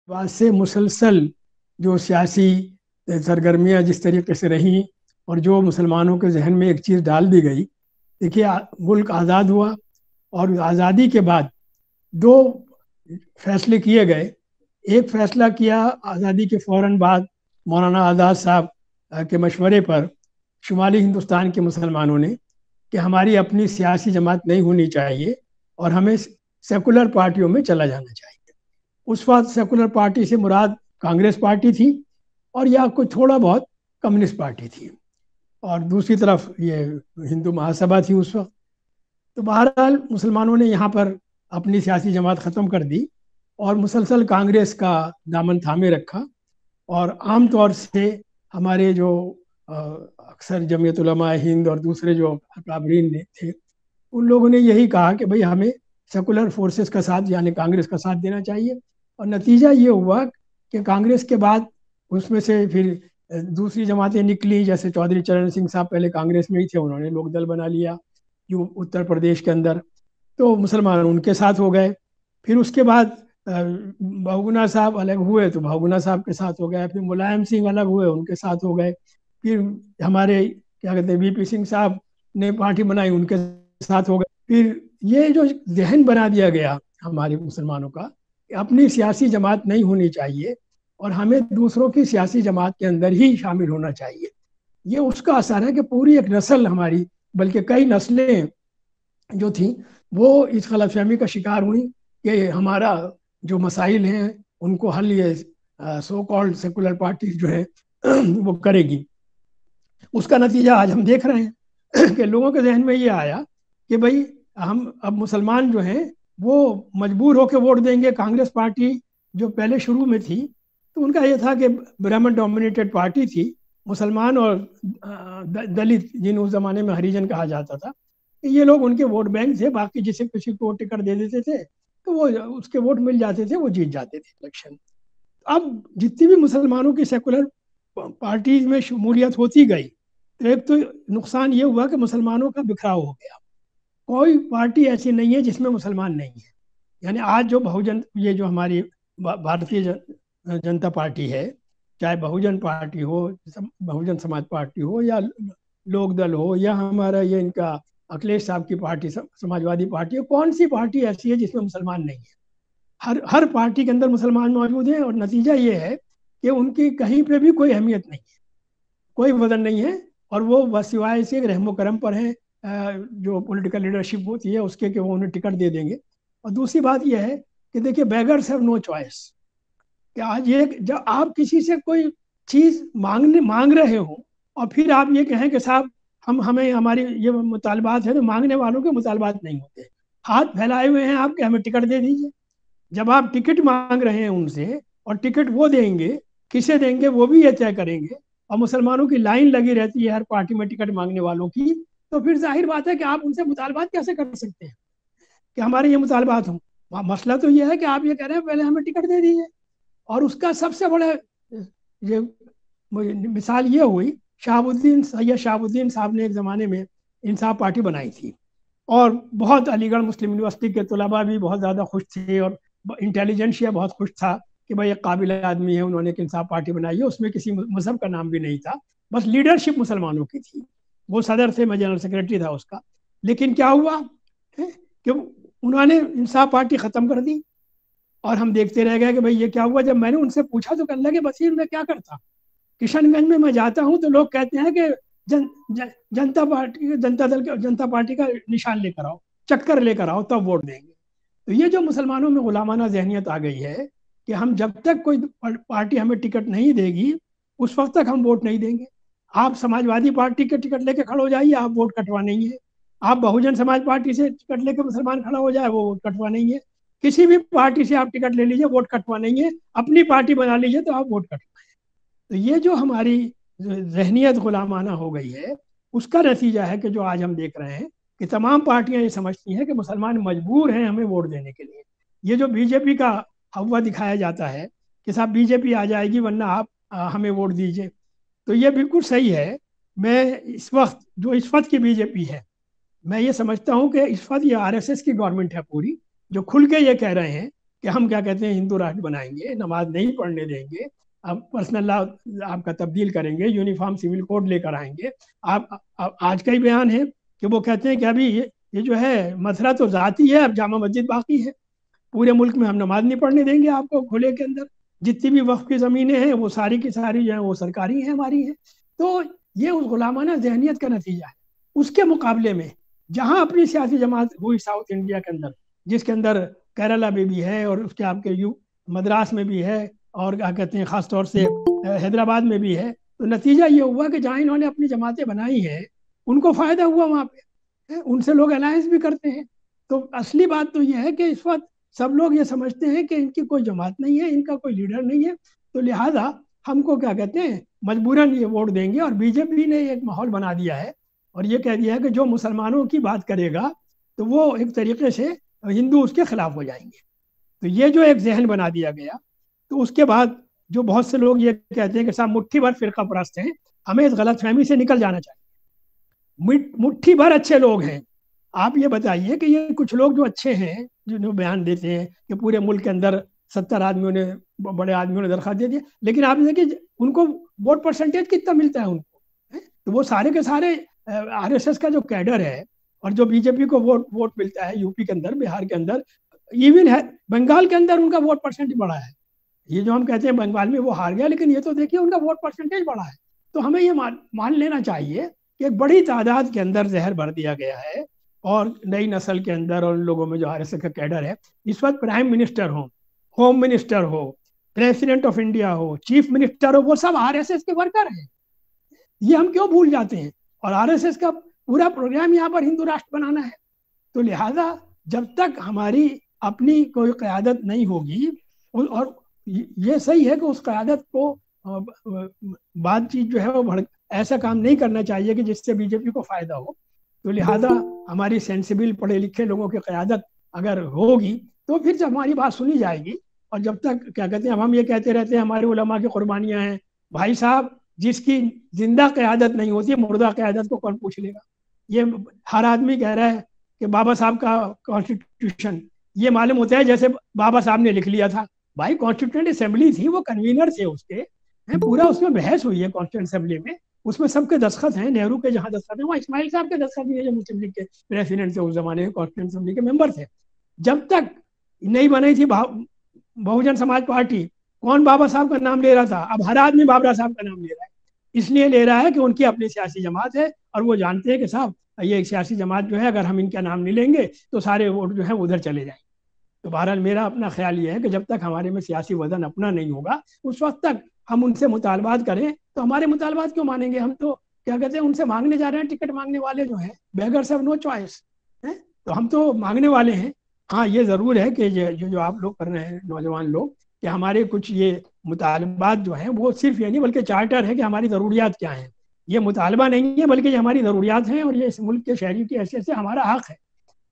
बाद से मुसलसल जो सियासी सरगर्मियां जिस तरीके से रहीं और जो मुसलमानों के जहन में एक चीज़ डाल दी गई। देखिए, मुल्क आज़ाद हुआ और आज़ादी के बाद दो फैसले किए गए। एक फैसला किया आज़ादी के फौरन बाद मौलाना आज़ाद साहब के मशवरे पर शुमाली हिंदुस्तान के मुसलमानों ने कि हमारी अपनी सियासी जमात नहीं होनी चाहिए और हमें सेकुलर पार्टियों में चला जाना चाहिए। उस वक्त सेकुलर पार्टी से मुराद कांग्रेस पार्टी थी और या कोई थोड़ा बहुत कम्युनिस्ट पार्टी थी, और दूसरी तरफ ये हिंदू महासभा थी उस वक्त। तो बहरहाल मुसलमानों ने यहाँ पर अपनी सियासी जमात ख़त्म कर दी और मुसलसल कांग्रेस का दामन थामे रखा। और आम तौर से हमारे जो अक्सर जमीयत उलमा हिंद और दूसरे जो अकाबरीन ने थे, उन लोगों ने यही कहा कि भाई हमें सेकुलर फोर्सेस का साथ यानी कांग्रेस का साथ देना चाहिए। और नतीजा ये हुआ कि कांग्रेस के बाद उसमें से फिर दूसरी जमातें निकली, जैसे चौधरी चरण सिंह साहब पहले कांग्रेस में ही थे, उन्होंने लोकदल बना लिया यू उत्तर प्रदेश के अंदर, तो मुसलमान उनके साथ हो गए। फिर उसके बाद बहुगुना साहब अलग हुए तो बहुगुना साहब के साथ हो गए, फिर मुलायम सिंह अलग हुए उनके साथ हो गए, फिर हमारे क्या कहते हैं वीपी सिंह साहब ने पार्टी बनाई उनके साथ हो गए। फिर ये जो जहन बना दिया गया हमारे मुसलमानों का कि अपनी सियासी जमात नहीं होनी चाहिए और हमें दूसरों की सियासी जमात के अंदर ही शामिल होना चाहिए, ये उसका असर है कि पूरी एक नस्ल हमारी, बल्कि कई नस्लें जो थी, वो इस गलतफहमी का शिकार हुई कि हमारा जो मसाइल हैं उनको हल ये सो कॉल्ड सेकुलर पार्टी जो है वो करेगी। उसका नतीजा आज हम देख रहे हैं कि लोगों के जहन में ये आया कि भाई हम अब मुसलमान जो हैं वो मजबूर होकर वोट देंगे कांग्रेस पार्टी जो पहले शुरू में थी। तो उनका ये था कि ब्राह्मण डोमिनेटेड पार्टी थी, मुसलमान और दलित जिन उस जमाने में हरिजन कहा जाता था, ये लोग उनके वोट बैंक थे, बाकी जिसे किसी को टिकट दे देते थे तो वो उसके वोट मिल जाते थे, वो जीत जाते थे इलेक्शन। अब जितनी भी मुसलमानों की सेकुलर पार्टीज में शमूलियत होती गई, तो एक तो नुकसान ये हुआ कि मुसलमानों का बिखराव हो गया। कोई पार्टी ऐसी नहीं है जिसमें मुसलमान नहीं है। यानी आज जो बहुजन ये जो हमारी भारतीय जनता पार्टी है, चाहे बहुजन पार्टी हो, बहुजन समाज पार्टी हो, या लोकदल हो, या हमारा ये इनका अखिलेश साहब की पार्टी समाजवादी पार्टी हो, कौन सी पार्टी ऐसी है जिसमें मुसलमान नहीं है? हर हर पार्टी के अंदर मुसलमान मौजूद हैं, और नतीजा ये है कि उनकी कहीं पे भी कोई अहमियत नहीं है, कोई वजन नहीं है, और वो बस सिवाय से रहमो करम पर है जो पॉलिटिकल लीडरशिप होती है उसके कि वो उन्हें टिकट दे देंगे। और दूसरी बात यह है कि देखिए, बेगर्स हैव नो चॉइस। कि आज ये जब आप किसी से कोई चीज़ मांग रहे हो और फिर आप ये कहें कि साहब हमें हमारी ये मुतालबात है, तो मांगने वालों के मुतालबात नहीं होते, हाथ फैलाए हुए हैं आपके, हमें टिकट दे दीजिए। जब आप टिकट मांग रहे हैं उनसे, और टिकट वो देंगे, किसे देंगे वो भी ये तय करेंगे, और मुसलमानों की लाइन लगी रहती है हर पार्टी में टिकट मांगने वालों की, तो फिर जाहिर बात है कि आप उनसे मुतालबात कैसे कर सकते हैं कि हमारे ये मुतालबात हों। मसला तो ये है कि आप ये कह रहे हैं पहले हमें टिकट दे दीजिए। और उसका सबसे बड़ा ये मिसाल ये हुई, शहाबुद्दीन सैयद शहाबुद्दीन साहब ने एक ज़माने में इंसाफ पार्टी बनाई थी, और बहुत अलीगढ़ मुस्लिम यूनिवर्सिटी के तलबा भी बहुत ज़्यादा खुश थे, और इंटेलिजेंशिया बहुत खुश था कि भाई एक काबिल आदमी है, उन्होंने एक इंसाफ पार्टी बनाई है, उसमें किसी मजहब का नाम भी नहीं था, बस लीडरशिप मुसलमानों की थी। वो सदर थे, मैं जनरल सेक्रेटरी था उसका। लेकिन क्या हुआ है कि उन्होंने इंसाफ पार्टी ख़त्म कर दी, और हम देखते रह गए कि भाई ये क्या हुआ। जब मैंने उनसे पूछा तो कहने लगे, बशीर मैं क्या करता, किशनगंज में मैं जाता हूँ तो लोग कहते हैं कि जनता पार्टी, जनता दल के, जनता पार्टी का निशान लेकर आओ, चक्कर लेकर आओ, तब वोट देंगे। तो ये जो मुसलमानों में गुलामाना जहनियत आ गई है कि हम जब तक कोई पार्टी हमें टिकट नहीं देगी उस वक्त तक हम वोट नहीं देंगे। आप समाजवादी पार्टी के टिकट लेके खड़े हो जाइए, आप वोट कटवा नहीं है। आप बहुजन समाज पार्टी से टिकट लेके मुसलमान खड़ा हो जाए, वो वोट कटवा नहीं है। किसी भी पार्टी से आप टिकट ले लीजिए, वोट कटवा नहीं है। अपनी पार्टी बना लीजिए तो आप वोट कटवा। तो ये जो हमारी जहनियत गुलामाना हो गई है, उसका नतीजा है कि जो आज हम देख रहे हैं कि तमाम पार्टियां ये समझती हैं कि मुसलमान मजबूर हैं हमें वोट देने के लिए। ये जो बीजेपी का हवा दिखाया जाता है कि साहब बीजेपी आ जाएगी वरना आप हमें वोट दीजिए, तो ये बिल्कुल सही है। मैं इस वक्त जो इस वक्त की बीजेपी है, मैं ये समझता हूँ कि इस वक्त ये आरएसएस की गवर्नमेंट है पूरी, जो खुल के ये कह रहे हैं कि हम क्या कहते हैं हिंदू राष्ट्र बनाएंगे, नमाज नहीं पढ़ने देंगे, अब पर्सनल लॉ आपका तब्दील करेंगे, यूनिफॉर्म सिविल कोड लेकर आएंगे। आज का ही बयान है कि वो कहते हैं कि अभी ये जो है मसला तो जाती है, अब जामा मस्जिद बाकी है, पूरे मुल्क में हम नमाज नहीं पढ़ने देंगे आपको खुले के अंदर, जितनी भी वक्फ की ज़मीनें हैं वो सारी की सारी जो है वो सरकारी हैं, हमारी हैं। तो ये उस गुलामाना जहनीत का नतीजा है। उसके मुकाबले में जहाँ अपनी सियासी जमात हुई साउथ इंडिया के अंदर, जिसके अंदर केरला में भी है और उसके आपके मद्रास में भी है और क्या कहते हैं ख़ास तौर से हैदराबाद में भी है, तो नतीजा ये हुआ कि जहाँ इन्होंने अपनी जमातें बनाई हैं उनको फ़ायदा हुआ वहाँ पे, उनसे लोग अलायंस भी करते हैं। तो असली बात तो ये है कि इस वक्त सब लोग ये समझते हैं कि इनकी कोई जमात नहीं है, इनका कोई लीडर नहीं है, तो लिहाजा हमको क्या कहते हैं मजबूरन ये वोट देंगे। और बीजेपी ने एक माहौल बना दिया है और ये कह दिया है कि जो मुसलमानों की बात करेगा तो वो एक तरीके से हिंदू उसके खिलाफ हो जाएंगे। तो ये जो एक जहन बना दिया गया, तो उसके बाद जो बहुत से लोग ये कहते हैं कि साहब मुट्ठी भर फिरका परस्त हैं, हमें इस गलतफहमी से निकल जाना चाहिए। मुट्ठी भर अच्छे लोग हैं। आप ये बताइए कि ये कुछ लोग जो अच्छे हैं, जो बयान देते हैं कि पूरे मुल्क के अंदर 70 आदमियों ने, बड़े आदमियों ने दरखास्त दे दी, लेकिन आप देखिए उनको वोट परसेंटेज कितना मिलता है उनको, है? तो वो सारे के सारे आरएसएस का जो कैडर है, और जो बीजेपी को वोट मिलता है यूपी के अंदर, बिहार के अंदर, इवन है बंगाल के अंदर उनका वोट परसेंटेज बढ़ा है। ये जो हम कहते हैं बंगाल में वो हार गया, लेकिन ये तो देखिए उनका वोट परसेंटेज बढ़ा है। तो हमें ये मान लेना चाहिए कि एक बड़ी तादाद के अंदर जहर भर दिया गया है, और नई नस्ल के अंदर और उन लोगों में जो आरएसएस का कैडर है, इस वक्त प्राइम मिनिस्टर हो, होम मिनिस्टर हो, प्रेसिडेंट ऑफ इंडिया हो, चीफ मिनिस्टर हो, वो सब आरएसएस के वर्कर हैं। ये हम क्यों भूल जाते हैं? और आरएसएस का पूरा प्रोग्राम यहाँ पर हिंदू राष्ट्र बनाना है। तो लिहाजा जब तक हमारी अपनी कोई क़यादत नहीं होगी, और ये सही है कि उस क़यादत को बातचीत जो है वो ऐसा काम नहीं करना चाहिए कि जिससे बीजेपी को फ़ायदा हो। तो लिहाजा हमारी सेंसिबल पढ़े लिखे लोगों की क़यादत अगर होगी तो फिर जब हमारी बात सुनी जाएगी। और जब तक क्या कहते हैं हम ये कहते रहते हैं हमारे उलमा की कुर्बानियाँ हैं, भाई साहब जिसकी जिंदा क़यादत नहीं होती, मुर्दा क़यादत को कौन पूछ लेगा? ये हर आदमी कह रहा है कि बाबा साहब का कॉन्स्टिट्यूशन, ये मालूम होता है जैसे बाबा साहब ने लिख लिया था। भाई कॉन्स्टिट्यूंट असेंबली थी, वो कन्वीनर थे उसके, है पूरा उसमें बहस हुई है कॉन्स्टिट्यूंट असेंबली में, उसमें सबके दस्तखत हैं, नेहरू के जहाँ दस्तखत है वहाँ इस्माइल साहब के दस्तखत भी है जो मुस्लिम लीग के प्रेसिडेंट थे उस जमाने में, कॉन्स्टिट्यूंट असेंबली के मेंबर थे। जब तक नहीं बनी थी बहुजन समाज पार्टी, कौन बाबा साहब का नाम ले रहा था? अब हर आदमी बाबरा साहब का नाम ले रहा है। इसलिए ले रहा है कि उनकी अपनी सियासी जमात है और वो जानते हैं कि साहब ये एक सियासी जमात जो है अगर हम इनका नाम नहीं लेंगे तो सारे वोट जो है उधर चले जाएंगे। तो बहरहाल मेरा अपना ख्याल ये है कि जब तक हमारे में सियासी वजन अपना नहीं होगा उस वक्त तक हम उनसे मुतालबात करें तो हमारे मुतालबात क्यों मानेंगे? हम तो क्या कहते हैं उनसे मांगने जा रहे हैं, टिकट मांगने वाले जो हैं बेगर्स हैव नो चॉइस है, तो हम तो मांगने वाले हैं। हाँ ये ज़रूर है कि जो आप लोग कर रहे हैं नौजवान लोग, कि हमारे कुछ ये मुतालबात जो हैं वो सिर्फ ये नहीं बल्कि चार्टर है कि हमारी ज़रूरियात क्या हैं। ये मुतालबा नहीं है बल्कि ये हमारी ज़रूरियात हैं और ये इस मुल्क के शहरी की हैसियत से हमारा हक है।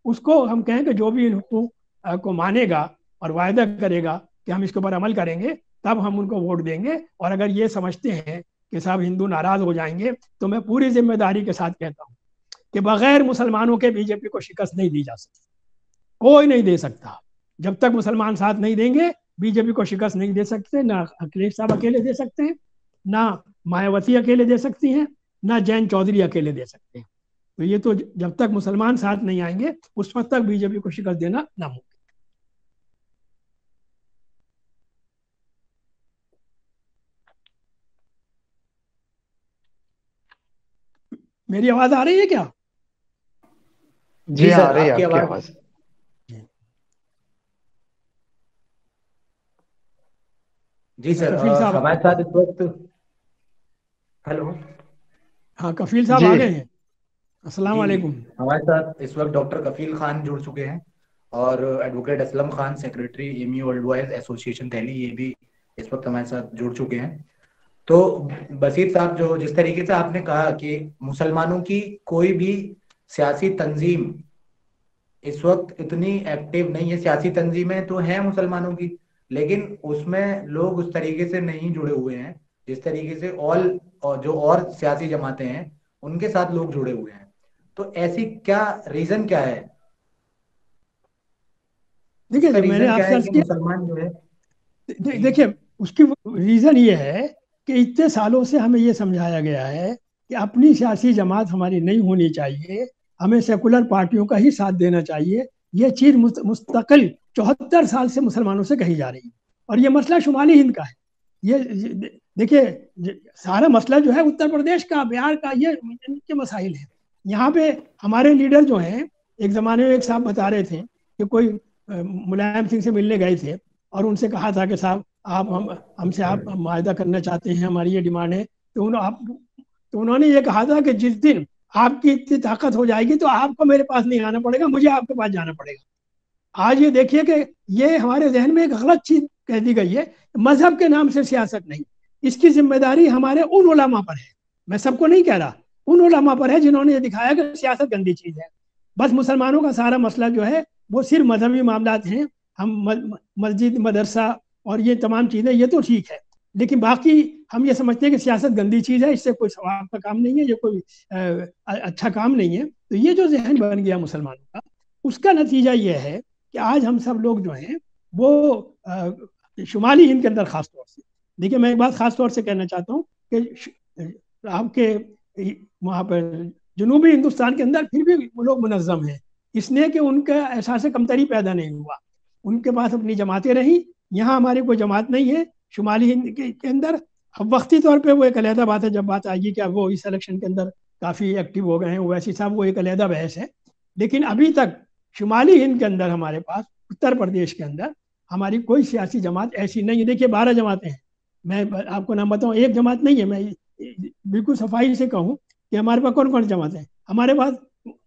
उसको हम कहें कि जो भी इन हुकूक को मानेगा और वायदा करेगा कि हम इसके ऊपर अमल करेंगे तब हम उनको वोट देंगे। और अगर ये समझते हैं कि साहब हिंदू नाराज हो जाएंगे तो मैं पूरी जिम्मेदारी के साथ कहता हूँ कि बगैर मुसलमानों के बीजेपी को शिकस्त नहीं दी जा सकती, कोई नहीं दे सकता। जब तक मुसलमान साथ नहीं देंगे बीजेपी को शिकस्त नहीं दे सकते। ना अखिलेश साहब अकेले दे सकते हैं, ना मायावती अकेले दे सकती हैं, ना जैन चौधरी अकेले दे सकते हैं। तो ये तो जब तक मुसलमान साथ नहीं आएंगे उस वक्त तक बीजेपी को शिकस्त देना नामुमकिन। मेरी आवाज आ रही है क्या? जी जी हाँ, आ सर, रही है आपकी आपकी आवाज। आवाज। जी सर, कफील साहब हमारे साथ इस वक्त, हेलो। हाँ कफील साहब जी आ गए हैं। अस्सलाम जी, वालेकुम। हमारे साथ इस वक्त डॉक्टर कफील खान जुड़ चुके हैं और advocate Aslam Khan, secretary MU world wide association Delhi, ये भी इस वक्त हमारे साथ जुड़ चुके हैं। तो बसीर साहब, जो जिस तरीके से आपने कहा कि मुसलमानों की कोई भी सियासी तंजीम इस वक्त इतनी एक्टिव नहीं है, सियासी तंजीमें तो हैं मुसलमानों की लेकिन उसमें लोग उस तरीके से नहीं जुड़े हुए हैं जिस तरीके से जो और सियासी जमातें हैं उनके साथ लोग जुड़े हुए हैं। तो ऐसी क्या रीजन क्या है? देखिए उसका जब मैंने रीजन क्या आपसे है अर्ज कि किया, मुसलमान जो है। जी देखिए उसकी रीजन ये है कि इतने सालों से हमें ये समझाया गया है कि अपनी सियासी जमात हमारी नहीं होनी चाहिए, हमें सेकुलर पार्टियों का ही साथ देना चाहिए। ये चीज मुस्तकिल 74 साल से मुसलमानों से कही जा रही है। और ये मसला शुमाली हिंद का है। देखिए सारा मसला जो है उत्तर प्रदेश का, बिहार का, ये इनके मसाइल हैं। यहाँ पे हमारे लीडर जो हैं, एक जमाने में एक साहब बता रहे थे कि कोई मुलायम सिंह से मिलने गए थे और उनसे कहा था कि साहब आप हमसे आप मायदा करना चाहते हैं, हमारी ये डिमांड है। तो उन्होंने ये कहा था कि जिस दिन आपकी इतनी ताकत हो जाएगी तो आपको मेरे पास नहीं आना पड़ेगा, मुझे आपके पास जाना पड़ेगा। आज ये देखिए कि ये हमारे जहन में एक गलत चीज कह दी गई है। मजहब के नाम से सियासत नहीं, इसकी जिम्मेदारी हमारे उन उलमा पर है। मैं सबको नहीं कह रहा, उन उलमा पर है जिन्होंने ये दिखाया कि सियासत गंदी चीज है। बस मुसलमानों का सारा मसला जो है वो सिर्फ मजहबी मामला हैं। हम मस्जिद, मदरसा और ये तमाम चीजें ये तो ठीक है, लेकिन बाकी हम ये समझते हैं कि सियासत गंदी चीज है, इससे कोई सवाब का काम नहीं है, ये कोई अच्छा काम नहीं है। तो ये जो जहन बन गया मुसलमानों का, उसका नतीजा ये है कि आज हम सब लोग जो हैं वो शुमाली हिंद के अंदर खास तौर से, देखिए मैं एक बात खास तौर से कहना चाहता हूँ कि आपके वहाँ पर जनूबी हिंदुस्तान के अंदर फिर भी वो लोग मुनज़्ज़म हैं, इसलिए कि उनका एहसास कमतरी पैदा नहीं हुआ, उनके पास अपनी जमातें रहीं। यहाँ हमारी कोई जमात नहीं है शुमाली हिंद के अंदर। अब वक्ती तौर पे वो एक अलहदा बात है, जब बात आएगी कि अब वो इस इलेक्शन के अंदर काफ़ी एक्टिव हो गए हैं वैसी साहब, वो एक अलहदा बहस है। लेकिन अभी तक शुमाली हिंद के अंदर हमारे पास, उत्तर प्रदेश के अंदर हमारी कोई सियासी जमात ऐसी नहीं है। देखिए 12 जमातें हैं, मैं आपको नाम बताऊं, एक जमात नहीं है। मैं बिल्कुल सफाई से कहूँ कि हमारे पास कौन कौन जमातें हैं। हमारे पास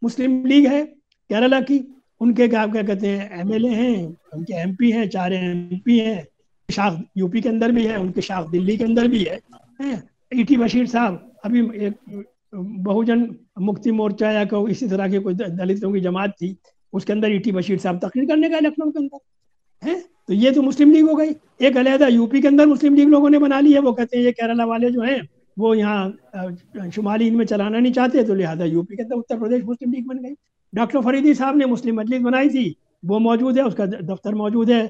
मुस्लिम लीग है केरला की, उनके क्या क्या कहते हैं एमएलए हैं, उनके एमपी हैं, 4 एमपी हैं। शाख यूपी के अंदर भी है, उनके शाख दिल्ली के अंदर भी है। ईटी बशीर साहब अभी एक बहुजन मुक्ति मोर्चा या को इसी तरह की कोई दलितों की जमात थी, उसके अंदर ईटी बशीर साहब तकरीर करने का लखनऊ के अंदर है। तो ये तो मुस्लिम लीग हो गई। एक अलहदा यूपी के अंदर मुस्लिम लीग लोगों ने बना ली है, वो कहते हैं ये केरला वाले जो हैं वो यहाँ शुमाली इनमें चलाना नहीं चाहते, तो लिहाजा यूपी के अंदर उत्तर प्रदेश मुस्लिम लीग बन गई। डॉक्टर फरीदी साहब ने मुस्लिम मजलिस बनाई थी, वो मौजूद है, उसका दफ्तर मौजूद है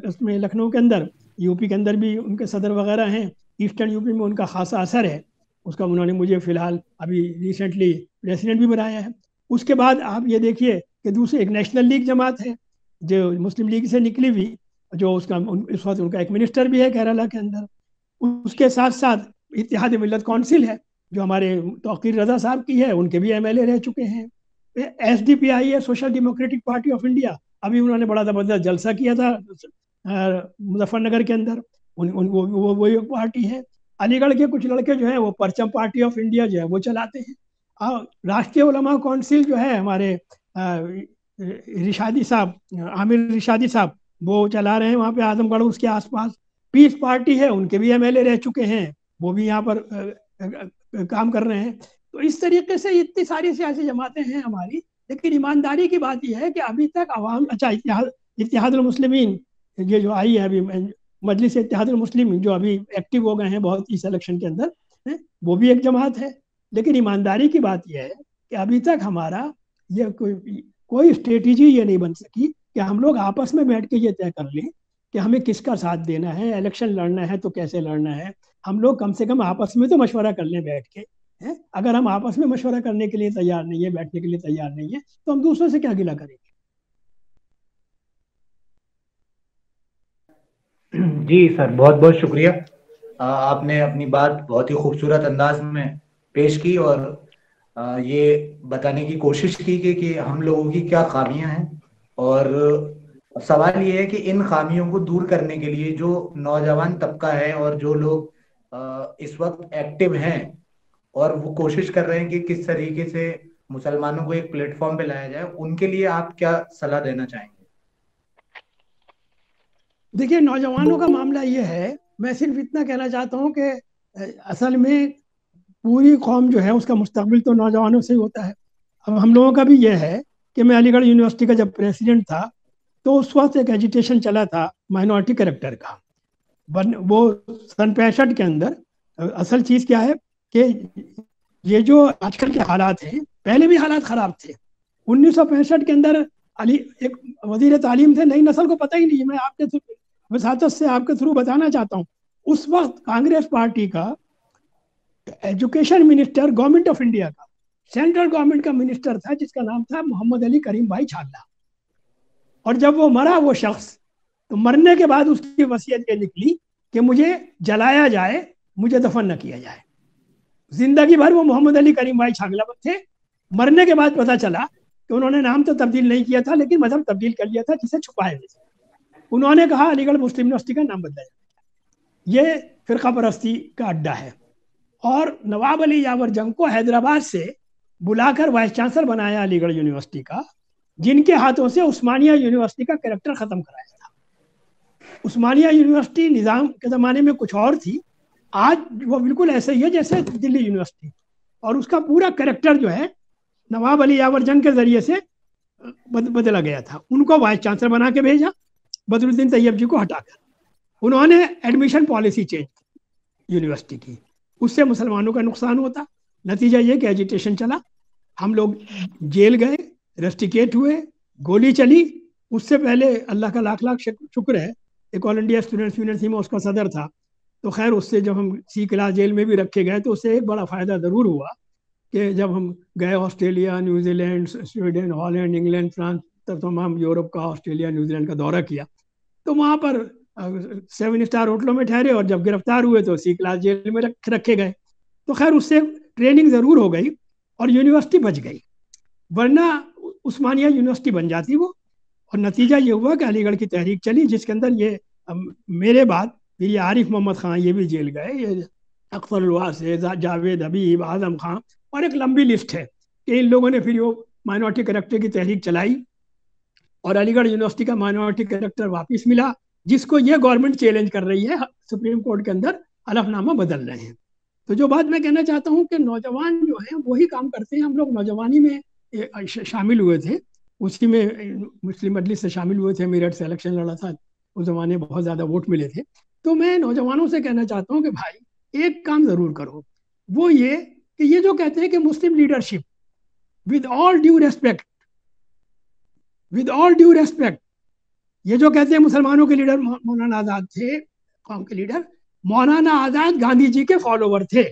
उसमें लखनऊ के अंदर। यूपी के अंदर भी उनके सदर वगैरह हैं, ईस्टर्न यूपी में उनका खासा असर है उसका। उन्होंने मुझे फिलहाल अभी रिसेंटली प्रेसिडेंट भी बनाया है। उसके बाद आप ये देखिए कि दूसरी एक नेशनल लीग जमात है जो मुस्लिम लीग से निकली हुई, जो उसका इस वक्त उनका एक मिनिस्टर भी है केरला के अंदर। उसके साथ साथ इत्तेहाद मिल्लत काउंसिल है जो हमारे तौकीर रजा साहब की है, उनके भी एमएलए रह चुके हैं। एसडीपीआई है, social democratic party of India, अभी उन्होंने बड़ा ज़बरदस्त जलसा किया था मुजफ्फरनगर के अंदर, वो एक पार्टी है। अलीगढ़ के कुछ लड़के जो हैं वो परचम पार्टी ऑफ इंडिया जो है वो चलाते हैं। राष्ट्रीय उलमा काउंसिल जो है हमारे रिशादी साहब, आमिर रिशादी साहब, वो चला रहे हैं वहाँ पे आजमगढ़ उसके आसपास। पीस पार्टी है, उनके भी एमएलए रह चुके हैं, वो भी यहाँ पर काम कर रहे हैं। तो इस तरीके से इतनी सारी सियासी जमातें हैं हमारी। लेकिन ईमानदारी की बात यह है कि अभी तक अवाम, अच्छा इत्तेहादुल मुस्लिमीन ये जो आई है अभी, मजलिस इत्तेहादुल मुस्लिमीन जो अभी एक्टिव हो गए हैं बहुत इस इलेक्शन के अंदर है, वो भी एक जमात है। लेकिन ईमानदारी की बात यह है कि अभी तक हमारा ये कोई स्ट्रेटेजी ये नहीं बन सकी कि हम लोग आपस में बैठ के ये तय कर लें कि हमें किसका साथ देना है, इलेक्शन लड़ना है तो कैसे लड़ना है। हम लोग कम से कम आपस में तो मशवरा कर लें बैठ के है। अगर हम आपस में मशवरा करने के लिए तैयार नहीं है, बैठने के लिए तैयार नहीं है, तो हम दूसरों से क्या गिला करेंगे। जी सर, बहुत बहुत शुक्रिया। आपने अपनी बात बहुत ही खूबसूरत अंदाज में पेश की और ये बताने की कोशिश की कि हम लोगों की क्या खामियां हैं। और सवाल ये है कि इन खामियों को दूर करने के लिए जो नौजवान तबका है और जो लोग इस वक्त एक्टिव हैं और वो कोशिश कर रहे हैं कि किस तरीके से मुसलमानों को एक प्लेटफॉर्म पे लाया जाए, उनके लिए आप क्या सलाह देना चाहेंगे? देखिए नौजवानों का मामला ये है, मैं सिर्फ इतना कहना चाहता हूँ कि असल में पूरी कौम जो है उसका मुस्तकबिल तो नौजवानों से ही होता है। अब हम लोगों का भी ये है कि मैं अलीगढ़ यूनिवर्सिटी का जब प्रेसिडेंट था तो उस वक्त एक एजिटेशन चला था माइनॉरिटी करेक्टर का, वो सन 65 के अंदर। असल चीज़ क्या है कि ये जो आजकल के हालात हैं, पहले भी हालात ख़राब थे। 1965 के अंदर अली एक वजीर तालीम थे, नई नस्ल को पता ही नहीं। मैं आपके वसातत से आपके थ्रू बताना चाहता हूँ, उस वक्त कांग्रेस पार्टी का education minister government of India का, सेंट्रल गवर्नमेंट का मिनिस्टर था, जिसका नाम था मोहम्मद अली करीम भाई छागला। और जब वो मरा वो शख्स, तो मरने के बाद उसकी वसीयत ये निकली कि मुझे जलाया जाए, मुझे दफन न किया जाए। जिंदगी भर वो मोहम्मद अली करीम भाई छागला थे। मरने के बाद पता चला कि उन्होंने नाम तो तब्दील नहीं किया था, लेकिन मजहब तब्दील कर लिया था, जिसे छुपाए हुए थे। उन्होंने कहा अलीगढ़ मुस्लिम यूनिवर्सिटी का नाम बदला जाए। ये फिरका परस्ती का अड्डा है। और नवाब अली यावर जंग को हैदराबाद से बुलाकर वाइस चांसलर बनाया अलीगढ़ यूनिवर्सिटी का, जिनके हाथों से उस्मानिया यूनिवर्सिटी का कैरेक्टर खत्म कराया था। उस्मानिया यूनिवर्सिटी निज़ाम के ज़माने में कुछ और थी, आज वो बिल्कुल ऐसे ही है जैसे दिल्ली यूनिवर्सिटी। और उसका पूरा कैरेक्टर जो है नवाब अली यावर जंग के जरिए से बदला गया था। उनको वाइस चांसलर बना के भेजा, बदरुद्दीन तैयब जी को हटाकर। उन्होंने एडमिशन पॉलिसी चेंज की यूनिवर्सिटी की, उससे मुसलमानों का नुकसान होता। नतीजा ये कि एजिटेशन चला, हम लोग जेल गए, रेस्टिकेट हुए, गोली चली। उससे पहले अल्लाह का लाख लाख शुक्र है, एक ऑल इंडिया स्टूडेंट्स यूनियन थी, मैं उसका सदर था। तो खैर उससे जब हम सी क्लास जेल में भी रखे गए तो उससे एक बड़ा फ़ायदा ज़रूर हुआ कि जब हम गए Australia, New Zealand, Sweden, Holland, England, France, तब तमाम यूरोप का, ऑस्ट्रेलिया, न्यूजीलैंड का दौरा किया। तो वहाँ पर 7 स्टार होटलों में ठहरे, और जब गिरफ्तार हुए तो सी क्लास जेल में रखे गए। तो खैर उससे ट्रेनिंग ज़रूर हो गई और यूनिवर्सिटी बच गई, वरना उस्मानिया यूनिवर्सिटी बन जाती वो। और नतीजा ये हुआ कि अलीगढ़ की तहरीक चली, जिसके अंदर ये मेरे बाद फिर ये आरिफ मोहम्मद खान ये भी जेल गए, ये अख्तर वासे, जावेद हबीब, आजम खान, और एक लंबी लिस्ट है कि इन लोगों ने फिर वो माइनॉरिटी कैरेक्टर की तहरीक चलाई। और अलीगढ़ यूनिवर्सिटी का माइनॉरिटी कैरेक्टर वापस मिला, जिसको ये गवर्नमेंट चैलेंज कर रही है, सुप्रीम कोर्ट के अंदर हलफनामा बदल रहे हैं। तो जो बात मैं कहना चाहता हूँ कि नौजवान जो है वही काम करते हैं। हम लोग नौजवानी में शामिल हुए थे, उसी में मुस्लिम मजलिस से शामिल हुए थे, मेरठ से इलेक्शन लड़ा था, उस जमाने बहुत ज़्यादा वोट मिले थे। तो मैं नौजवानों से कहना चाहता हूँ कि भाई एक काम ज़रूर करो, वो ये कि ये जो कहते हैं कि मुस्लिम leadership, with all due respect, with all due respect, ये जो कहते हैं मुसलमानों के लीडर मौलाना आज़ाद थे, कौम के लीडर मौलाना आज़ाद गांधी जी के फॉलोवर थे।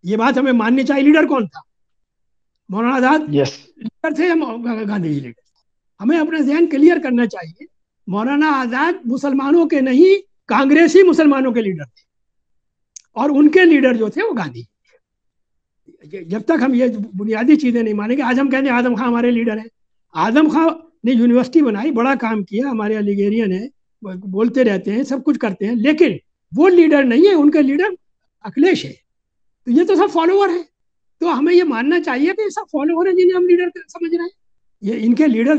ये बात हमें माननी चाहिए। लीडर कौन था? मौलाना आज़ाद लीडर थे या गांधी जी लीडर? हमें अपना ध्यान क्लियर करना चाहिए। मौलाना आज़ाद मुसलमानों के नहीं, कांग्रेसी मुसलमानों के लीडर थे, और उनके लीडर जो थे वो गांधी। जब तक हम ये बुनियादी चीज़ें नहीं मानेंगे, आज हम कहते हैं आजम खान हमारे लीडर हैं। आजम खान ने यूनिवर्सिटी बनाई, बड़ा काम किया, हमारे अलीगेरियन है, बोलते रहते हैं, सब कुछ करते हैं, लेकिन वो लीडर नहीं है, उनके लीडर अखिलेश है। तो ये तो सब फॉलोवर है। तो हमें ये मानना चाहिए कि सब फॉलोवर है जिन्हें हम लीडर समझ रहे हैं। ये इनके लीडर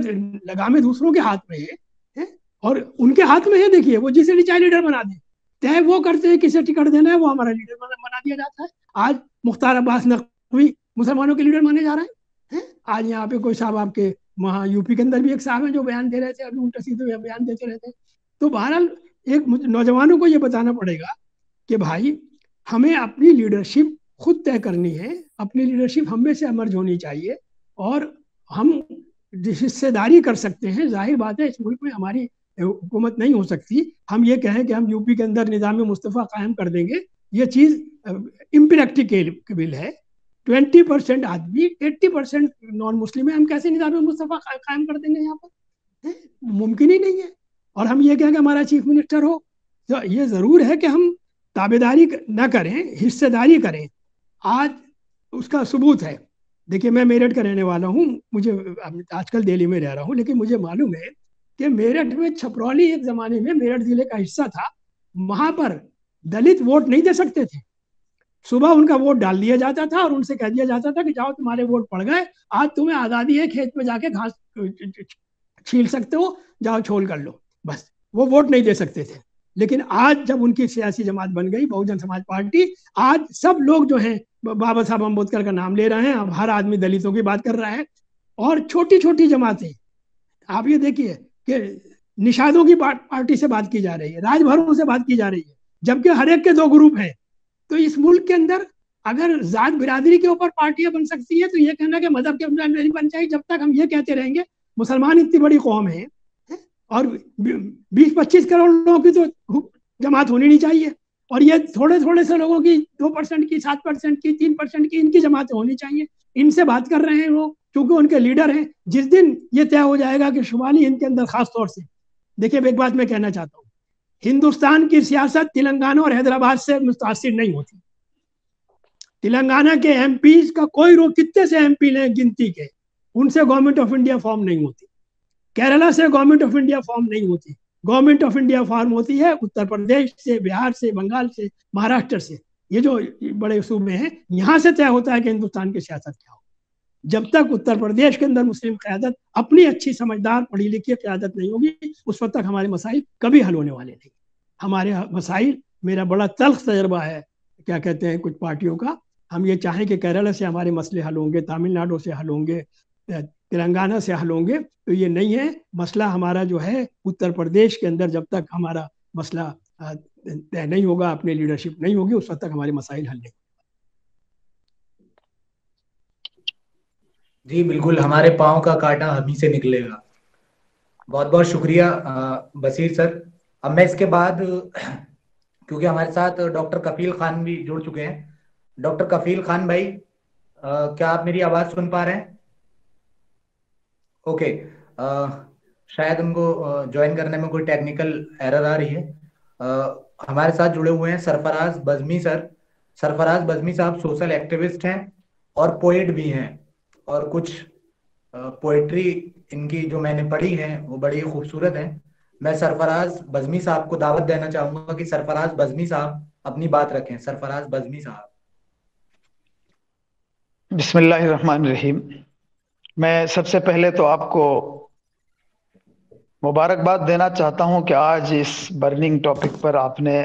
लगामे दूसरों के हाथ में है और उनके हाथ में है। देखिए वो जिसे चाहे लीडर बना दे, तय वो करते हैं किसे टिकट देना है, वो हमारा लीडर बना दिया जाता है। आज मुख्तार अब्बास नकवी मुसलमानों के लीडर माने जा रहे हैं। आज यहाँ पे कोई साहब आपके वहाँ यूपी के अंदर भी एक साहब है जो बयान दे रहे थे, अभी उल्टा सीधे बयान देते रहते हैं। तो बहरहाल एक नौजवानों को ये बताना पड़ेगा कि भाई हमें अपनी लीडरशिप खुद तय करनी है, अपनी लीडरशिप हम में से एमर्ज होनी चाहिए, और हम हिस्सेदारी कर सकते हैं। जाहिर बात है इस मुल्क में हमारी हुकूमत नहीं हो सकती। हम ये कहें कि हम यूपी के अंदर निज़ाम मुस्तफ़ा कायम कर देंगे, ये चीज़ इम्प्रैक्टिकेबल है। 20% आदमी, 80% नॉन मुस्लिम है, हम कैसे निज़ाम मुस्तफ़ा कायम कर देंगे यहाँ पर? मुमकिन ही नहीं है। और हम ये कहें कि हमारा चीफ मिनिस्टर हो, तो ये ज़रूर है कि हम ताबेदारी ना करें, हिस्सेदारी करें। आज उसका सबूत है। देखिए मैं मेरठ का रहने वाला हूँ, मुझे आजकल दिल्ली में रह रहा हूँ, लेकिन मुझे मालूम है कि मेरठ में छपरौली एक ज़माने में मेरठ ज़िले का हिस्सा था। वहाँ पर दलित वोट नहीं दे सकते थे। सुबह उनका वोट डाल दिया जाता था और उनसे कह दिया जाता था कि जाओ तुम्हारे वोट पड़ गए, आज तुम्हें आज़ादी है, खेत में जाके घास छील सकते हो, जाओ छोल कर लो, बस। वो वोट नहीं दे सकते थे। लेकिन आज जब उनकी सियासी जमात बन गई बहुजन समाज पार्टी, आज सब लोग जो हैं बाबा साहब अम्बेडकर का नाम ले रहे हैं, अब हर आदमी दलितों की बात कर रहा है। और छोटी छोटी जमातें, आप ये देखिए कि निषादों की पार्टी से बात की जा रही है, राजभरों से बात की जा रही है, जबकि हर एक के 2 ग्रुप हैं। तो इस मुल्क के अंदर अगर जात बिरादरी के ऊपर पार्टियां बन सकती है, तो ये कहना कि मजहब के नहीं बन चाहिए, जब तक हम ये कहते रहेंगे मुसलमान इतनी बड़ी कौम है और 20-25 करोड़ लोगों की तो जमात होनी नहीं चाहिए, और ये थोड़े थोड़े से लोगों की 2% की, 7% की, 3% की इनकी जमातें होनी चाहिए। इनसे बात कर रहे हैं वो, क्योंकि उनके लीडर हैं। जिस दिन ये तय हो जाएगा कि शुमाली हिंद के अंदर खास तौर से, देखिए एक बात मैं कहना चाहता हूँ, हिंदुस्तान की सियासत तेलंगाना और हैदराबाद से मुतासिर नहीं होती। तेलंगाना के एमपी का कोई रोक, कितने से एमपी लें गिनती के, उनसे गवर्नमेंट ऑफ इंडिया फॉर्म नहीं होती। केरला से गवर्नमेंट ऑफ इंडिया फॉर्म नहीं होती। गवर्नमेंट ऑफ इंडिया फॉर्म होती है उत्तर प्रदेश से, बिहार से, बंगाल से, महाराष्ट्र से। ये जो बड़े सूबे हैं, यहाँ से तय होता है कि हिंदुस्तान की सियासत क्या हो। जब तक उत्तर प्रदेश के अंदर मुस्लिम क़यादत, अपनी अच्छी समझदार पढ़ी लिखी क़यादत नहीं होगी, उस वक्त तक हमारे मसाइल कभी हल होने वाले नहीं। हमारे मसाइल, मेरा बड़ा तल्ख तजर्बा है, क्या कहते हैं कुछ पार्टियों का, हम ये चाहें कि केरला से हमारे मसले हल होंगे, तमिलनाडु से हल होंगे, तेलंगाना से हल होंगे, तो ये नहीं है। मसला हमारा जो है उत्तर प्रदेश के अंदर, जब तक हमारा मसला तय नहीं होगा, अपनी लीडरशिप नहीं होगी, उस वक्त तक हमारे मसाइल हल नहीं। जी बिल्कुल, हमारे पाँव का कांटा हम ही से निकलेगा। बहुत बहुत शुक्रिया बशीर सर। अब मैं इसके बाद, क्योंकि हमारे साथ डॉक्टर कफील खान भी जुड़ चुके हैं, डॉक्टर कफील खान भाई, क्या आप मेरी आवाज सुन पा रहे हैं? ओके, शायद उनको ज्वाइन करने में कोई टेक्निकल एरर आ रही है। हमारे साथ जुड़े हुए हैं सरफराज बज़मी सर। सरफराज बज़मी साहब सोशल एक्टिविस्ट हैं और पोइट भी हैं, और कुछ पोइट्री इनकी जो मैंने पढ़ी है वो बड़ी खूबसूरत है। मैं सरफराज बज़मी साहब को दावत देना चाहूंगा कि सरफराज बज़मी साहब अपनी बात रखें। सरफराज बज़मी साहब। बिस्मिल्लाहिर्रहमानिर्रहीम। मैं सबसे पहले तो आपको मुबारकबाद देना चाहता हूं कि आज इस बर्निंग टॉपिक पर आपने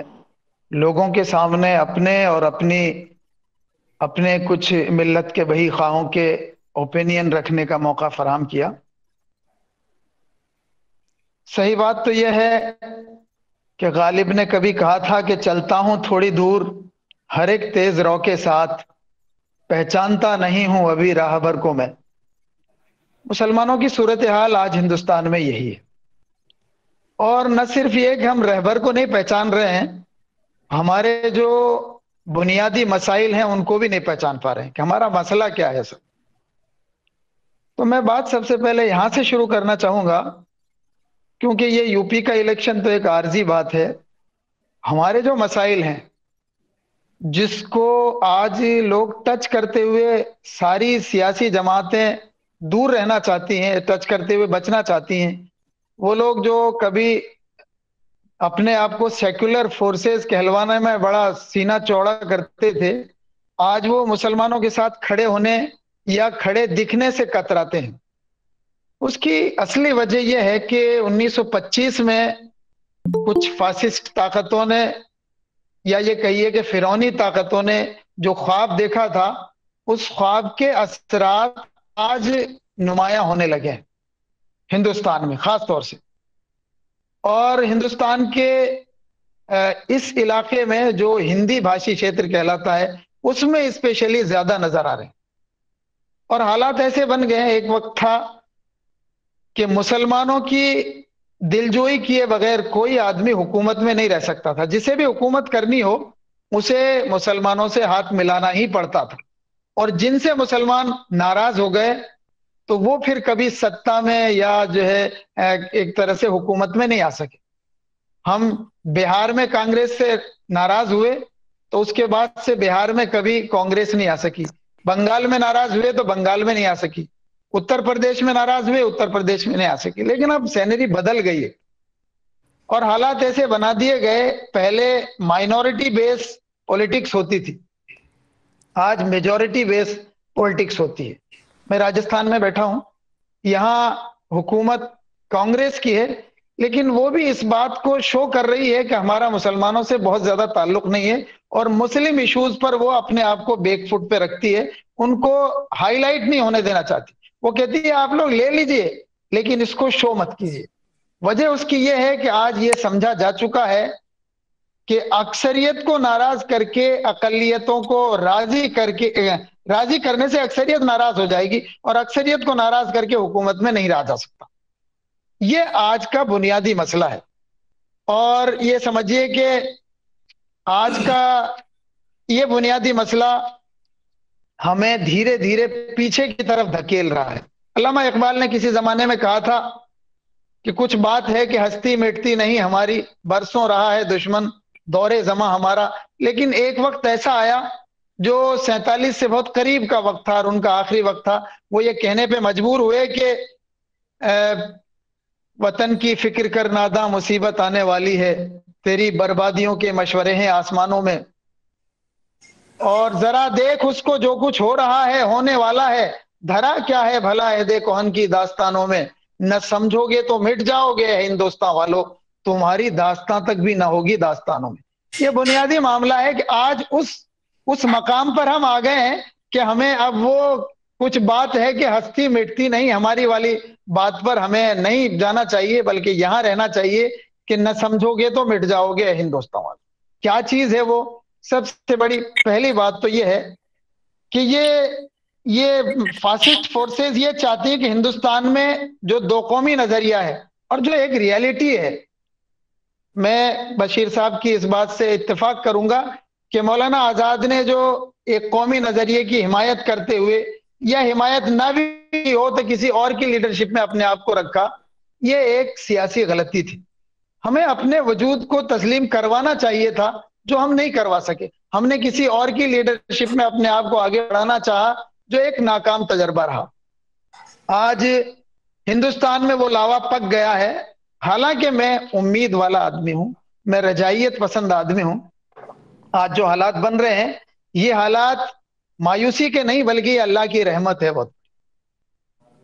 लोगों के सामने अपने और अपने कुछ मिल्लत के बही ख्वाहों के ओपिनियन रखने का मौका फराहम किया। सही बात तो यह है कि गालिब ने कभी कहा था कि चलता हूं थोड़ी दूर हर एक तेज रौ के साथ, पहचानता नहीं हूं अभी राहबर को मैं। मुसलमानों की सूरत हाल आज हिंदुस्तान में यही है, और न सिर्फ ये कि हम रहबर को नहीं पहचान रहे हैं, हमारे जो बुनियादी मसाइल हैं उनको भी नहीं पहचान पा रहे हैं कि हमारा मसला क्या है सब। तो मैं बात सबसे पहले यहां से शुरू करना चाहूंगा, क्योंकि ये यूपी का इलेक्शन तो एक आर्जी बात है। हमारे जो मसाइल हैं जिसको आज लोग टच करते हुए सारी सियासी जमातें दूर रहना चाहती हैं, टच करते हुए बचना चाहती हैं, वो लोग जो कभी अपने आप को सेक्युलर फोर्सेस कहलवाने में बड़ा सीना चौड़ा करते थे, आज वो मुसलमानों के साथ खड़े होने या खड़े दिखने से कतराते हैं। उसकी असली वजह यह है कि 1925 में कुछ फासिस्ट ताकतों ने, या ये कहिए कि फिरौनी ताकतों ने जो ख्वाब देखा था, उस ख्वाब के असरात आज नुमाया होने लगे हैं हिंदुस्तान में खास तौर से। और हिंदुस्तान के इस इलाके में जो हिंदी भाषी क्षेत्र कहलाता है उसमें स्पेशली ज्यादा नजर आ रहे हैं। और हालात ऐसे बन गए हैं, एक वक्त था कि मुसलमानों की दिलजोई किए बगैर कोई आदमी हुकूमत में नहीं रह सकता था। जिसे भी हुकूमत करनी हो उसे मुसलमानों से हाथ मिलाना ही पड़ता था, और जिनसे मुसलमान नाराज हो गए तो वो फिर कभी सत्ता में या जो है एक तरह से हुकूमत में नहीं आ सके। हम बिहार में कांग्रेस से नाराज हुए तो उसके बाद से बिहार में कभी कांग्रेस नहीं आ सकी, बंगाल में नाराज हुए तो बंगाल में नहीं आ सकी, उत्तर प्रदेश में नाराज हुए उत्तर प्रदेश में नहीं आ सकी। लेकिन अब सीनरी बदल गई है और हालात ऐसे बना दिए गए, पहले माइनॉरिटी बेस पॉलिटिक्स होती थी, आज मेजॉरिटी बेस पॉलिटिक्स होती है। मैं राजस्थान में बैठा हूं, यहां हुकूमत कांग्रेस की है, लेकिन वो भी इस बात को शो कर रही है कि हमारा मुसलमानों से बहुत ज्यादा ताल्लुक नहीं है, और मुस्लिम इश्यूज पर वो अपने आप को बैकफुट पे रखती है, उनको हाईलाइट नहीं होने देना चाहती। वो कहती है आप लोग ले लीजिए लेकिन इसको शो मत कीजिए। वजह उसकी ये है कि आज ये समझा जा चुका है कि अक्सरियत को नाराज करके, अकलियतों को राजी करके, राजी करने से अक्सरियत नाराज हो जाएगी और अक्सरियत को नाराज करके हुकूमत में नहीं रहा जा सकता। ये आज का बुनियादी मसला है और ये समझिए कि आज का ये बुनियादी मसला हमें धीरे धीरे पीछे की तरफ धकेल रहा है। अल्लामा इकबाल ने किसी जमाने में कहा था कि कुछ बात है कि हस्ती मिटती नहीं हमारी, बरसों रहा है दुश्मन दौरे जमा हमारा। लेकिन एक वक्त ऐसा आया जो 47 से बहुत करीब का वक्त था और उनका आखिरी वक्त था। वो ये कहने पे मजबूर हुए कि वतन की फिक्र कर नादा मुसीबत आने वाली है, तेरी बर्बादियों के मशवरे हैं आसमानों में, और जरा देख उसको जो कुछ हो रहा है होने वाला है, धरा क्या है भला है दे कोहन की दास्तानों में, न समझोगे तो मिट जाओगे हिंदुस्तान वालों, तुम्हारी दास्तां तक भी ना होगी दास्तानों में। ये बुनियादी मामला है कि आज उस मकाम पर हम आ गए हैं कि हमें अब वो कुछ बात है कि हस्ती मिटती नहीं हमारी वाली बात पर हमें नहीं जाना चाहिए, बल्कि यहां रहना चाहिए कि न समझोगे तो मिट जाओगे हिंदुस्तान वालों। क्या चीज है वो? सबसे बड़ी पहली बात तो ये है कि ये फासिस्ट फोर्सेस ये चाहती है कि हिंदुस्तान में जो दो कौमी नजरिया है और जो एक रियलिटी है, मैं बशीर साहब की इस बात से इत्तेफाक करूंगा कि मौलाना आजाद ने जो एक कौमी नजरिए की हिमायत करते हुए या हिमायत ना भी हो तो किसी और की लीडरशिप में अपने आप को रखा, ये एक सियासी गलती थी। हमें अपने वजूद को तस्लीम करवाना चाहिए था जो हम नहीं करवा सके। हमने किसी और की लीडरशिप में अपने आप को आगे बढ़ाना चाहा जो एक नाकाम तजर्बा रहा। आज हिंदुस्तान में वो लावा पक गया है। हालांकि मैं उम्मीद वाला आदमी हूं, मैं रजाइयत पसंद आदमी हूं। आज जो हालात बन रहे हैं ये हालात मायूसी के नहीं बल्कि ये अल्लाह की रहमत है बहुत।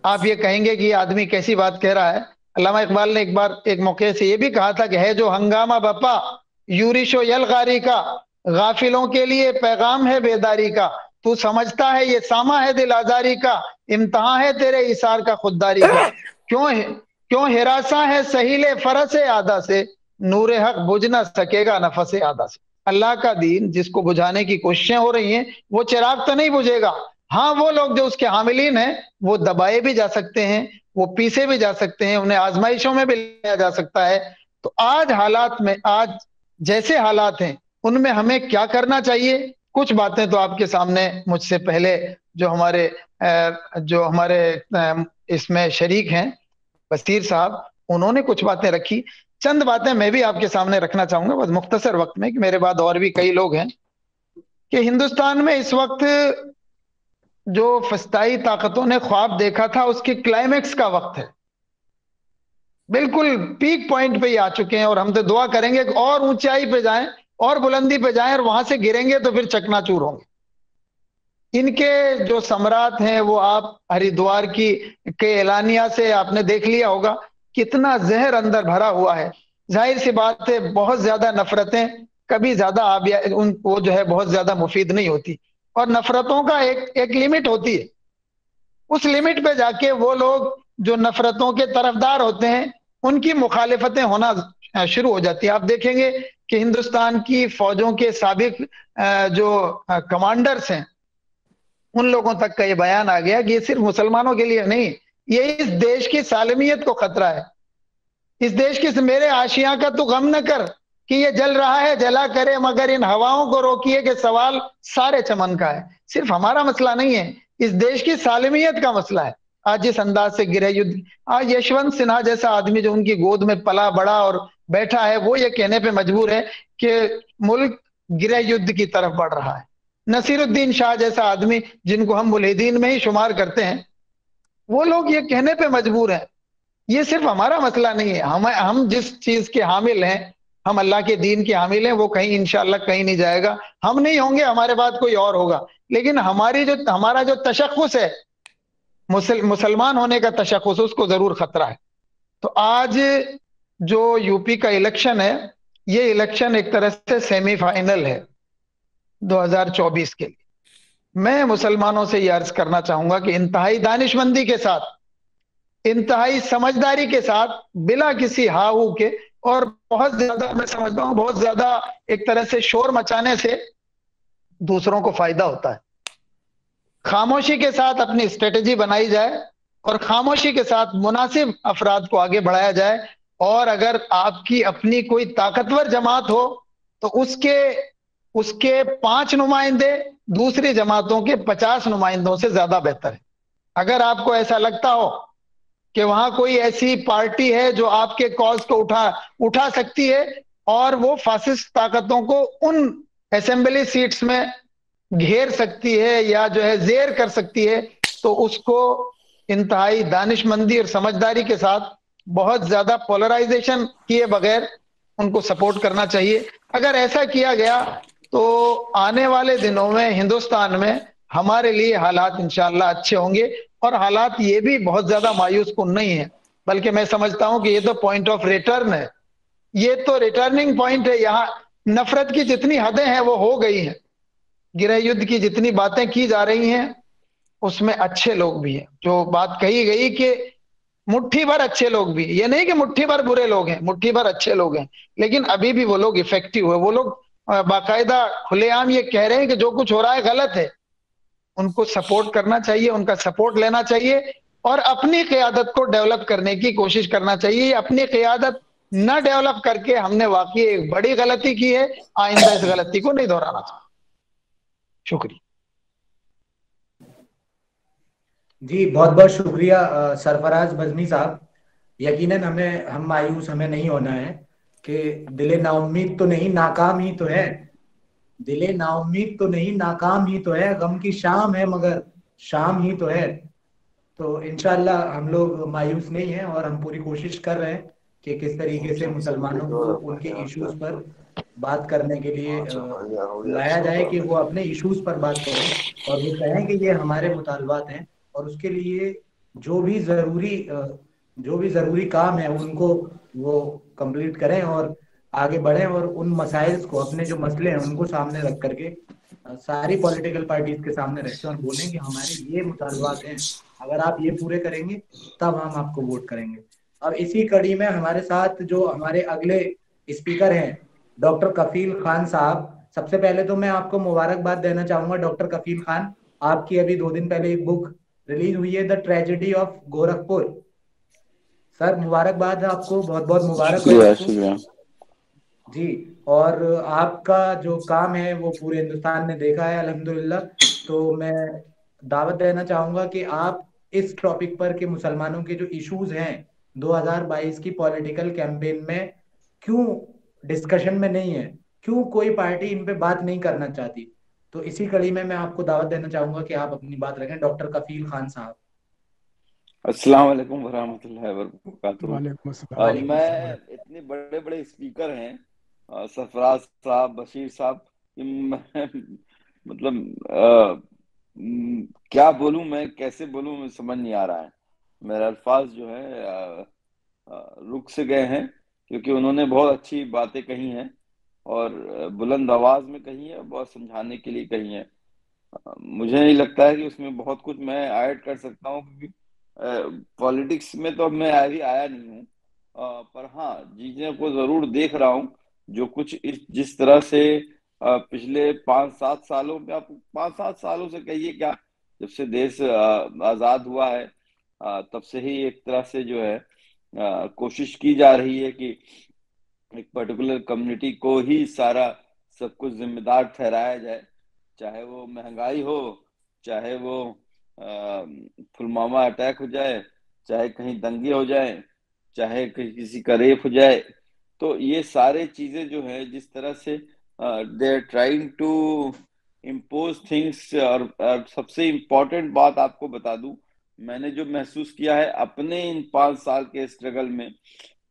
आप ये कहेंगे कि ये आदमी कैसी बात कह रहा है। अल्लामा इकबाल ने एक बार एक मौके से ये भी कहा था कि है जो हंगामा बपा यूरिशो यलगारी का, गाफिलों के लिए पैगाम है बेदारी का, तू समझता है ये सामा है दिल आजारी का, इम्तहान है तेरे इशार का खुददारी का, क्यों हिरासा है सहीले फरस आदा से, नूर हक बुझ ना सकेगा नफस आदा से। अल्लाह का दीन जिसको बुझाने की कोशिशें हो रही हैं वो चिराग तो नहीं बुझेगा। हाँ, वो लोग जो उसके हामिलीन हैं वो दबाए भी जा सकते हैं, वो पीसे भी जा सकते हैं, उन्हें आजमाइशों में भी लिया जा सकता है। तो आज हालात में, आज जैसे हालात हैं उनमें हमें क्या करना चाहिए, कुछ बातें तो आपके सामने मुझसे पहले जो हमारे इसमें शरीक हैं बसीर साहब, उन्होंने कुछ बातें रखी। चंद बातें मैं भी आपके सामने रखना चाहूंगा बस मुख्तसर वक्त में, कि मेरे बाद और भी कई लोग हैं। कि हिंदुस्तान में इस वक्त जो फस्ताई ताकतों ने ख्वाब देखा था उसके क्लाइमेक्स का वक्त है। बिल्कुल पीक पॉइंट पे ही आ चुके हैं और हम तो दुआ करेंगे कि और ऊंचाई पे जाएं और बुलंदी पे जाएं, और वहां से गिरेंगे तो फिर चकनाचूर होंगे। इनके जो सम्राट हैं वो आप हरिद्वार के एलानिया से आपने देख लिया होगा कितना जहर अंदर भरा हुआ है। जाहिर सी बात है बहुत ज्यादा नफरतें कभी ज्यादा वो जो है बहुत ज्यादा मुफीद नहीं होती, और नफरतों का एक लिमिट होती है। उस लिमिट पे जाके वो लोग जो नफरतों के तरफदार होते हैं उनकी मुखालिफतें होना शुरू हो जाती है। आप देखेंगे कि हिंदुस्तान की फौजों के साबिक जो कमांडर्स हैं उन लोगों तक का ये बयान आ गया कि ये सिर्फ मुसलमानों के लिए नहीं, ये इस देश की सालमियत को खतरा है। इस देश की मेरे आशिया का तू गम न कर कि ये जल रहा है जला करे, मगर इन हवाओं को रोकिए कि सवाल सारे चमन का है। सिर्फ हमारा मसला नहीं है, इस देश की सालमियत का मसला है। आज जिस अंदाज से गृह युद्ध, आज यशवंत सिन्हा जैसा आदमी जो उनकी गोद में पला बड़ा और बैठा है वो ये कहने पे मजबूर है कि मुल्क गृह युद्ध की तरफ बढ़ रहा है। नसीरुद्दीन शाह जैसा आदमी जिनको हम मुल्हिदीन में ही शुमार करते हैं, वो लोग ये कहने पे मजबूर हैं। ये सिर्फ हमारा मसला नहीं है, हम जिस चीज के हामिल हैं, हम अल्लाह के दीन के हामिल हैं, वो कहीं इंशाअल्लाह कहीं नहीं जाएगा। हम नहीं होंगे, हमारे बाद कोई और होगा, लेकिन हमारा जो तशख्खुस है मुसलमान होने का तशख्खुस, उसको जरूर खतरा है। तो आज जो यूपी का इलेक्शन है, ये इलेक्शन एक तरह से सेमीफाइनल है 2024 के लिए। मैं मुसलमानों से यह अर्ज करना चाहूंगा कि इंतहाई दानिशमंदी के साथ, इंतहाई समझदारी के साथ, बिला किसी हाहू के, और बहुत ज्यादा मैं समझता हूं बहुत ज्यादा एक तरह से शोर मचाने से दूसरों को फायदा होता है। खामोशी के साथ अपनी स्ट्रेटेजी बनाई जाए और खामोशी के साथ मुनासिब अफराद को आगे बढ़ाया जाए। और अगर आपकी अपनी कोई ताकतवर जमात हो तो उसके उसके 5 नुमाइंदे दूसरी जमातों के 50 नुमाइंदों से ज्यादा बेहतर है। अगर आपको ऐसा लगता हो कि वहां कोई ऐसी पार्टी है जो आपके कॉज को उठा उठा सकती है और वो फासिस्ट ताकतों को उन असेंबली सीट्स में घेर सकती है या जो है जेर कर सकती है, तो उसको इंतहाई दानिशमंदी और समझदारी के साथ, बहुत ज्यादा पोलराइजेशन किए बगैर उनको सपोर्ट करना चाहिए। अगर ऐसा किया गया तो आने वाले दिनों में हिंदुस्तान में हमारे लिए हालात इंशाल्लाह अच्छे होंगे। और हालात ये भी बहुत ज्यादा मायूस कुन नहीं है, बल्कि मैं समझता हूं कि ये तो पॉइंट ऑफ रिटर्न है, ये तो रिटर्निंग पॉइंट है। यहाँ नफरत की जितनी हदें हैं वो हो गई हैं, गृह युद्ध की जितनी बातें की जा रही हैं उसमें अच्छे लोग भी हैं। जो बात कही गई कि मुट्ठी भर अच्छे लोग भी, ये नहीं कि मुट्ठी भर बुरे लोग हैं, मुट्ठी भर अच्छे लोग हैं, लेकिन अभी भी वो लोग इफेक्टिव है। वो लोग बाकायदा खुलेआम ये कह रहे हैं कि जो कुछ हो रहा है गलत है। उनको सपोर्ट करना चाहिए, उनका सपोर्ट लेना चाहिए और अपनी क़यादत को डेवलप करने की कोशिश करना चाहिए। अपनी क़यादत न डेवलप करके हमने वाकई एक बड़ी गलती की है, आइंदा इस गलती को नहीं दोहराना चाहिए। शुक्रिया जी, बहुत बहुत शुक्रिया सरफराज बजमी साहब। यकीनन हम मायूस हमें नहीं होना है कि दिले नाउम्मीद तो नहीं नाकाम ही तो है, दिले नाउम्मीद तो नहीं नाकाम ही तो है, गम की शाम है मगर शाम ही तो है। तो इंशाल्लाह हम लोग मायूस नहीं हैं और हम पूरी कोशिश कर रहे हैं कि किस तरीके से मुसलमानों को उनके इश्यूज पर बात करने के लिए लाया जाए कि वो अपने इश्यूज पर बात करें और वो कहें कि ये हमारे मुतालबात हैं और उसके लिए जो भी ज़रूरी काम है उनको वो कंप्लीट करें और आगे बढ़ें और उन मसाइल्स को, अपने जो मसले हैं उनको सामने रख करके सारी पॉलिटिकल पार्टीज के सामने रखें और बोलें कि हमारे ये मुतालबात हैं, अगर आप ये पूरे करेंगे तब हम आपको वोट करेंगे। अब इसी कड़ी में हमारे साथ जो हमारे अगले स्पीकर हैं डॉक्टर कफील खान साहब। सबसे पहले तो मैं आपको मुबारकबाद देना चाहूंगा डॉक्टर कफील खान, आपकी अभी 2 दिन पहले एक बुक रिलीज हुई है, the tragedy of Gorakhpur. Sir मुबारकबाद आपको, बहुत बहुत मुबारक हो शुक्रिया आपको। शुक्रिया। जी, और आपका जो काम है वो पूरे हिंदुस्तान ने देखा है अल्हम्दुलिल्लाह। तो मैं दावत देना चाहूंगा कि आप इस टॉपिक पर कि मुसलमानों के जो इश्यूज हैं 2022 की पॉलिटिकल कैंपेन में क्यों डिस्कशन में नहीं है, क्यों कोई पार्टी इन पे बात नहीं करना चाहती, तो इसी कड़ी में मैं आपको दावत देना चाहूंगा कि आप अपनी बात रखें, डॉक्टर कफील खान साहब। अस्सलाम वालेकुम वरहमतुल्लाहि वबरकातुहू। वालेकुम अस्सलाम। वालेकुम मैं सलाम। इतने बड़े बड़े स्पीकर हैं, सरफराज साहब, बशीर साहब, कि मैं मतलब क्या बोलूं, मैं कैसे बोलूं, मैं समझ नहीं आ रहा है। मेरे अल्फाज जो है रुक से गए हैं, क्योंकि उन्होंने बहुत अच्छी बातें कही हैं और बुलंद आवाज में कही है, बहुत समझाने के लिए कही है। मुझे नहीं लगता है कि उसमें बहुत कुछ मैं ऐड कर सकता हूँ, क्योंकि पॉलिटिक्स में तो अब मैं अभी आया नहीं हूँ। पर हाँ, चीजें को जरूर देख रहा हूँ। जो कुछ जिस तरह से पिछले 5-7 सालों में, आप 5-7 सालों से कहिए क्या, जब से देश आजाद हुआ है, तब से ही एक तरह से जो है कोशिश की जा रही है कि एक पर्टिकुलर कम्युनिटी को ही सारा सब कुछ जिम्मेदार ठहराया जाए। चाहे वो महंगाई हो, चाहे वो पुलवामा अटैक हो जाए, चाहे कहीं दंगे हो जाए, चाहे कहीं किसी का रेप हो जाए, तो ये सारे चीजें जो है जिस तरह से they are trying to impose things. और सबसे इम्पोर्टेंट बात आपको बता दूं, मैंने जो महसूस किया है अपने इन 5 साल के स्ट्रगल में,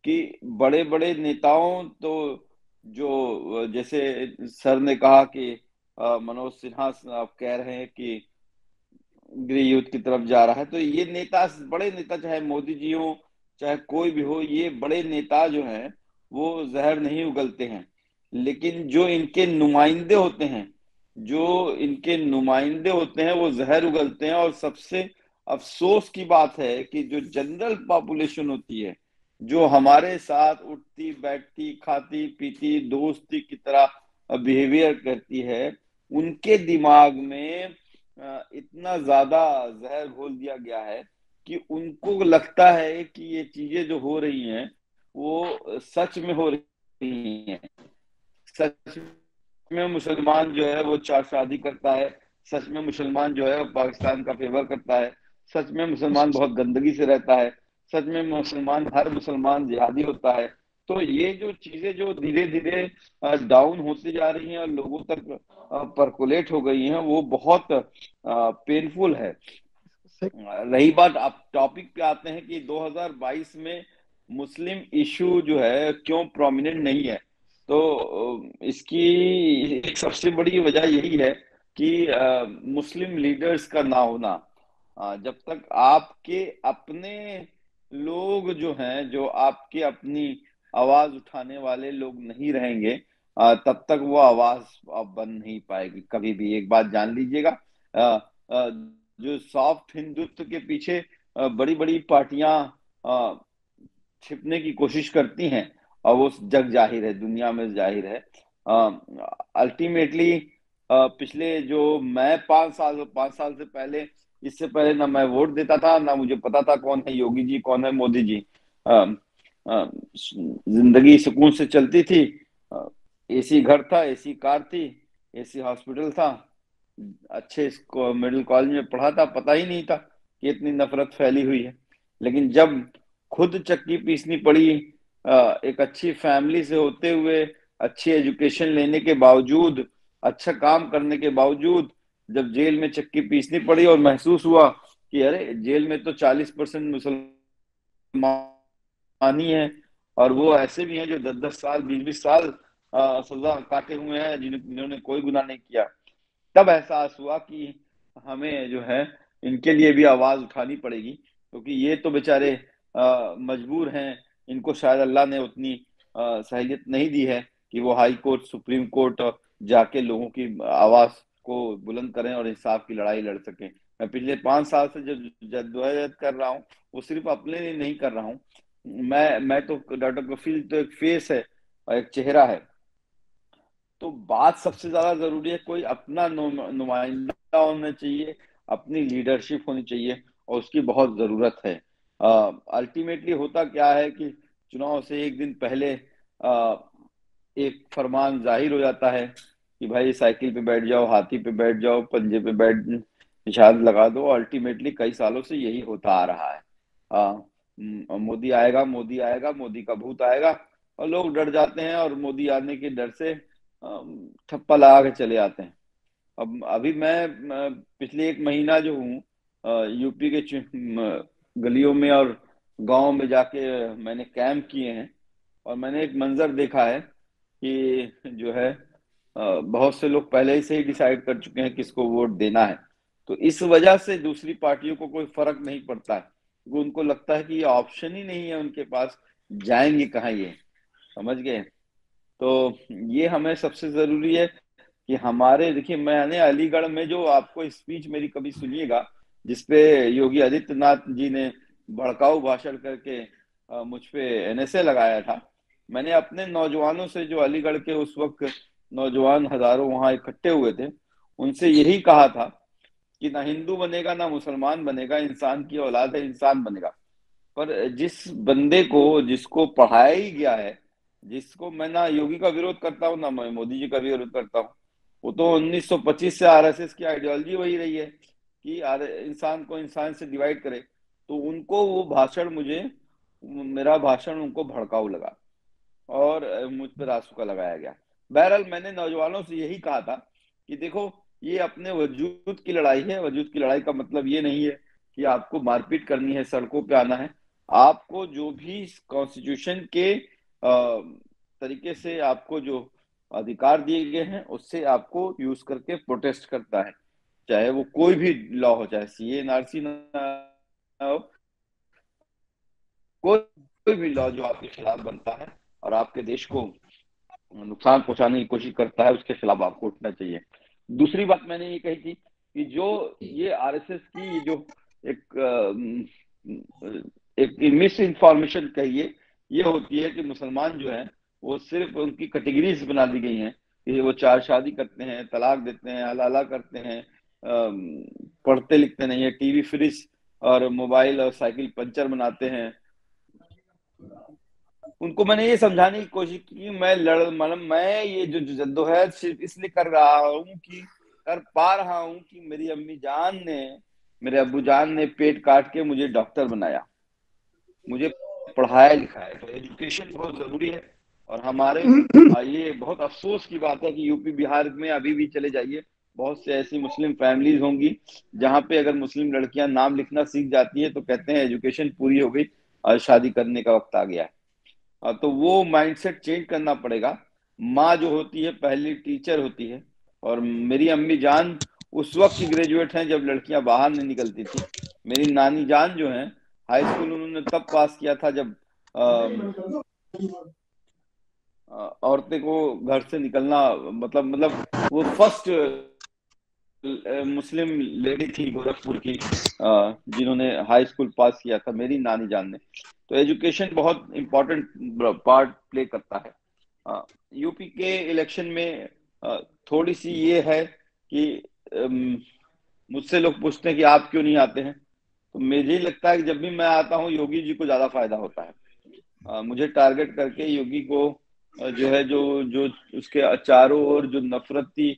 कि बड़े बड़े नेताओं तो, जो जैसे सर ने कहा कि मनोज सिन्हा आप कह रहे हैं कि गृह युद्ध की तरफ जा रहा है, तो ये नेता, बड़े नेता, चाहे मोदी जी हो चाहे कोई भी हो, ये बड़े नेता जो हैं वो जहर नहीं उगलते हैं, लेकिन जो इनके नुमाइंदे होते हैं, वो जहर उगलते हैं। और सबसे अफसोस की बात है कि जो जनरल पॉपुलेशन होती है, जो हमारे साथ उठती बैठती खाती पीती दोस्ती की तरह बिहेवियर करती है, उनके दिमाग में इतना ज्यादा जहर घोल दिया गया है कि उनको लगता है कि ये चीजें जो हो रही हैं वो सच में हो रही हैं। सच में मुसलमान जो है वो चार शादी करता है, सच में मुसलमान जो है वो पाकिस्तान का फेवर करता है, सच में मुसलमान बहुत गंदगी से रहता है, सच में मुसलमान, हर मुसलमान जिहादी होता है। तो ये जो चीजें जो धीरे धीरे डाउन होती जा रही हैं और लोगों तक परकोलेट हो गई हैं, वो बहुत पेनफुल है। रही बात, आप टॉपिक पे आते हैं कि 2022 में मुस्लिम इशू जो है क्यों प्रोमिनेंट नहीं है, तो इसकी एक सबसे बड़ी वजह यही है कि मुस्लिम लीडर्स का ना होना। जब तक आपके अपने लोग जो हैं, जो आपके अपनी आवाज उठाने वाले लोग नहीं रहेंगे, तब तक वो आवाज बन नहीं पाएगी कभी भी। एक बात जान लीजिएगा, अ, अ, जो सॉफ्ट हिंदुत्व के पीछे बड़ी बड़ी पार्टियां छिपने की कोशिश करती हैं, और वो जग जाहिर है, दुनिया में जाहिर है। अल्टीमेटली पिछले जो मैं 5 साल से पहले, इससे पहले ना मैं वोट देता था, ना मुझे पता था कौन है योगी जी, कौन है मोदी जी। जिंदगी सुकून से चलती थी। एसी घर था, एसी कार थी, एसी हॉस्पिटल था, अच्छे मिडिल कॉलेज में पढ़ा था, पता ही नहीं था कि इतनी नफरत फैली हुई है। लेकिन जब खुद चक्की पीसनी पड़ी, एक अच्छी फैमिली से होते हुए, अच्छी एजुकेशन लेने के बावजूद, अच्छा काम करने के बावजूद, जब जेल में चक्की पीसनी पड़ी और महसूस हुआ कि अरे जेल में तो 40% मुसलमान ही है, और वो ऐसे भी हैं जो 10-10 साल, 20-20 साल सजा काटे हुए हैं, जिन्होंने कोई गुनाह नहीं किया। तब एहसास हुआ कि हमें जो है इनके लिए भी आवाज उठानी पड़ेगी, क्योंकि ये तो बेचारे मजबूर हैं। इनको शायद अल्लाह ने उतनी सहलियत नहीं दी है कि वो हाई कोर्ट, सुप्रीम कोर्ट जाके लोगों की आवाज को बुलंद करें और इंसाफ की लड़ाई लड़ सकें। मैं पिछले 5 साल से जो जद्दोजहद कर रहा हूँ, वो सिर्फ अपने लिए नहीं कर रहा हूँ। मैं तो, डॉक्टर कफील तो एक फेस है और एक चेहरा है। तो बात सबसे ज्यादा जरूरी है, कोई अपना नुमाइंदा होना चाहिए, अपनी लीडरशिप होनी चाहिए, और उसकी बहुत जरूरत है। अल्टीमेटली होता क्या है कि चुनाव से एक दिन पहले एक फरमान जाहिर हो जाता है कि भाई साइकिल पे बैठ जाओ, हाथी पे बैठ जाओ, पंजे पे बैठ, निशान लगा दो। अल्टीमेटली कई सालों से यही होता आ रहा है। मोदी आएगा, मोदी आएगा, मोदी का भूत आएगा, और लोग डर जाते हैं और मोदी आने के डर से ठप्पा लगा के चले आते हैं। अब अभी मैं पिछले 1 महीना जो हूँ, यूपी के गलियों में और गांव में जाके मैंने कैंप किए हैं, और मैंने एक मंजर देखा है कि जो है बहुत से लोग पहले ही से ही डिसाइड कर चुके हैं किसको वोट देना है। तो इस वजह से दूसरी पार्टियों को कोई फर्क नहीं पड़ता है, क्योंकि उनको लगता है कि ये ऑप्शन ही नहीं है उनके पास, जाएंगे कहाँ ये, समझ गए। तो ये हमें सबसे जरूरी है कि हमारे, देखिए मैंने अलीगढ़ में जो आपको स्पीच मेरी कभी सुनिएगा, जिसपे योगी आदित्यनाथ जी ने भड़काऊ भाषण करके मुझ पे एनएसए लगाया था, मैंने अपने नौजवानों से, जो अलीगढ़ के उस वक्त नौजवान हजारों वहां इकट्ठे हुए थे, उनसे यही कहा था कि ना हिंदू बनेगा ना मुसलमान बनेगा, इंसान की औलाद है, इंसान बनेगा। पर जिस बंदे को, जिसको पढ़ाया ही गया है, जिसको, मैं ना योगी का विरोध करता हूँ ना मैं मोदी जी का भी विरोध करता हूँ, वो तो 1925 से आरएसएस की आइडियोलॉजी वही रही है कि इंसान को इंसान से डिवाइड करे। तो उनको वो भाषण, मेरा भाषण उनको भड़काऊ लगा, और मुझ पर रासुका लगाया गया। बहरहाल मैंने नौजवानों से यही कहा था कि देखो, ये अपने वजूद की लड़ाई है। वजूद की लड़ाई का मतलब ये नहीं है कि आपको मारपीट करनी है, सड़कों पे आना है। आपको जो भी कॉन्स्टिट्यूशन के तरीके से आपको जो अधिकार दिए गए हैं, उससे आपको यूज करके प्रोटेस्ट करता है, चाहे वो कोई भी लॉ हो, चाहे सीए एनआरसी ना हो, कोई भी लॉ जो आपके खिलाफ बनता है और आपके देश को नुकसान पहुंचाने की कोशिश करता है, उसके खिलाफ आपको उठना चाहिए। दूसरी बात मैंने ये कही थी कि जो ये आरएसएस की जो एक एक मिस इन्फॉर्मेशन कहिए, ये होती है कि मुसलमान जो है वो सिर्फ उनकी कैटेगरीज बना दी गई हैं कि वो चार शादी करते हैं, तलाक देते हैं, हलाला करते हैं, पढ़ते लिखते नहीं है, टीवी, फ्रिज और मोबाइल और साइकिल पंचर बनाते हैं। उनको मैंने ये समझाने की कोशिश की कि मैं ये जो जद्दोजहद सिर्फ इसलिए कर रहा हूँ कि कर पा रहा हूँ कि मेरी अम्मी जान ने, मेरे अब्बू जान ने पेट काट के मुझे डॉक्टर बनाया, मुझे पढ़ाया लिखाया। तो एजुकेशन बहुत जरूरी है। और हमारे ये बहुत अफसोस की बात है कि यूपी बिहार में अभी भी चले जाइए, बहुत से ऐसी मुस्लिम फैमिलीज होंगी जहाँ पे अगर मुस्लिम लड़कियां नाम लिखना सीख जाती है तो कहते हैं एजुकेशन पूरी हो गई और शादी करने का वक्त आ गया है। तो वो माइंडसेट चेंज करना पड़ेगा। माँ जो होती है पहली टीचर होती है, और मेरी अम्मी जान उस वक्त की ग्रेजुएट हैं जब लड़कियां बाहर नहीं निकलती थी। मेरी नानी जान जो है हाई स्कूल उन्होंने तब पास किया था जब औरतें को घर से निकलना मतलब वो फर्स्ट मुस्लिम लेडी थी गोरखपुर की जिन्होंने हाई स्कूल पास किया था, मेरी नानी जान ने। तो एजुकेशन बहुत इंपॉर्टेंट पार्ट प्ले करता है। यूपी के इलेक्शन में थोड़ी सी ये है कि मुझसे लोग पूछते हैं कि आप क्यों नहीं आते हैं, तो मुझे लगता है कि जब भी मैं आता हूँ योगी जी को ज्यादा फायदा होता है। मुझे टारगेट करके योगी को जो है जो जो उसके चारों ओर जो नफरती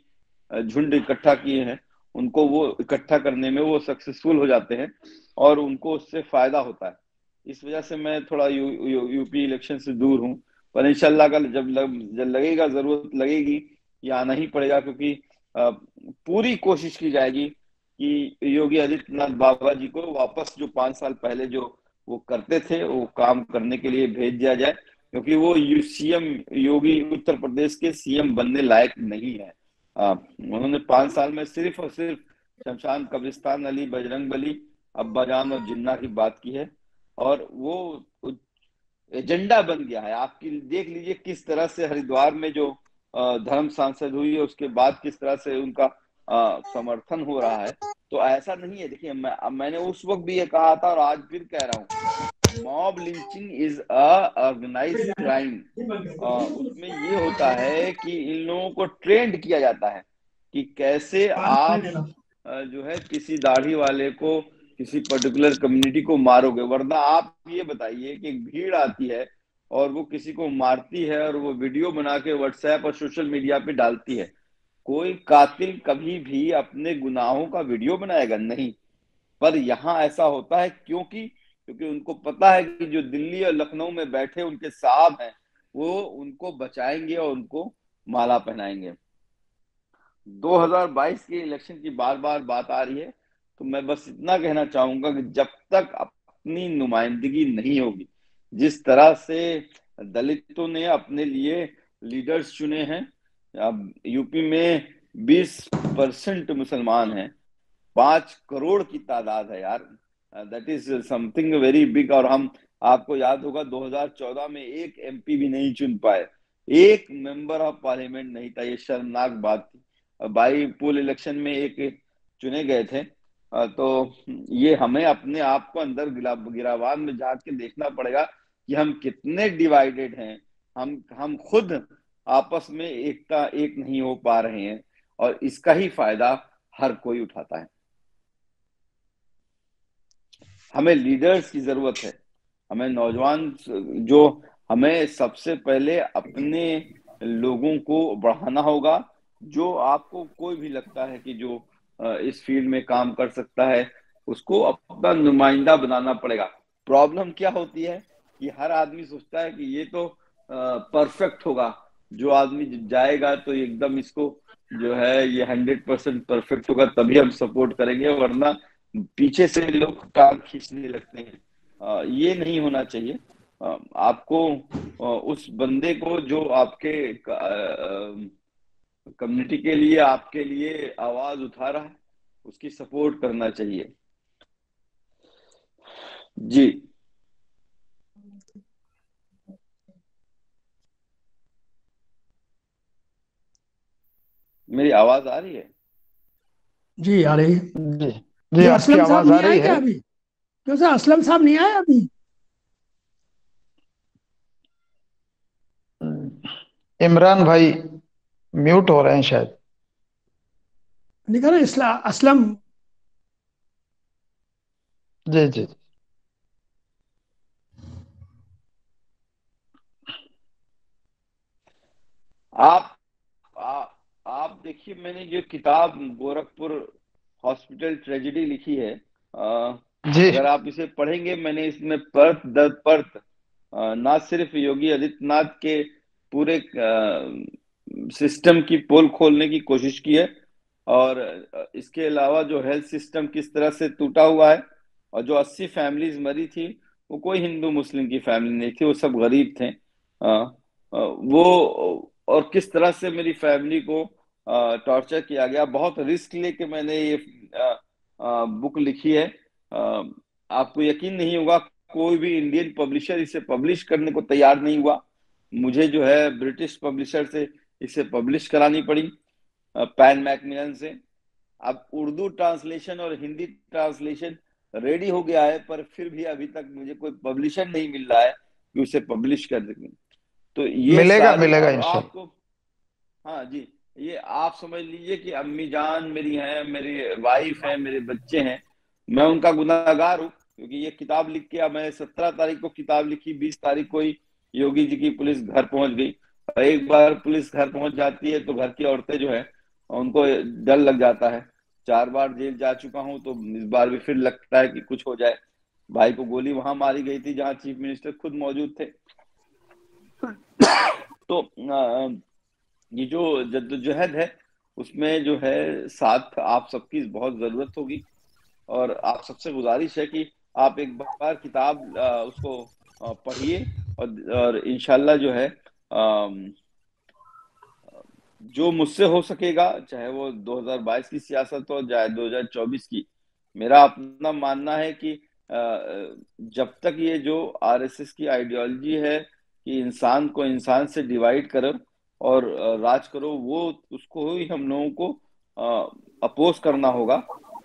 झुंड इकट्ठा किए हैं उनको वो इकट्ठा करने में वो सक्सेसफुल हो जाते हैं और उनको उससे फायदा होता है। इस वजह से मैं थोड़ा यूपी इलेक्शन से दूर हूँ। पर इंशाल्लाह का जब लगेगा, जरूरत लगेगी, ये आना ही पड़ेगा, क्योंकि पूरी कोशिश की जाएगी कि योगी आदित्यनाथ बाबा जी को वापस जो 5 साल पहले जो वो करते थे वो काम करने के लिए भेज दिया जाए, क्योंकि वो सीएम योगी उत्तर प्रदेश के सीएम बनने लायक नहीं है। उन्होंने 5 साल में सिर्फ और सिर्फ शमशान, कब्रिस्तान, अली, बजरंग बली, अब्बाजान और जिन्ना की बात की है, और वो एजेंडा बन गया है। आपकी देख लीजिए किस तरह से हरिद्वार में जो धर्म सांसद हुई है उसके बाद किस तरह से उनका समर्थन हो रहा है। तो ऐसा नहीं है, देखिए मैंने उस वक्त भी ये कहा था और आज फिर कह रहा हूँ, mob lynching is a organised crime. उसमें ये होता है कि इन लोगों को ट्रेंड किया जाता है कि कैसे आप जो है किसी दाढ़ी वाले को, किसी पर्टिकुलर कम्युनिटी को मारोगे। वरना आप ये बताइए कि एक भीड़ आती है और वो किसी को मारती है और वो वीडियो बना के व्हाट्सएप और सोशल मीडिया पे डालती है। कोई कातिल कभी भी अपने गुनाहों का वीडियो बनाएगा नहीं। पर यहाँ ऐसा होता है क्योंकि उनको पता है कि जो दिल्ली और लखनऊ में बैठे उनके साहब हैं वो उनको बचाएंगे और उनको माला पहनाएंगे। 2022 के इलेक्शन की बार बार बात आ रही है, तो मैं बस इतना कहना चाहूंगा कि जब तक अपनी नुमाइंदगी नहीं होगी, जिस तरह से दलितों ने अपने लिए लीडर्स चुने हैं, अब यूपी में 20% मुसलमान हैं, 5 करोड़ की तादाद है यार, that is something very big. और हम, आपको याद होगा 2014 में एक एमपी भी नहीं चुन पाए, एक मेंबर ऑफ पार्लियामेंट नहीं था, ये शर्मनाक बात थी। बाई पोल इलेक्शन में एक चुने गए थे। तो ये हमें अपने आप को अंदर गिरावान में झांक के देखना पड़ेगा कि हम कितने डिवाइडेड हैं। हम खुद आपस में एक नहीं हो पा रहे हैं, और इसका ही फायदा हर कोई उठाता है। हमें लीडर्स की जरूरत है, हमें नौजवान जो, हमें सबसे पहले अपने लोगों को बढ़ाना होगा। जो आपको कोई भी लगता है कि जो इस फील्ड में काम कर सकता है उसको अपना नुमाइंदा बनाना पड़ेगा। प्रॉब्लम क्या होती है कि हर आदमी सोचता है कि ये तो परफेक्ट होगा, जो आदमी जाएगा तो एकदम इसको जो है ये 100% परफेक्ट होगा तभी हम सपोर्ट करेंगे, वरना पीछे से लोग टांग खींचने लगते हैं। ये नहीं होना चाहिए। आपको उस बंदे को जो आपके कम्युनिटी के लिए, आपके लिए आवाज उठा रहा है, उसकी सपोर्ट करना चाहिए। जी मेरी आवाज आ रही है? जी आ रही है। जी जी, ये आपकी असलम साहब आवाज आ नहीं आए रही क्या है? अभी? क्यों सर असलम साहब नहीं आए अभी? इमरान भाई म्यूट हो रहे हैं शायद। लिखा ना असलम। जी जी। आप आप देखिए, मैंने जो किताब गोरखपुर हॉस्पिटल ट्रेजेडी लिखी है, जी अगर आप इसे पढ़ेंगे, मैंने इसमें परत दर परत ना सिर्फ योगी आदित्यनाथ के पूरे सिस्टम की पोल खोलने की कोशिश की है, और इसके अलावा जो हेल्थ सिस्टम किस तरह से टूटा हुआ है, और जो 80 फैमिलीज मरी थी, वो कोई हिंदू मुस्लिम की फैमिली नहीं थी, वो सब गरीब थे। वो और किस तरह से मेरी फैमिली को टॉर्चर किया गया, बहुत रिस्क लेके मैंने ये बुक लिखी है। आपको यकीन नहीं होगा, कोई भी इंडियन पब्लिशर इसे पब्लिश करने को तैयार नहीं हुआ। मुझे जो है ब्रिटिश पब्लिशर से इसे पब्लिश करानी पड़ी, पैन मैकमिलन से। अब उर्दू ट्रांसलेशन और हिंदी ट्रांसलेशन रेडी हो गया है, पर फिर भी अभी तक मुझे कोई पब्लिशर नहीं मिल रहा है कि उसे पब्लिश कर सके। तो ये मिलेगा सारी, मिलेगा और इंशाल्लाह। आपको, हाँ जी, ये आप समझ लीजिए कि अम्मी जान मेरी हैं, मेरी वाइफ है, मेरे बच्चे हैं, मैं उनका गुनाहगार हूँ, क्योंकि ये किताब लिख के, अब मैं 17 तारीख को किताब लिखी, 20 तारीख को ही योगी जी की पुलिस घर पहुंच गई। और एक बार पुलिस घर पहुंच जाती है तो घर की औरतें जो है, उनको डर लग जाता है। 4 बार जेल जा चुका हूं, तो इस बार भी फिर लगता है कि कुछ हो जाए। भाई को गोली वहां मारी गई थी जहां चीफ मिनिस्टर खुद मौजूद थे। तो ये जो जद्दोजहद है, उसमें जो है साथ आप सबकी बहुत जरूरत होगी। और आप सबसे गुजारिश है कि आप एक बार किताब उसको पढ़िए, और इंशाल्लाह जो है जो मुझसे हो सकेगा, चाहे वो 2022 की सियासत हो, चाहे 2024 की, मेरा अपना मानना है कि जब तक ये जो आरएसएस की आइडियोलॉजी है कि इंसान को इंसान से डिवाइड करो और राज करो, वो उसको ही हम लोगों को अपोज करना होगा।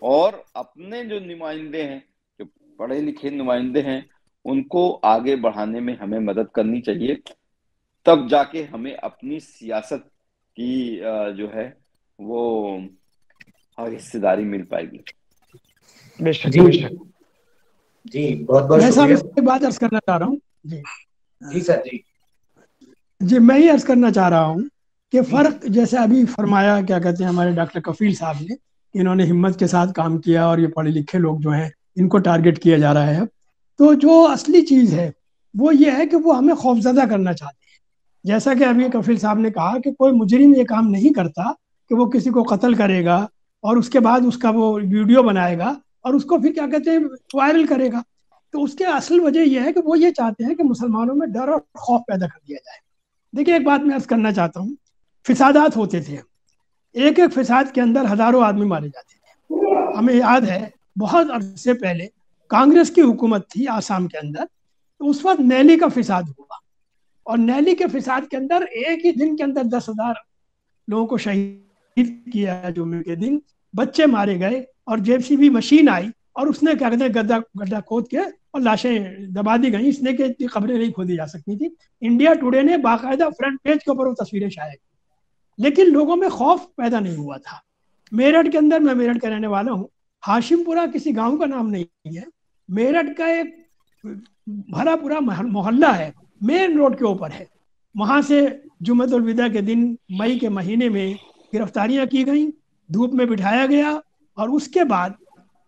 और अपने जो नुमाइंदे हैं, जो पढ़े लिखे नुमाइंदे हैं, उनको आगे बढ़ाने में हमें मदद करनी चाहिए। तब जाके हमें अपनी सियासत की जो है वो हिस्सेदारी मिल पाएगी। बेशक जी बेशक। जी, बहुत बहुत मैं साहब शुक्रिया। इसके बाद अर्ज करना चाह रहा हूँ। जी जी सर जी। जी, मैं ही अर्ज करना चाह रहा हूँ कि जी फ़र्क, जैसे अभी फरमाया, क्या कहते हैं, हमारे डॉक्टर कफील साहब ने, कि इन्होंने हिम्मत के साथ काम किया और ये पढ़े लिखे लोग जो हैं इनको टारगेट किया जा रहा है अब। तो जो असली चीज़ है वो ये है कि वो हमें खौफजदा करना चाहते हैं। जैसा कि अभी कफील साहब ने कहा कि कोई मुजरिम ये काम नहीं करता कि वो किसी को कत्ल करेगा और उसके बाद उसका वो वीडियो बनाएगा और उसको फिर क्या कहते हैं वायरल करेगा। तो उसके असल वजह यह है कि वो ये चाहते हैं कि मुसलमानों में डर और खौफ पैदा कर दिया जाए। देखिए, एक बात मैं अर्ज करना चाहता हूँ, फिसादात होते थे, एक एक फिसाद के अंदर हजारों आदमी मारे जाते थे। हमें याद है बहुत अरसे पहले कांग्रेस की हुकूमत थी आसाम के अंदर, तो उस वक्त नैली का फिसाद हुआ, और नैली के फिसाद के अंदर एक ही दिन के अंदर 10,000 लोगों को शहीद किया। जुम्मे के दिन बच्चे मारे गए और जेसीबी मशीन आई और उसने क्या कहते हैं गड्ढा गड्ढा खोद के और लाशें दबा दी गई, इसलिए कि इतनी खबरें नहीं खोदी जा सकती थी। इंडिया टुडे ने बाकायदा फ्रंट पेज के ऊपर वो तस्वीरें शाया की, लेकिन लोगों में खौफ पैदा नहीं हुआ था। मेरठ के अंदर, मैं मेरठ का रहने वाला हूँ, हाशिमपुरा किसी गांव का नाम नहीं है, मेरठ का एक भरा पूरा मोहल्ला है, मेन रोड के ऊपर है। वहां से जुम्मतुल विदा के दिन मई के महीने में गिरफ्तारियां की गई, धूप में बिठाया गया, और उसके बाद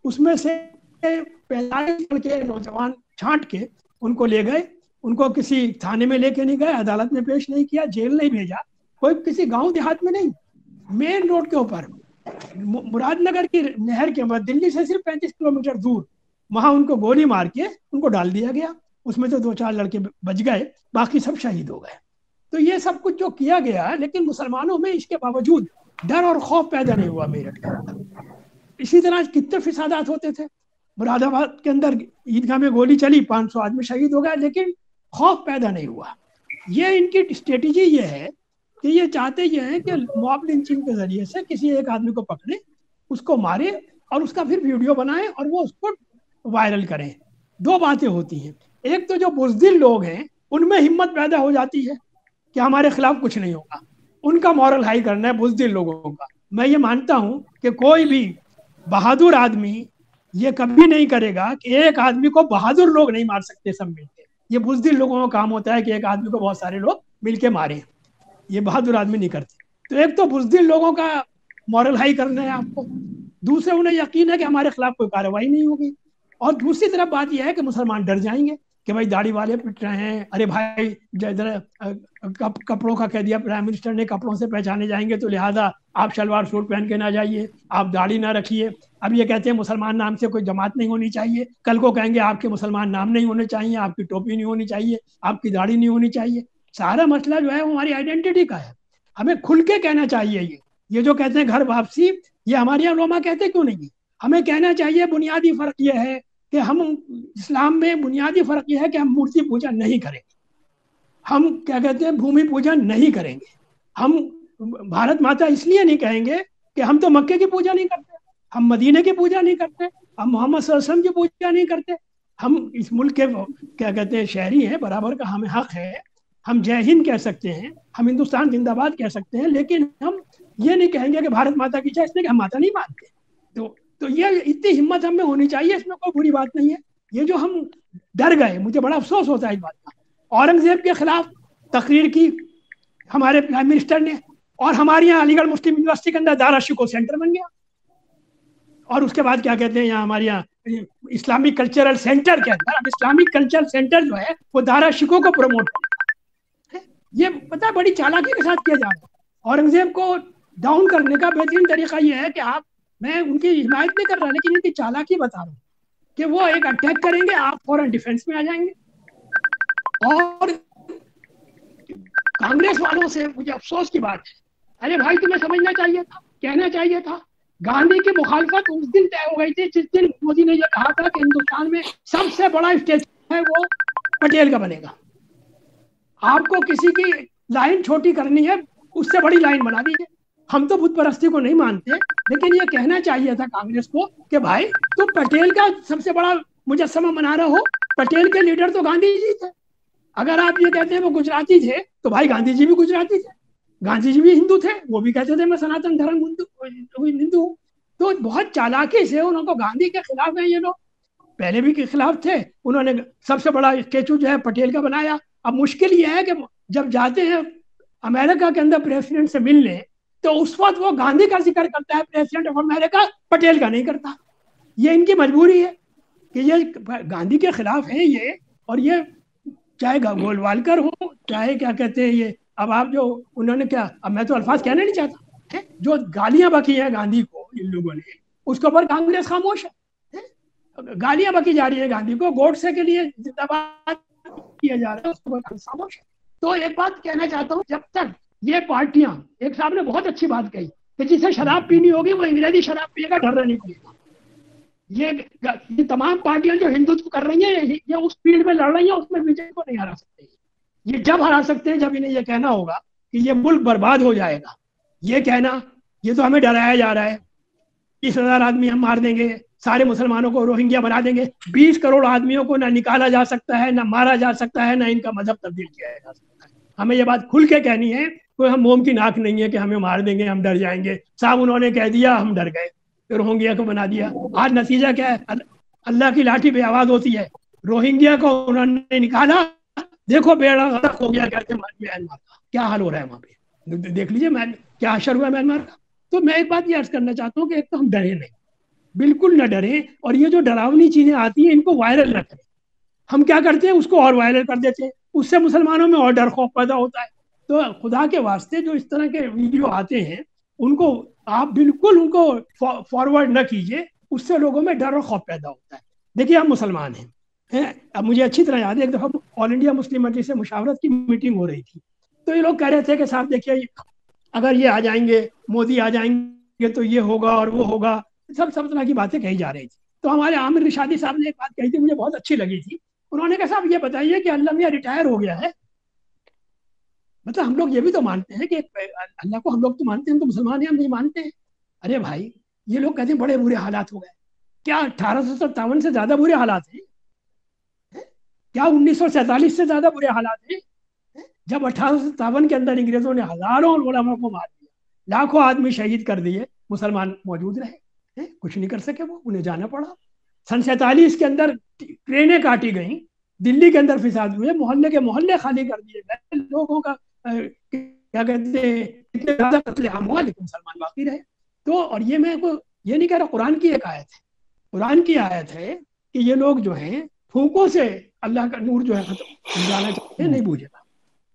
उसमें से 45 के नौजवान छांट के उनको ले गए। उनको किसी थाने में लेके नहीं गए, अदालत में पेश नहीं किया, जेल नहीं भेजा, कोई किसी गांव देहात में नहीं, मेन रोड के ऊपर मुरादनगर की नहर के ऊपर, दिल्ली से सिर्फ 35 किलोमीटर दूर, वहां उनको गोली मार के उनको डाल दिया गया। उसमें तो 2-4 लड़के बच गए, बाकी सब शहीद हो गए। तो ये सब कुछ जो किया गया, लेकिन मुसलमानों में इसके बावजूद डर और खौफ पैदा नहीं हुआ मेरठ के अंदर। इसी तरह कितने फिसादात होते थे, मुरादाबाद के अंदर ईदगाह में गोली चली, 500 आदमी शहीद हो गए, लेकिन खौफ पैदा नहीं हुआ। ये इनकी स्ट्रेटेजी ये है कि ये चाहते ये हैं कि मॉब लिंचिंग के जरिए से किसी एक आदमी को पकड़े, उसको मारे और उसका फिर वीडियो बनाए और वो उसको वायरल करें। दो बातें होती हैं, एक तो जो बुज़दिल लोग हैं उनमें हिम्मत पैदा हो जाती है कि हमारे खिलाफ कुछ नहीं होगा, उनका मॉरल हाई करना है बुज़दिल लोगों का। मैं ये मानता हूं कि कोई भी बहादुर आदमी ये कभी नहीं करेगा कि एक आदमी को बहादुर लोग नहीं मार सकते सब मिलके। ये बुजदिल लोगों का काम होता है कि एक आदमी को बहुत सारे लोग मिलके मारे, ये बहादुर आदमी नहीं करते। तो एक तो बुजदिल लोगों का मॉरल हाई करना है आपको, दूसरे उन्हें यकीन है कि हमारे खिलाफ कोई कार्रवाई नहीं होगी, और दूसरी तरफ बात यह है कि मुसलमान डर जाएंगे कि भाई दाढ़ी वाले पिट रहे हैं, अरे भाई कपड़ों का कह दिया प्राइम मिनिस्टर ने, कपड़ों से पहचाने जाएंगे तो लिहाजा आप शलवार सूट पहन के ना जाइए, आप दाढ़ी ना रखिए। अब ये कहते हैं मुसलमान नाम से कोई जमात नहीं होनी चाहिए, कल को कहेंगे आपके मुसलमान नाम नहीं होने चाहिए, आपकी टोपी नहीं होनी चाहिए, आपकी दाढ़ी नहीं होनी चाहिए। सारा मसला जो है वो हमारी आइडेंटिटी का है, हमें खुल के कहना चाहिए। ये जो कहते हैं घर वापसी, ये हमारे यहाँ उलमा कहते क्यों नहीं? हमें कहना चाहिए बुनियादी फर्क ये है कि हम इस्लाम में बुनियादी फर्क ये है कि हम मूर्ति पूजा नहीं करेंगे, हम क्या कहते हैं भूमि पूजा नहीं करेंगे, हम भारत माता इसलिए नहीं कहेंगे कि हम तो मक्के की पूजा नहीं करते, हम मदीने की पूजा नहीं करते, हम मोहम्मद सल्लल्लाहु अलैहि वसल्लम की पूजा नहीं करते, हम इस मुल्क के क्या कहते हैं शहरी हैं, बराबर का हमें हक है, हम जय हिंद कह सकते हैं, हम हिंदुस्तान जिंदाबाद कह सकते हैं, लेकिन हम ये नहीं कहेंगे कि भारत माता की जय, इसलिए कि हम माता नहीं मानते। तो ये इतनी हिम्मत हमें होनी चाहिए, इसमें कोई बुरी बात नहीं है। ये जो हम डर गए, मुझे बड़ा अफसोस होता है इस बात का। औरंगजेब के खिलाफ तकरीर की हमारे प्राइम मिनिस्टर ने, और हमारे यहाँ अलीगढ़ मुस्लिम यूनिवर्सिटी के अंदर दारा शिको सेंटर बन गया, और उसके बाद क्या कहते हैं यहाँ हमारे यहाँ इस्लामिक कल्चरल सेंटर के अंदर अब इस्लामिक कल्चरल सेंटर जो है वो दारा शिको को प्रमोट करता है। ये पता है बड़ी चालाकी के साथ किया जा रहा है। औरंगजेब को डाउन करने का बेहतरीन तरीका ये है कि आप, मैं उनकी हिमायत नहीं कर रहा, लेकिन इनकी चालाकी बता रहा हूँ कि वो एक अटैक करेंगे, आप फौरन डिफेंस में आ जाएंगे। और कांग्रेस वालों से मुझे अफसोस की बात है, अरे भाई तुम्हें समझना चाहिए था, कहना चाहिए था। गांधी की मुखालफत उस दिन तय हो गई थी जिस दिन मोदी ने यह कहा था कि हिंदुस्तान में सबसे बड़ा स्टेशन है वो पटेल का बनेगा। आपको किसी की लाइन छोटी करनी है, उससे बड़ी लाइन बना दीजिए। हम तो बुत परस्ती को नहीं मानते, लेकिन ये कहना चाहिए था कांग्रेस को कि भाई तुम पटेल का सबसे बड़ा मुजस्समा बना रहे हो, पटेल के लीडर तो गांधी जी थे। अगर आप ये कहते हैं वो गुजराती थे, तो भाई गांधी जी भी गुजराती थे, गांधी जी भी हिंदू थे, वो भी कहते थे मैं सनातन धर्म हिंदू हूँ। तो बहुत चालाकी से उनको गांधी के खिलाफ है ये लोग, पहले भी के खिलाफ थे, उन्होंने सबसे बड़ा स्टेचू जो है पटेल का बनाया। अब मुश्किल ये है कि जब जाते हैं अमेरिका के अंदर प्रेसिडेंट से मिलने, तो उस वक्त वो गांधी का जिक्र करता है प्रेसिडेंट ऑफ अमेरिका, पटेल का नहीं करता। ये इनकी मजबूरी है कि ये गांधी के खिलाफ है ये, और ये चाहे गोलवालकर हो, चाहे क्या कहते हैं ये, अब आप जो उन्होंने क्या, अब मैं तो अल्फाज कहना नहीं चाहता है, जो गालियां बकी हैं गांधी को इन लोगों ने, उसके ऊपर कांग्रेस खामोश है। गालियां बकी जा रही है गांधी को, गोडसे के लिए जिंदाबाद किया जा रहा है, उसके ऊपर खामोश है। तो एक बात कहना चाहता हूँ, जब तक ये पार्टियां, एक साहब ने बहुत अच्छी बात कही कि जिसे शराब पीनी होगी वो अंग्रेजी शराब पिएगा, डरना नहीं पड़ेगा। ये तमाम पार्टियां जो हिंदुत्व कर रही हैं, ये उस फील्ड में लड़ रही हैं, उसमें बीजेपी को नहीं हरा सकते। ये जब हरा सकते हैं जब इन्हें ये कहना होगा कि ये मुल्क बर्बाद हो जाएगा। ये कहना, ये तो हमें डराया जा रहा है, 20,000 आदमी हम मार देंगे, सारे मुसलमानों को रोहिंग्या बना देंगे, 20 करोड़ आदमियों को ना निकाला जा सकता है, ना मारा जा सकता है, ना इनका मजहब तब्दील किया जा सकता है। हमें ये बात खुल के कहनी है, कोई हम मोम की नाक नहीं है कि हमें मार देंगे, हम डर जाएंगे। साहब उन्होंने कह दिया, हम डर गए, रोहिंग्या को बना दिया। आज नतीजा क्या है? अल्लाह की लाठी पे आवाज होती है। रोहिंग्या को उन्होंने निकाला, देखो बेड़ा गर्क हो गया, कहते म्यांमार का क्या हाल हो रहा है वहां पे, देख लीजिए क्या असर हुआ म्यांमार का। तो मैं एक बात ये अर्ज करना चाहता हूँ कि एक तो हम डरे नहीं, बिल्कुल न डरे, और ये जो डरावनी चीजें आती हैं इनको वायरल न करें। हम क्या करते हैं, उसको और वायरल कर देते हैं, उससे मुसलमानों में और डर खौफ पैदा होता है। तो खुदा के वास्ते जो इस तरह के वीडियो आते हैं, उनको आप बिल्कुल उनको फॉरवर्ड न कीजिए, उससे लोगों में डर और खौफ पैदा होता है। देखिए हम मुसलमान हैं, अब मुझे अच्छी तरह याद है, एक दफ़ा ऑल इंडिया मुस्लिम मजलिस से मुशावरत की मीटिंग हो रही थी, तो ये लोग कह रहे थे कि साहब देखिए अगर ये आ जाएंगे, मोदी आ जाएंगे तो ये होगा और वो होगा, सब तरह की बातें कही जा रही थी। तो हमारे आमिर रिशादी साहब ने एक बात कही थी, मुझे बहुत अच्छी लगी थी। उन्होंने कहा साहब ये बताइए कि अल्लाह मियां रिटायर हो गया है, मतलब हम लोग ये भी तो मानते हैं कि अल्लाह को हम लोग तो मानते हैं, हम तो मुसलमान हैं, हम नहीं मानते हैं। अरे भाई ये लोग कहते हैं बड़े बुरे हालात हो गए, क्या 1857 से ज्यादा बुरे हालात हैं? क्या 1947 से ज्यादा बुरे हालात हैं? जब 1857 के अंदर अंग्रेजों ने हजारों उलमा को मार दिया, लाखों आदमी शहीद कर दिए, मुसलमान मौजूद रहे, कुछ नहीं कर सके, वो उन्हें जाना पड़ा। सन 47 के अंदर ट्रेनें काटी गई, दिल्ली के अंदर फिसाद हुए, मोहल्ले के मोहल्ले खाली कर दिए गए, लोगों का क्या कहते हैं इतने ज्यादा कत्लेआम हुआ, लेकिन मुसलमान बाकी रहे। तो और ये मैं को ये नहीं कह रहा, कुरान की एक आयत है, कुरान की आयत है कि ये लोग जो हैं फूकों से अल्लाह का नूर जो है खत्म जाना चाहते हैं, नहीं बूझेगा।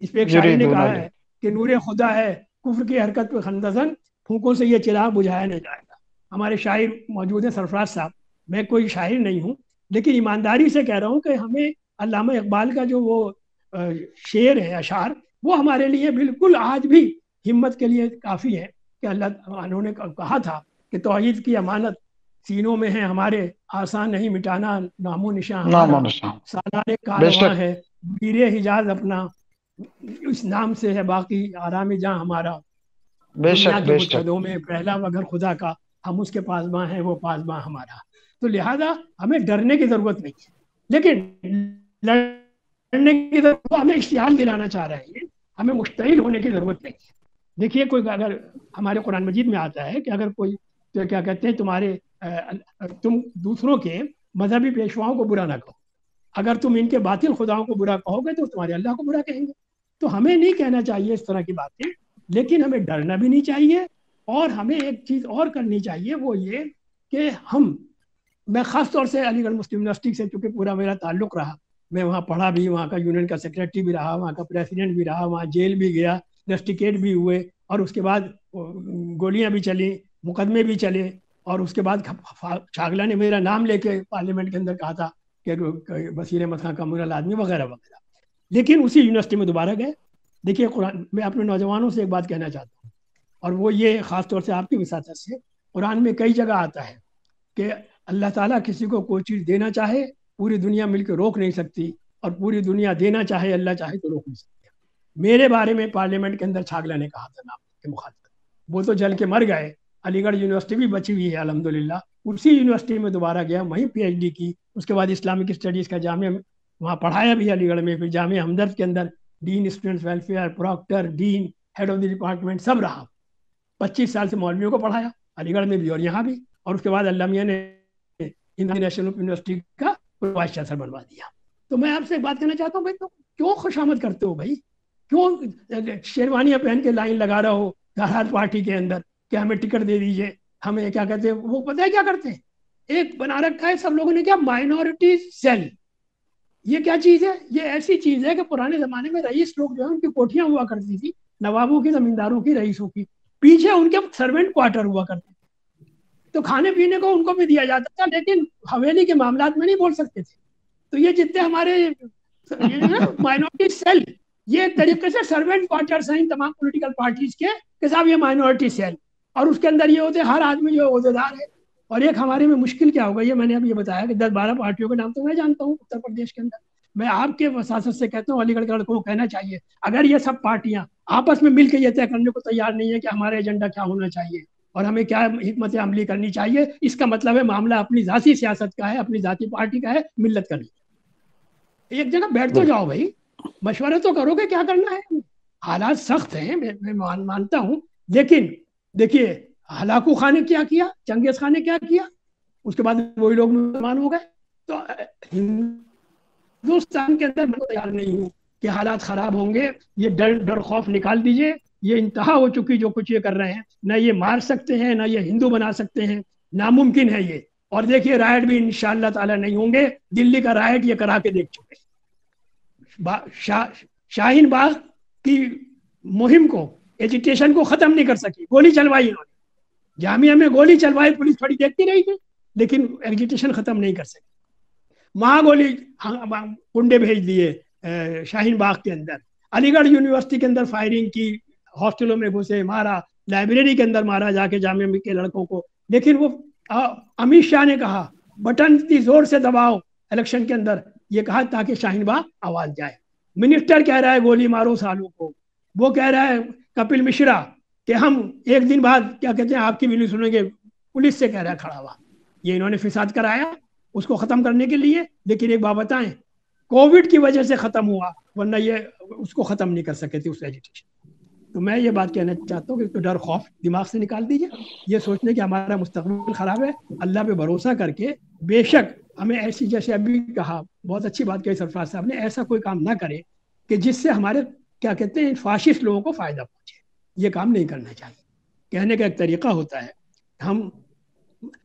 इस पे एक शायर ने कहा है कि नूर खुदा है कुफ्र की हरकत पे खंदसन, फूकों से ये चिराग बुझाया नहीं जाएगा। हमारे शायर मौजूद हैं सरफराज साहब, मैं कोई शायर नहीं हूँ, लेकिन ईमानदारी से कह रहा हूँ कि हमें अल्लामा इकबाल का जो वो शेर है, अशार, वो हमारे लिए बिल्कुल आज भी हिम्मत के लिए काफ़ी है कि अल्लाह उन्होंने कहा था कि तौहीद की अमानत सीनों में है हमारे, आसान नहीं मिटाना नामो निशान हमारा, सालारे कारवां है वीरे हिजाज अपना, इस नाम से है बाकी आराम जहाँ हमारा, दुनिया के मुछदों में पहला मगर खुदा का, हम उसके पासबां हैं वो पासबां हमारा। तो लिहाजा हमें डरने की जरूरत नहीं है, लेकिन लड़ने की जरूरत, हमें इश्तिहाल दिलाना चाह रहे हैं, हमें मुश्तइल होने की जरूरत नहीं है। देखिए कोई अगर हमारे कुरान मजीद में आता है कि अगर कोई तो क्या कहते हैं तुम्हारे तुम दूसरों के मजहबी पेशवाओं को बुरा ना कहो, अगर तुम इनके बातिल खुदाओं को बुरा कहोगे तो तुम्हारे अल्लाह को बुरा कहेंगे। तो हमें नहीं कहना चाहिए इस तरह की बातें, लेकिन हमें डरना भी नहीं चाहिए, और हमें एक चीज़ और करनी चाहिए, वो ये कि मैं ख़ास तौर से अलीगढ़ मुस्लिम यूनिवर्सिटी से चूँकि पूरा मेरा ताल्लुक़ रहा, मैं वहाँ पढ़ा भी, वहाँ का यूनियन का सेक्रेटरी भी रहा, वहाँ का प्रेसिडेंट भी रहा, वहाँ जेल भी गया, रस्टिकेट भी हुए, और उसके बाद गोलियाँ भी चली, मुकदमे भी चले, और उसके बाद छागला ने मेरा नाम लेके पार्लियामेंट के अंदर कहा था कि वसीर मथा का मुनल आदमी वगैरह वगैरह, लेकिन उसी यूनिवर्सिटी में दोबारा गए। देखिए कुरान, मैं अपने नौजवानों से एक बात कहना चाहता हूँ, और वो ये ख़ास तौर से आपकी विसातत से, कुरान में कई जगह आता है कि अल्लाह ताला किसी को कोई चीज़ देना चाहे पूरी दुनिया मिलकर रोक नहीं सकती, और पूरी दुनिया देना चाहे अल्लाह चाहे तो रोक नहीं सकती। मेरे बारे में पार्लियामेंट के अंदर छागला ने कहा था नाम के मुखातिब, वो तो जल के मर गए, अलीगढ़ यूनिवर्सिटी भी बची हुई है अल्हम्दुलिल्लाह, उसी यूनिवर्सिटी में दोबारा गया, वहीं PhD की, उसके बाद इस्लामिक स्टडीज़ का जामिया वहाँ पढ़ाया भी अलीगढ़ में, फिर जामिया हमदर्द के अंदर dean students welfare, proctor, dean, head of the department सब रहा, 25 साल से मौलवियों को पढ़ाया अलीगढ़ में भी और यहाँ भी, और उसके बाद अल्लाह मियां ने इंडियन नेशनल यूनिवर्सिटी का वाइस चांसलर बनवा दिया। तो मैं आपसे बात करना चाहता हूँ भाई, तो क्यों खुशामद करते हो भाई, क्यों शेरवानियाँ पहन के लाइन लगा रहे हो हर पार्टी के अंदर कि हमें टिकट दे दीजिए, हमें क्या कहते हैं, वो पता है क्या करते हैं, एक बना रखा है सब लोगों ने क्या, माइनॉरिटी सेल। ये क्या चीज़ है, ये ऐसी चीज़ है कि पुराने ज़माने में रईस लोग जो है उनकी कोठियाँ हुआ करती थी, नवाबों की, जमींदारों की, रईसों की, पीछे उनके सर्वेंट क्वार्टर हुआ करते थे, तो खाने पीने को उनको भी दिया जाता था, लेकिन हवेली के मामलात में नहीं बोल सकते थे। तो ये जितने हमारे माइनॉरिटी सेल, ये एक तरीके से सर्वेंट क्वार्टर्स हैं तमाम पॉलिटिकल पार्टीज के साथ, ये माइनॉरिटी सेल, और उसके अंदर ये होते हर आदमी जो ओहदेदार है। और एक हमारे में मुश्किल क्या होगा, ये मैंने अभी ये बताया कि 10-12 पार्टियों के नाम तो मैं जानता हूँ उत्तर प्रदेश के अंदर, मैं आपके वसासत से कहता हूँ अलीगढ़ के लड़कों को कहना चाहिए, अगर ये सब पार्टियां आपस में मिलकर ये तय करने को तैयार नहीं है कि हमारा एजेंडा क्या होना चाहिए और हमें क्या हिकमत अमली करनी चाहिए, इसका मतलब है मामला अपनी जाती सियासत का है, अपनी जाती पार्टी का है, मिल्लत का नहीं। एक जगह बैठ तो जाओ भाई, मशवरा तो करोगे क्या करना है। हालात सख्त हैं, मैं मानता हूँ, लेकिन देखिए हलाकू खान ने क्या किया, चंगेज खान ने क्या किया, उसके बाद वही लोग मुसलमान हो गए। तो हिंदुस्तान के अंदर मैं तैयार नहीं हूँ कि हालात खराब होंगे, ये डर खौफ निकाल दीजिए, ये इंतहा हो चुकी जो कुछ ये कर रहे हैं, ना ये मार सकते हैं ना ये हिंदू बना सकते हैं, नामुमकिन है ये। और देखिए राइट भी इंशाअल्लाह ताला नहीं होंगे, दिल्ली का राइट ये करा के देख चुके। शाहीन बाग की मुहिम को, एजिटेशन को खत्म नहीं कर सकी, गोली चलवाई इन्होंने, जामिया में गोली चलवाई, पुलिस थोड़ी देखती रही थी, लेकिन एजिटेशन खत्म नहीं कर सकी। महागोली कुंडे भेज दिए शाहीन बाग के अंदर, अलीगढ़ यूनिवर्सिटी के अंदर फायरिंग की, हॉस्टलों में घुसे, मारा, लाइब्रेरी के अंदर मारा जाके जामिया के लड़कों को। लेकिन वो अमित शाह ने कहा बटन इतनी जोर से दबाओ इलेक्शन के अंदर, ये कहा ताकि शाहीन बाग आवाज जाए। मिनिस्टर कह रहा है गोली मारो सालों को, वो कह रहा है कपिल मिश्रा कि हम एक दिन बाद क्या कहते हैं आपकी भी नहीं सुनेंगे, पुलिस से कह रहा है खड़ा हुआ। ये इन्होंने फिसाद कराया उसको खत्म करने के लिए, लेकिन एक बात बताएं, कोविड की वजह से खत्म हुआ, वरना ये उसको खत्म नहीं कर सके थे उस एजिटेशन। तो मैं ये बात कहना चाहता हूँ कि तो डर खौफ दिमाग से निकाल दीजिए, ये सोचने कि हमारा मुस्तकबिल खराब है, अल्लाह पे भरोसा करके बेशक हमें ऐसी, जैसे अभी कहा, बहुत अच्छी बात कही सरफराज साहब ने, ऐसा कोई काम ना करे कि जिससे हमारे क्या कहते हैं फाशिस्ट लोगों को फायदा पहुंचे, ये काम नहीं करना चाहिए। कहने का एक तरीका होता है।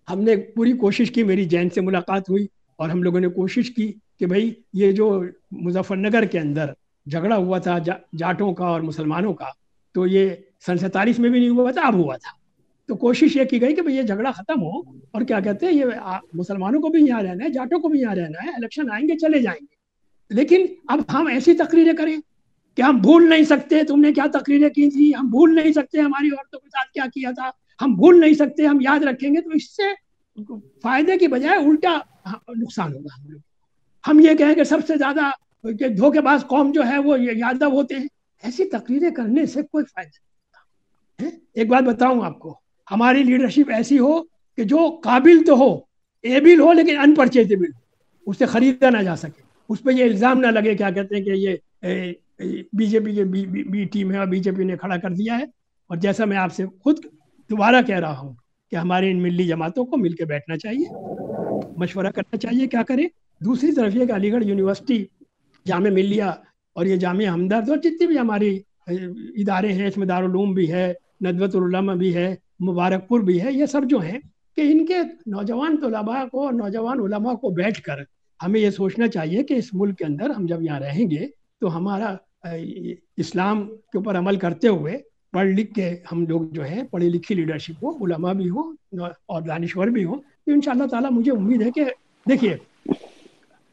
हमने पूरी कोशिश की, मेरी जैन से मुलाकात हुई और हम लोगों ने कोशिश की कि भाई ये जो मुजफ्फरनगर के अंदर झगड़ा हुआ था जाटों का और मुसलमानों का, तो ये सन 47 में भी नहीं हुआ था, अब हुआ था। तो कोशिश ये की गई कि भाई ये झगड़ा खत्म हो और क्या कहते हैं ये मुसलमानों को भी यहाँ रहना है, जाटों को भी यहाँ रहना है, इलेक्शन आएंगे चले जाएंगे। लेकिन अब हम ऐसी तकरीरें करें कि हम भूल नहीं सकते तुमने क्या तकरीरें की थी, हम भूल नहीं सकते हमारी औरतों के साथ क्या किया था, हम भूल नहीं सकते, हम याद रखेंगे, तो इससे फायदे की बजाय उल्टा नुकसान होगा हम लोग। हम ये कहें कि सबसे ज्यादा धोखेबाज कौम जो है वो यादव होते हैं, ऐसी तकरीरें करने से कोई फायदा नहीं है। एक बात बताऊं आपको, हमारी लीडरशिप ऐसी हो कि जो काबिल तो हो, एबिल हो, लेकिन अनपरचेजेबल, उससे खरीदा ना जा सके, उस पर ये इल्ज़ाम ना लगे क्या कहते हैं कि ये बीजेपी के बी टीम है और बीजेपी ने खड़ा कर दिया है। और जैसा मैं आपसे खुद दोबारा कह रहा हूँ कि हमारे इन मिली जमातों को मिलकर बैठना चाहिए, मशवरा करना चाहिए क्या करें। दूसरी तरफ ये कि अलीगढ़ यूनिवर्सिटी, जामे मिलिया और ये जामिया हमदर्द और जितनी भी हमारी इदारे हैं, इसमें दारुल उलूम भी है, नदवतुल उलमा भी है, मुबारकपुर भी है, ये सब जो हैं कि इनके नौजवान तलबा को, नौजवान उलमा को बैठकर हमें ये सोचना चाहिए कि इस मुल्क के अंदर हम जब यहाँ रहेंगे तो हमारा इस्लाम के ऊपर अमल करते हुए पढ़ लिख के हम लोग जो है, पढ़ी लिखी लीडरशिप हो, उलमा भी हो और दानिश्वर भी हो, तो इंशाअल्लाह ताला मुझे उम्मीद है कि देखिए,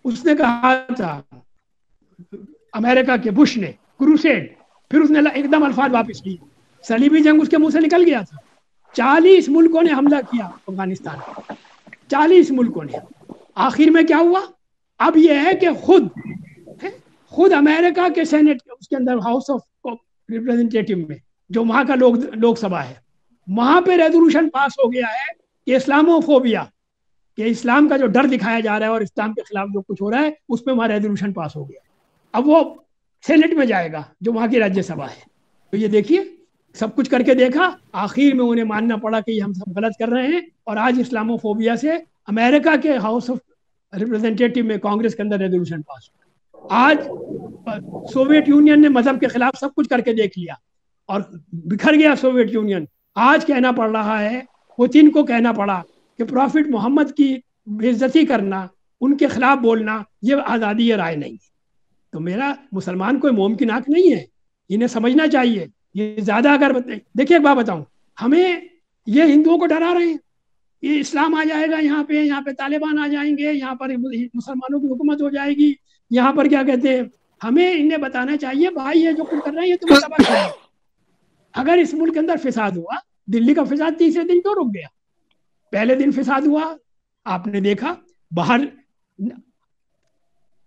उसने कहा था अमेरिका के बुश ने क्रूसेड, फिर उसने एकदम अल्फाज वापस लिए, सलीबी जंग उसके मुंह से निकल गया था। 40 मुल्कों ने हमला किया अफगानिस्तान पर, 40 मुल्कों ने। आखिर में क्या हुआ? अब यह है कि खुद अमेरिका के सेनेट उसके अंदर, हाउस ऑफ रिप्रेजेंटेटिव में, जो वहां का लोकसभा है, वहां पे रेजोल्यूशन पास हो गया है कि इस्लामोफोबिया, कि इस्लाम का जो डर दिखाया जा रहा है और इस्लाम के खिलाफ जो कुछ हो रहा है, उसमें वहां रेजोल्यूशन पास हो गया। अब वो सेनेट में जाएगा जो वहां की राज्यसभा है। तो ये देखिए, सब कुछ करके देखा, आखिर में उन्हें मानना पड़ा कि हम सब गलत कर रहे हैं, और आज इस्लामोफोबिया से अमेरिका के हाउस ऑफ रिप्रेजेंटेटिव में, कांग्रेस के अंदर रेजोल्यूशन पास हो। आज सोवियत यूनियन ने मजहब के खिलाफ सब कुछ करके देख लिया और बिखर गया सोवियत यूनियन। आज कहना पड़ रहा है, पुतिन को कहना पड़ा कि प्रॉफिट मोहम्मद की बेइज्जती करना, उनके खिलाफ बोलना, ये आज़ादी राय नहीं है। तो मेरा मुसलमान कोई मोम की नाक नहीं है, इन्हें समझना चाहिए। ये ज्यादा अगर देखिए, एक बात बताऊं, हमें ये हिंदुओं को डरा रहे हैं, ये इस्लाम आ जाएगा यहाँ पे तालिबान आ जाएंगे, यहाँ पर मुसलमानों की हुकूमत हो जाएगी, यहाँ पर क्या कहते हैं, हमें इन्हें बताना चाहिए भाई ये जो कुछ कर रहे हैं ये तुम्हें तबाह करेगा। अगर इस मुल्क के अंदर फिसाद हुआ, दिल्ली का फिसाद तीसरे दिन क्यों रुक गया? पहले दिन फिसाद हुआ, आपने देखा, बाहर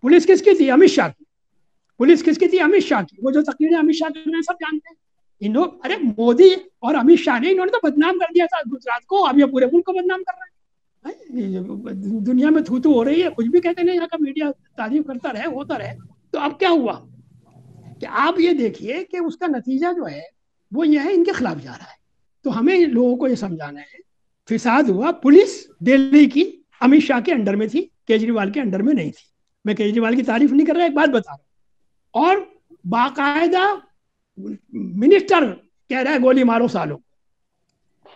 पुलिस किसकी थी? अमित शाह की। पुलिस किसकी थी? अमित शाह की। वो जो तकरीरें अमित शाह कर रहे हैं सब जानते हैं। इन लोग, अरे मोदी और अमित शाह ने, इन्होंने तो बदनाम कर दिया था गुजरात को, अब ये पूरे मुल्क को बदनाम कर रहे हैं। दुनिया में थू हो रही है, कुछ भी कहते नहीं, यहाँ का मीडिया तारीफ करता रहे, होता रहे। तो अब क्या हुआ कि आप ये देखिए कि उसका नतीजा जो है वो ये है, इनके खिलाफ जा रहा है। तो हमें लोगों को ये समझाना है, फिसाद हुआ, पुलिस दिल्ली की अमित शाह के अंडर में थी, केजरीवाल के अंडर में नहीं थी। मैं केजरीवाल की तारीफ नहीं कर रहा, एक बात बता रहा हूं। और बाकायदा मिनिस्टर कह रहा है गोली मारो सालों,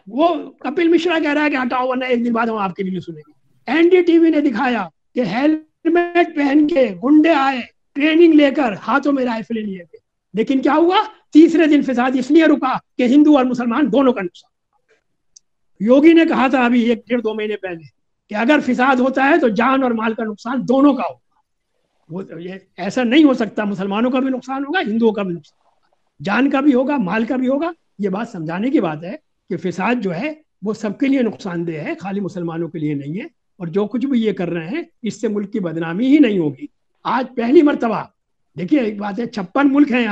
वो कपिल मिश्रा कह रहा है कि हटाओ वरना एक दिन बाद हम आपके लिए सुनेंगे। एनडीटीवी ने दिखाया कि हेलमेट पहन के गुंडे आए, ट्रेनिंग लेकर, हाथों में राइफलें लिए थे। लेकिन क्या हुआ? तीसरे दिन फिसाद इसलिए रुका कि हिंदू और मुसलमान दोनों का नुकसान। योगी ने कहा था अभी 1-1.5-2 महीने पहले कि अगर फिसाद होता है तो जान और माल का नुकसान दोनों का होगा। वो ये ऐसा नहीं हो सकता, मुसलमानों का भी नुकसान होगा, हिंदुओं का भी नुकसान, जान का भी होगा, माल का भी होगा। ये बात समझाने की बात है कि फिसाद जो है वो सबके लिए नुकसानदेह है, खाली मुसलमानों के लिए नहीं है। और जो कुछ भी ये कर रहे हैं, इससे मुल्क की बदनामी ही नहीं होगी। आज पहली मर्तबा, देखिए एक बात है, 56 मुल्क हैं,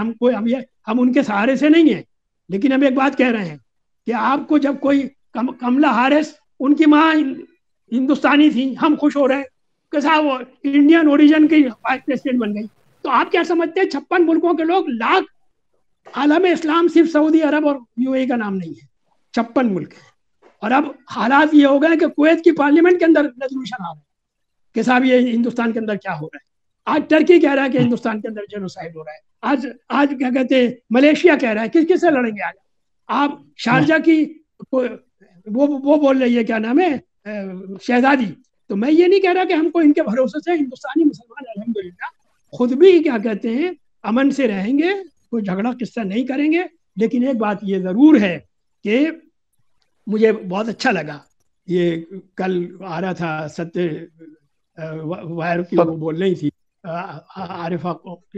हम उनके सहारे से नहीं है, लेकिन हम एक बात कह रहे हैं कि आपको जब कोई कमला हारिस, उनकी माँ हिंदुस्तानी थी, हम खुश हो रहे हैं कि साहब वो इंडियन ओरिजिन की वाइस प्रेसिडेंट बन गई। तो आप क्या समझते हैं 56 मुल्कों के लोग लाख आलम इस्लाम सिर्फ सऊदी अरब और यूएई का नाम नहीं है, 56 मुल्क है। और अब हालात ये हो गए कि कुवैत की पार्लियामेंट के अंदर रेजोल्यूशन आ रहा है कि साहब ये हिंदुस्तान के अंदर क्या हो रहा है। आज टर्की कह रहा है कि हिंदुस्तान के अंदर जेनोसाइड हो रहा है। आज क्या कहते हैं, मलेशिया कह रहा है। किससे लड़ेंगे आज? आप शारजा की वो बोल रही है, क्या नाम है, शहजादी। तो मैं ये नहीं कह रहा कि हमको इनके भरोसे से हिंदुस्तानी मुसलमान अल्हम्दुलिल्लाह खुद भी क्या कहते हैं अमन से रहेंगे, कोई झगड़ा किस्सा नहीं करेंगे। लेकिन एक बात ये जरूर है कि मुझे बहुत अच्छा लगा, ये कल आ रहा था सत्य वायर की वो बोल रही थी आरिफा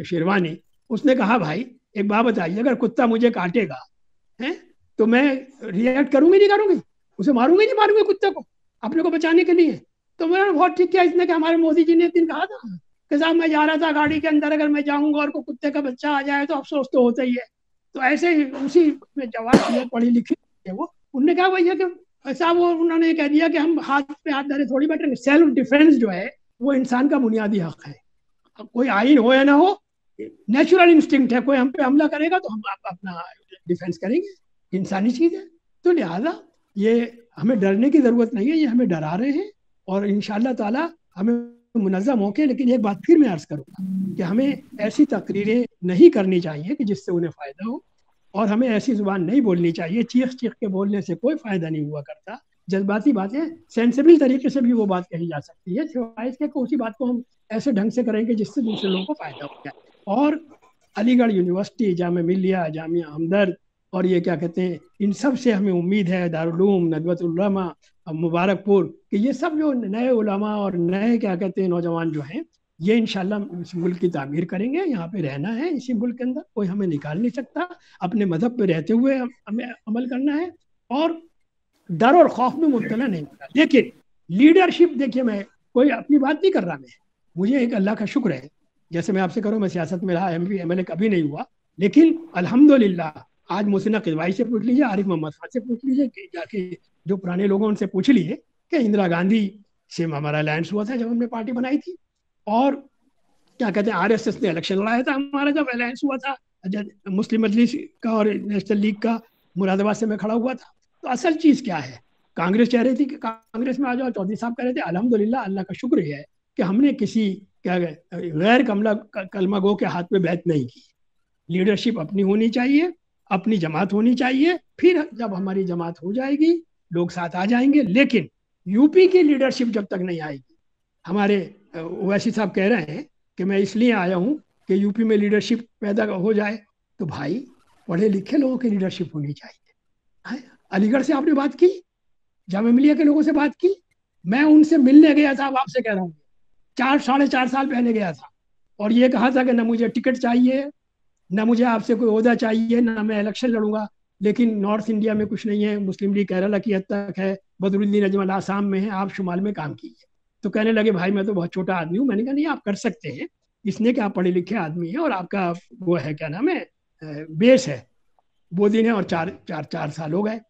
शेरवानी, उसने कहा भाई एक बात बताइए, अगर कुत्ता मुझे काटेगा है तो मैं रिएक्ट करूंगी नहीं करूंगी, उसे मारूंगी नहीं मारूंगी कुत्ते को अपने को बचाने के लिए? तो मैंने बहुत ठीक किया इसने कि हमारे मोदी जी ने एक दिन कहा था कि साहब मैं जा रहा था गाड़ी के अंदर, अगर मैं जाऊंगा और को कुत्ते का बच्चा आ जाए तो अफसोस तो होता ही है। तो ऐसे ही उसी में जवाब पढ़ी लिखी है वो, उनने कहा भैया कि ऐसा वो उन्होंने कह दिया कि हम हाथ पे हाथ धरे थोड़ी बैठेंगे। सेल्फ डिफेंस जो है वो इंसान का बुनियादी हक है, कोई आइन हो या ना हो, नेचुरल इंस्टिंक्ट है। कोई हम पे हमला करेगा तो हम अपना डिफेंस करेंगे, इंसानी चीज है। तो लिहाजा ये हमें डरने की जरूरत नहीं है, ये हमें डरा रहे हैं और इंशाअल्लाह ताला हमें मुनज़्ज़म होके। लेकिन एक बात फिर मैं अर्ज करूंगा कि हमें ऐसी तकरीरें नहीं करनी चाहिए कि जिससे उन्हें फायदा हो, और हमें ऐसी जुबान नहीं बोलनी चाहिए। चीख चीख के बोलने से कोई फायदा नहीं हुआ करता। जज्बाती बातें सेंसिबल तरीके से भी वो बात कही जा सकती है, सिवाय इसके कि उसी बात को हम ऐसे ढंग से करेंगे जिससे दूसरे लोगों को फायदा हो जाए। और अलीगढ़ यूनिवर्सिटी, जामिया मिल्लिया, जामिया हमदर्द और ये क्या कहते हैं, इन सब से हमें उम्मीद है, दारुल उलूम, नदवतुल उलमा, मुबारकपुर, कि ये सब जो नए उलमा और नए क्या कहते हैं नौजवान जो हैं, ये इंशाल्लाह इस मुल्क की तामीर करेंगे। यहाँ पे रहना है इसी मुल्क के अंदर, कोई हमें निकाल नहीं सकता। अपने मजहब पे रहते हुए हमें अमल करना है और डर और खौफ में मुब्तला नहीं होना। लेकिन लीडरशिप, देखिए मैं कोई अपनी बात नहीं कर रहा, मैं मुझे एक अल्लाह का शुक्र है, जैसे मैं आपसे करूँ मैं सियासत में रहा, MP MLA कभी नहीं हुआ, लेकिन अल्हम्दुलिल्लाह आज मोहसिना किदवाई से पूछ लीजिए, आरिफ मोहम्मद खान से पूछ लीजिए, जाके जो पुराने लोगों उनसे पूछ लीजिए कि इंदिरा गांधी से हमारा अलायंस हुआ था जब हमने पार्टी बनाई थी, और क्या कहते हैं RSS ने इलेक्शन लड़ाया था हमारा जब अलायंस हुआ था, मुस्लिम मजलिस का और नेशनल लीग का मुरादाबाद से मैं खड़ा हुआ था। तो असल चीज़ क्या है, कांग्रेस कह रही थी कि कांग्रेस में आ जाओ, चौधरी साहब कह रहे थे। अल्हम्दुलिल्लाह अल्लाह का शुक्र है कि हमने किसी क्या गैर कलमा गो के हाथ में बैत नहीं की। लीडरशिप अपनी होनी चाहिए, अपनी जमात होनी चाहिए, फिर जब हमारी जमात हो जाएगी लोग साथ आ जाएंगे। लेकिन यूपी की लीडरशिप जब तक नहीं आएगी, हमारे ओवैसी साहब कह रहे हैं कि मैं इसलिए आया हूँ कि यूपी में लीडरशिप पैदा हो जाए, तो भाई पढ़े लिखे लोगों की लीडरशिप होनी चाहिए। अलीगढ़ से आपने बात की, जामिया मिल्लिया के लोगों से बात की, मैं उनसे मिलने गया था, आपसे कह रहा हूँ 4-4.5 साल पहले गया था, और ये कहा था कि ना मुझे टिकट चाहिए, ना मुझे आपसे कोई ओहदा चाहिए, ना मैं इलेक्शन लड़ूंगा, लेकिन नॉर्थ इंडिया में कुछ नहीं है, मुस्लिम लीग केरला की हद तक है, बदरुद्दीन अजमल आसाम में है, आप शुमाल में काम कीजिए। तो कहने लगे भाई मैं तो बहुत छोटा आदमी हूँ। मैंने कहा नहीं आप कर सकते हैं, इसलिए कि आप पढ़े लिखे आदमी हैं और आपका वो है क्या नाम है बेस है, वो दिन है। और 4 साल हो गए।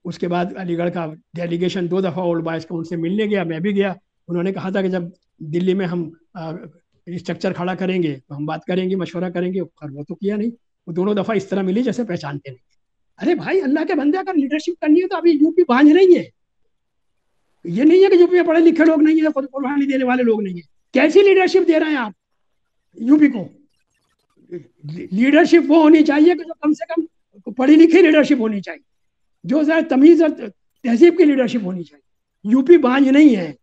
उसके बाद अलीगढ़ का डेलीगेशन 2 दफ़ा ओल्ड बॉयज़ का उनसे मिलने गया, मैं भी गया। उन्होंने कहा था कि जब दिल्ली में हम स्ट्रक्चर खड़ा करेंगे तो हम बात करेंगे, मशवरा करेंगे, और वो तो किया नहीं। वो दोनों दफ़ा इस तरह मिली जैसे पहचानते नहीं। अरे भाई अल्लाह के बंदे, अगर लीडरशिप करनी है तो अभी यूपी बांझ नहीं है। ये नहीं है कि यूपी में पढ़े लिखे लोग नहीं है, कुर्बानी देने वाले लोग नहीं है। कैसी लीडरशिप दे रहे हैं आप यूपी को? लीडरशिप वो होनी चाहिए कि जो कम से कम पढ़ी लिखी लीडरशिप होनी चाहिए, जो जरा तमीज और तहजीब की लीडरशिप होनी चाहिए। यूपी बांझ नहीं है,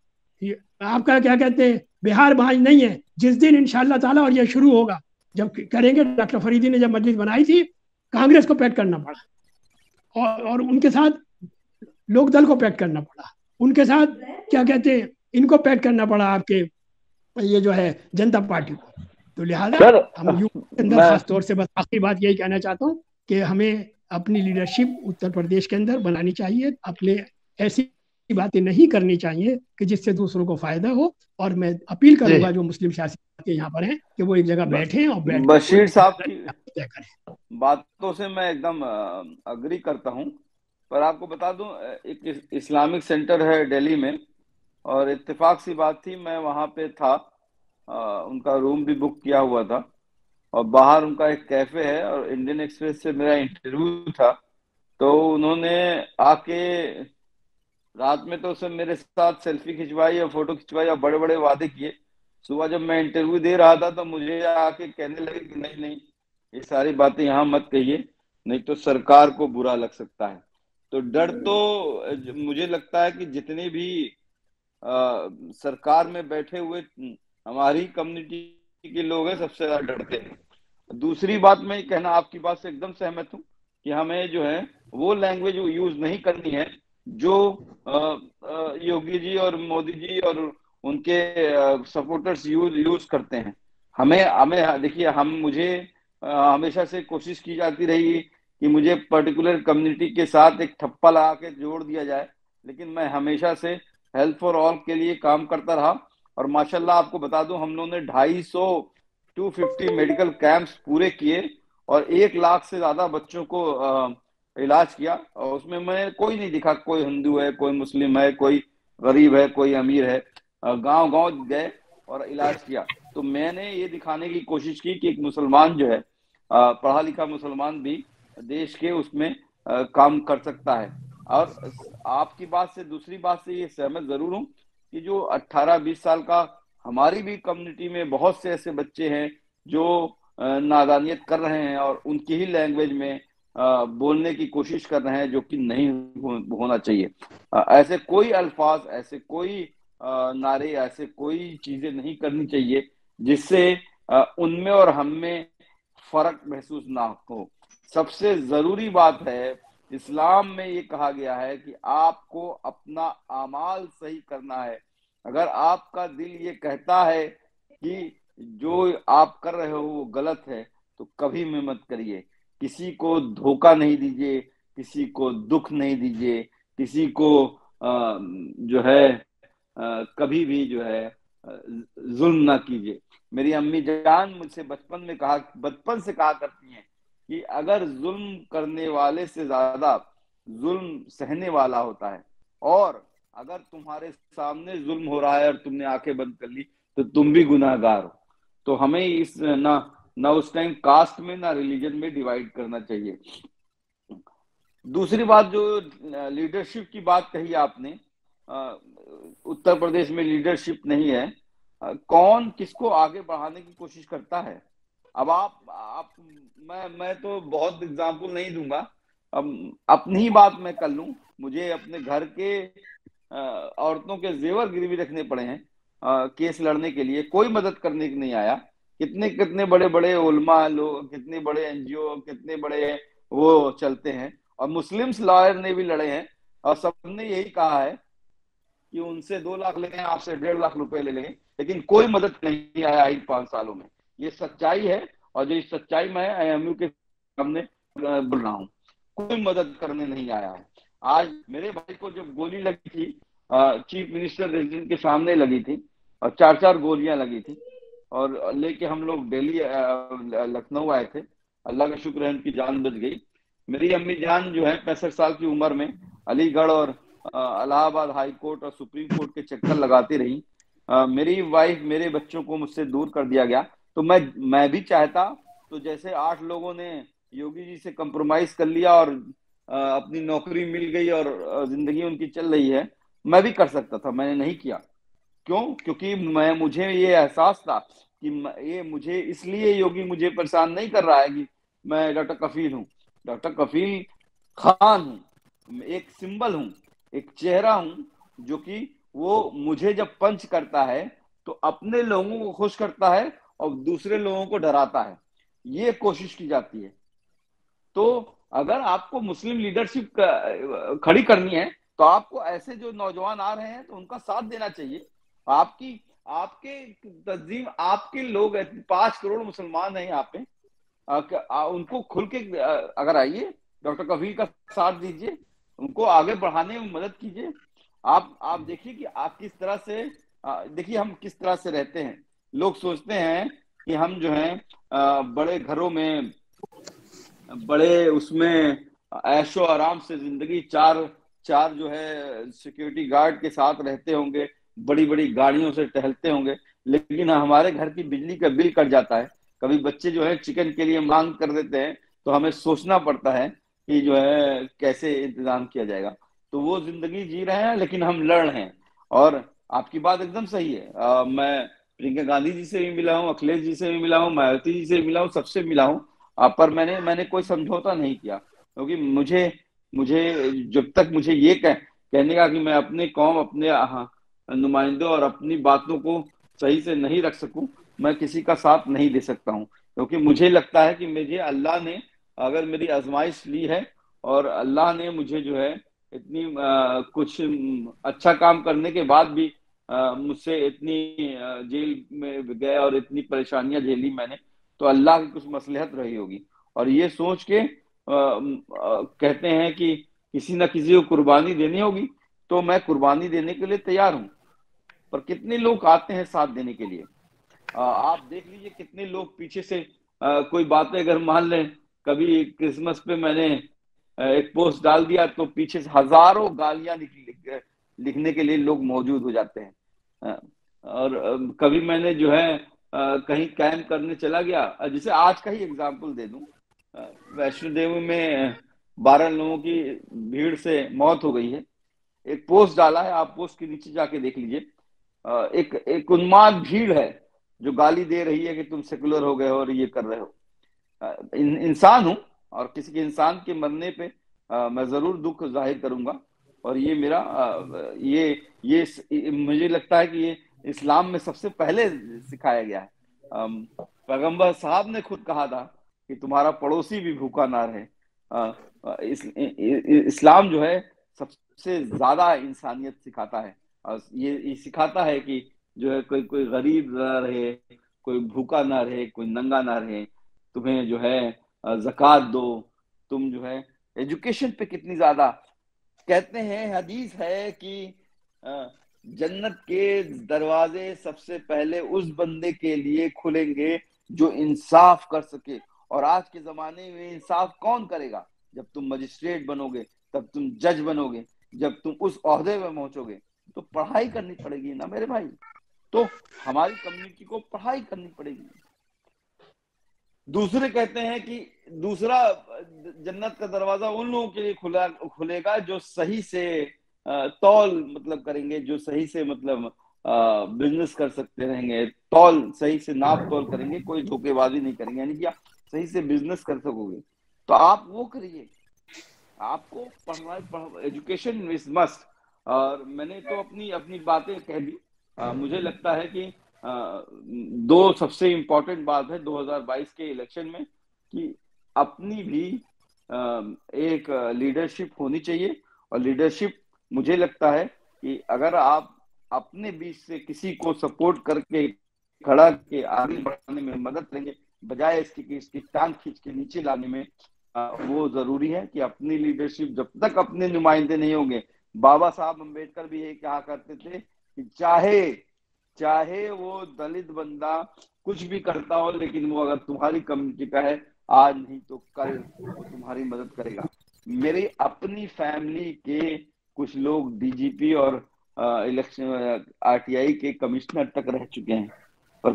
आपका क्या कहते हैं बिहार बांझ नहीं है। जिस दिन इंशाअल्लाह ताला, और ये शुरू होगा जब करेंगे, डॉक्टर फरीदी ने जब मजलिस बनाई थी, कांग्रेस को पैक करना पड़ा, और उनके साथ लोकदल को पैक करना पड़ा, उनके साथ क्या कहते हैं इनको पैक करना पड़ा, आपके ये जो है जनता पार्टी को। तो लिहाजा हम यूपी के अंदर खासतौर से बस आखिरी बात यही कहना चाहता हूँ कि हमें अपनी लीडरशिप उत्तर प्रदेश के अंदर बनानी चाहिए, अपने ऐसी बातें नहीं करनी चाहिए कि जिससे दूसरों को फायदा हो। और मैं अपील करूंगा जो मुस्लिम सियासी यहाँ पर हैं कि वो एक जगह बैठे और बैठ बशीर साहब की बातों से मैं एकदम अग्री करता हूँ, पर आपको बता दूं एक इस्लामिक सेंटर है दिल्ली में, और इत्तेफाक सी बात थी मैं वहां पे था, उनका रूम भी बुक किया हुआ था, और बाहर उनका एक कैफे है और इंडियन एक्सप्रेस से मेरा इंटरव्यू था। तो उन्होंने आके रात में तो उसने मेरे साथ सेल्फी खिंचवाई और फोटो खिंचवाई और बड़े बड़े वादे किए। सुबह जब मैं इंटरव्यू दे रहा था तो मुझे आके कहने लगे कि नहीं नहीं, ये सारी बातें यहाँ मत कहिए, नहीं तो सरकार को बुरा लग सकता है। तो डर तो मुझे लगता है कि जितने भी सरकार में बैठे हुए हमारी कम्युनिटी के लोग हैं सबसे ज्यादा डरते हैं। दूसरी बात मैं कहना आपकी बात से एकदम सहमत हूँ कि हमें जो है वो लैंग्वेज यूज नहीं करनी है जो योगी जी और मोदी जी और उनके सपोर्टर्स यूज करते हैं। हमें हमें देखिए, मुझे हमेशा से कोशिश की जाती रही कि मुझे पर्टिकुलर कम्युनिटी के साथ एक ठप्पा लगा के जोड़ दिया जाए, लेकिन मैं हमेशा से हेल्थ फॉर ऑल के लिए काम करता रहा। और माशाल्लाह आपको बता दूं, हम लोगों ने 250 मेडिकल कैंप्स पूरे किए और 1 लाख से ज्यादा बच्चों को इलाज किया। और उसमें मैं कोई नहीं दिखा, कोई हिंदू है, कोई मुस्लिम है, कोई गरीब है, कोई अमीर है। गांव गांव गए और इलाज किया। तो मैंने ये दिखाने की कोशिश की कि एक मुसलमान जो है, पढ़ा लिखा मुसलमान भी देश के उसमें काम कर सकता है। और आपकी बात से, दूसरी बात से ये सहमत जरूर हूं कि जो 18-20 साल का हमारी भी कम्युनिटी में बहुत से ऐसे बच्चे हैं जो नादानियत कर रहे हैं और उनकी ही लैंग्वेज में बोलने की कोशिश कर रहे हैं, जो कि नहीं होना चाहिए। ऐसे कोई अल्फाज, ऐसे कोई नारे, ऐसे कोई चीजें नहीं करनी चाहिए जिससे उनमें और हम में फर्क महसूस ना हो। सबसे जरूरी बात है, इस्लाम में ये कहा गया है कि आपको अपना अमाल सही करना है। अगर आपका दिल ये कहता है कि जो आप कर रहे हो वो गलत है, तो कभी में मत करिए। किसी को धोखा नहीं दीजिए, किसी को दुख नहीं दीजिए, किसी को जो है कभी भी जो है जुल्म ना कीजिए। मेरी अम्मी जान मुझसे बचपन से कहा करती हैं कि अगर जुल्म करने वाले से ज्यादा जुल्म सहने वाला होता है, और अगर तुम्हारे सामने जुल्म हो रहा है और तुमने आंखें बंद कर ली तो तुम भी गुनाहगार हो। तो हमें इस ना उस टाइम कास्ट में ना रिलीजन में डिवाइड करना चाहिए। दूसरी बात, जो लीडरशिप की बात कही आपने, उत्तर प्रदेश में लीडरशिप नहीं है। कौन किसको आगे बढ़ाने की कोशिश करता है? अब आप मैं तो बहुत एग्जाम्पल नहीं दूंगा, अब अपनी ही बात मैं कर लूं। मुझे अपने घर के औरतों के जेवर गिरवी रखने पड़े हैं केस लड़ने के लिए, कोई मदद करने के नहीं आया। कितने कितने बड़े बड़े उलमा लोग, कितने बड़े एनजीओ, कितने बड़े वो चलते हैं, और मुस्लिम्स लॉयर ने भी लड़े हैं और सबने यही कहा है कि उनसे 2 लाख लेंगे, आपसे 1.5 लाख रुपए ले लेंगे, लेकिन कोई मदद नहीं आया इन 5 सालों में। ये सच्चाई है, और जो इस सच्चाई में IMU के सामने बोल रहा हूँ, कोई मदद करने नहीं आया है। आज मेरे भाई को जब गोली लगी थी, चीफ मिनिस्टर रेजिडेंट के सामने लगी थी और 4-4 गोलियां लगी थी, और लेके हम लोग दिल्ली लखनऊ आए थे। अल्लाह का शुक्र है उनकी जान बच गई। मेरी अम्मी जान जो है 65 साल की उम्र में अलीगढ़ और इलाहाबाद हाई कोर्ट और सुप्रीम कोर्ट के चक्कर लगाती रही। मेरी वाइफ, मेरे बच्चों को मुझसे दूर कर दिया गया। तो मैं भी चाहता, तो जैसे 8 लोगों ने योगी जी से कंप्रोमाइज कर लिया और अपनी नौकरी मिल गई और जिंदगी उनकी चल रही है, मैं भी कर सकता था, मैंने नहीं किया। क्यों? क्योंकि मुझे ये एहसास था कि ये मुझे इसलिए योगी मुझे परेशान नहीं कर रहा है कि मैं डॉक्टर कफील हूँ। डॉक्टर कफील खान हूँ, एक सिंबल हूँ, एक चेहरा हूँ, जो कि वो मुझे जब पंच करता है तो अपने लोगों को खुश करता है और दूसरे लोगों को डराता है, ये कोशिश की जाती है। तो अगर आपको मुस्लिम लीडरशिप खड़ी करनी है तो आपको ऐसे जो नौजवान आ रहे हैं तो उनका साथ देना चाहिए। आपके तंजीम, आपके लोग 5 करोड़ मुसलमान हैं यहाँ पे, उनको खुल के अगर आइए, डॉक्टर कफील का साथ दीजिए, उनको आगे बढ़ाने में मदद कीजिए। आप देखिए कि आप किस तरह से, देखिए हम किस तरह से रहते हैं। लोग सोचते हैं कि हम जो है बड़े घरों में, बड़े उसमें ऐशो आराम से जिंदगी, चार जो है सिक्योरिटी गार्ड के साथ रहते होंगे, बड़ी बड़ी गाड़ियों से टहलते होंगे, लेकिन हमारे घर की बिजली का बिल कट जाता है कभी बच्चे जो है चिकन के लिए मांग कर देते हैं, तो हमें सोचना पड़ता है कि जो है कैसे इंतजाम किया जाएगा। तो वो जिंदगी जी रहे हैं, लेकिन हम लड़ रहे हैं। और आपकी बात एकदम सही है। मैं प्रियंका गांधी जी से भी मिला हूँ, अखिलेश जी से भी मिला हूँ, मायावती जी से भी मिला हूँ, सबसे मिला हूँ। पर मैंने मैंने कोई समझौता नहीं किया, क्योंकि मुझे मुझे जब तक मुझे ये कहने का कि मैं अपने कौम, अपने नुमाइंदों और अपनी बातों को सही से नहीं रख सकूं, मैं किसी का साथ नहीं दे सकता हूं। क्योंकि मुझे लगता है कि मुझे अल्लाह ने अगर मेरी आजमाइश ली है, और अल्लाह ने मुझे जो है इतनी कुछ अच्छा काम करने के बाद भी मुझसे इतनी जेल में गए और इतनी परेशानियां झेली मैंने, तो अल्लाह की कुछ मसलहत रही होगी। और ये सोच के कहते हैं कि किसी न किसी को कुर्बानी देनी होगी, तो मैं कुर्बानी देने के लिए तैयार हूं। पर कितने लोग आते हैं साथ देने के लिए? आप देख लीजिए कितने लोग पीछे से कोई बातें अगर मान लें, कभी क्रिसमस पे मैंने एक पोस्ट डाल दिया, तो पीछे से हजारों गालियां लिखने के लिए लोग मौजूद हो जाते हैं। और कभी मैंने जो है कहीं कैंप करने चला गया, जैसे आज का ही एग्जांपल दे दूं, वैष्णो देवी में 12 लोगों की भीड़ से मौत हो गई है। एक पोस्ट डाला है, आप पोस्ट के नीचे जाके देख लीजिए। एक उन्माद भीड़ है जो गाली दे रही है कि तुम सेकुलर हो गए हो और ये कर रहे हो। इंसान हूं, और किसी के इंसान के मरने पे मैं जरूर दुख जाहिर करूंगा। और ये मेरा ये मुझे लगता है कि ये इस्लाम में सबसे पहले सिखाया गया है। पैगंबर साहब ने खुद कहा था कि तुम्हारा पड़ोसी भी भूखा ना रहे। इस्लाम जो है सबसे ज्यादा इंसानियत सिखाता है, और ये सिखाता है कि जो है कोई कोई गरीब ना रहे, कोई भूखा ना रहे, कोई नंगा ना रहे, तुम्हें जो है ज़कात दो, तुम जो है एजुकेशन पे कितनी ज्यादा कहते हैं। हदीस है कि जन्नत के दरवाजे सबसे पहले उस बंदे के लिए खुलेंगे जो इंसाफ कर सके। और आज के जमाने में इंसाफ कौन करेगा? जब तुम मजिस्ट्रेट बनोगे, तब तुम जज बनोगे, जब तुम उस ओहदे में पहुंचोगे, तो पढ़ाई करनी पड़ेगी ना मेरे भाई। तो हमारी कम्युनिटी को पढ़ाई करनी पड़ेगी। दूसरे कहते हैं कि दूसरा जन्नत का दरवाजा उन लोगों के लिए खुलेगा जो सही से तौल मतलब करेंगे, जो सही से मतलब बिजनेस कर सकते रहेंगे, तौल सही से नाप तौल करेंगे, कोई धोखेबाजी नहीं करेंगे, यानी कि आप सही से बिजनेस कर सकोगे। तो आप वो करिए, आपको पढ़ना, एजुकेशन इज मस्ट। और मैंने तो अपनी अपनी बातें कह दी। मुझे लगता है कि दो सबसे इम्पोर्टेंट बात है 2022 के इलेक्शन में, कि अपनी भी एक लीडरशिप होनी चाहिए। और लीडरशिप मुझे लगता है कि अगर आप अपने बीच से किसी को सपोर्ट करके खड़ा के आगे बढ़ाने में मदद करेंगे, बजाय इसकी टांग खींच के नीचे लाने में, वो जरूरी है कि अपनी लीडरशिप जब तक अपने नुमाइंदे नहीं होंगे। बाबा साहब अम्बेडकर भी यही कहा करते थे कि चाहे वो दलित बंदा कुछ भी करता हो, लेकिन वो अगर तुम्हारी कम्युनिटी का है, आज नहीं तो कल वो तुम्हारी मदद करेगा। मेरी अपनी फैमिली के कुछ लोग डीजीपी और इलेक्शन आरटीआई के कमिश्नर तक रह चुके हैं। पर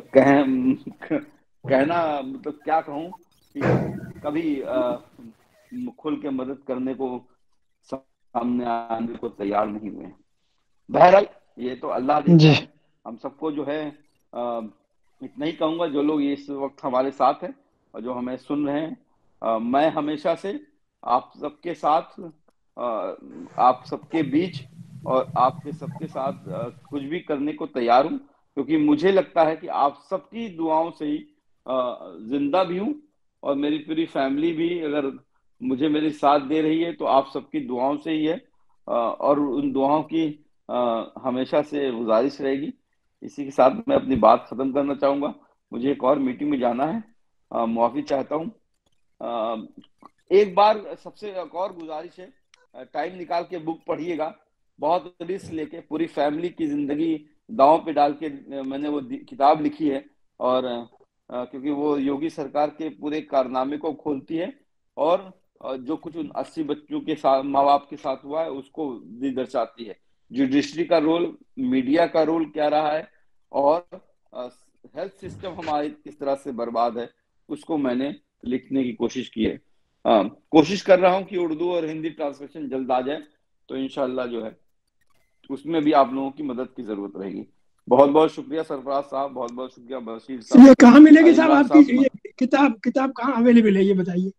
कहना मतलब क्या कहूं कि कभी खुल के मदद करने को सामने आने को तैयार नहीं हुए। बहरहाल ये तो अल्लाह देखता है। हम सबको जो है इतना ही कहूंगा, जो लोग इस वक्त हमारे साथ हैं और जो हमें सुन रहे हैं, मैं हमेशा से आप सबके साथ, आप सबके बीच और आपके सबके साथ कुछ भी करने को तैयार हूं, क्योंकि मुझे लगता है कि आप सबकी दुआओं से ही जिंदा भी हूं, और मेरी पूरी फैमिली भी अगर मुझे मेरी साथ दे रही है तो आप सबकी दुआओं से ही है। और उन दुआओं की हमेशा से गुजारिश रहेगी। इसी के साथ मैं अपनी बात खत्म करना चाहूंगा। मुझे एक और मीटिंग में जाना है, मुआफी चाहता हूँ। एक बार सबसे एक और गुजारिश है, टाइम निकाल के बुक पढ़िएगा। बहुत रिस्क लेके पूरी फैमिली की जिंदगी दांव पे डाल के मैंने वो किताब लिखी है। और क्योंकि वो योगी सरकार के पूरे कारनामे को खोलती है, और जो कुछ 80 बच्चों के साथ, माँ बाप के साथ हुआ है, उसको भी दर्शाती है। जुडिशरी का रोल, मीडिया का रोल क्या रहा है, और हेल्थ सिस्टम हमारी किस तरह से बर्बाद है, उसको मैंने लिखने की कोशिश की है। कोशिश कर रहा हूँ कि उर्दू और हिंदी ट्रांसलेशन जल्द आ जाए, तो इंशाल्लाह जो है उसमें भी आप लोगों की मदद की जरूरत रहेगी। बहुत बहुत शुक्रिया सरफराज साहब, बहुत बहुत शुक्रिया बशीर साहब। ये कहाँ मिलेगी साहब इमरान आपकी साहब, ये किताब कहाँ अवेलेबल है ये बताइए।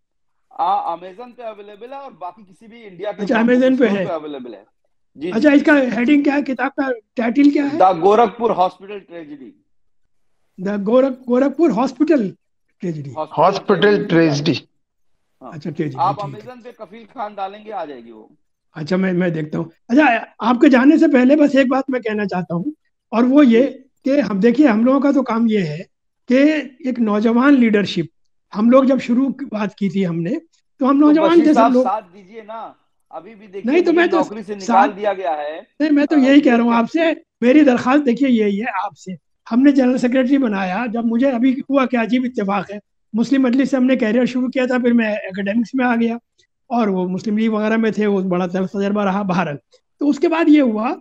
अमेजन पे अवेलेबल है और बाकी किसी भी इंडिया के अच्छा बुक अमेजन पे स्टोर है। पे अवेलेबल है। जी जी अच्छा जी इसका जी। हेडिंग क्या है, किताब का टाइटल क्या है? The Gorakhpur hospital tragedy. The Gorakhpur hospital tragedy. Hospital hospital tragedy आ ट्रेजिडी। जाएगी। हाँ, अच्छा ट्रेजेडी आप ठीक है। अमेजन पे कफील खान डालेंगे आ जाएगी वो। अच्छा मैं देखता हूँ। अच्छा आपके जाने से पहले बस एक बात मैं कहना चाहता हूँ, और वो ये जी। कि हम देखिए हम लोगों का तो काम ये है कि एक नौजवान लीडरशिप, हम लोग जब शुरू की बात की थी हमने, तो हम तो नौजवान बशीर थे सब साहब लोग। साथ दीजिए ना, अभी भी देखिए नहीं तो मुझे मैं तो नौकरी से साथ, निकाल दिया गया है। नहीं मैं तो यही कह ये रहा हूँ आपसे, मेरी दरख्वास्त देखिए यही है आपसे। हमने जनरल सेक्रेटरी बनाया, जब मुझे अभी हुआ क्या अजीब इत्तेफाक है, मुस्लिम मजलिस से हमने कैरियर शुरू किया था, फिर मैं एकेडमिक्स में आ गया, और वो मुस्लिम लीग वगैरह में थे, वो बड़ा तजर्बा रहा बहरहाल। तो उसके बाद ये हुआ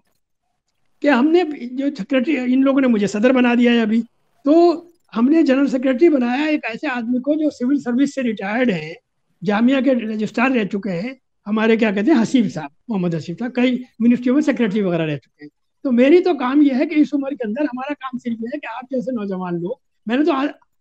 कि हमने जो सेक्रेटरी, इन लोगों ने मुझे सदर बना दिया है अभी, तो हमने जनरल सेक्रेटरी बनाया एक ऐसे आदमी को जो सिविल सर्विस से रिटायर्ड है, जामिया के रजिस्ट्रार रह चुके हैं, हमारे क्या कहते हैं हसीब साहब, मोहम्मद हसीब साहब, कई मिनिस्ट्रियों में सेक्रेटरी वगैरह रह चुके हैं। तो मेरी तो काम यह है कि इस उम्र के अंदर हमारा काम सिर्फ यह है कि आप जैसे नौजवान लोग, मैंने तो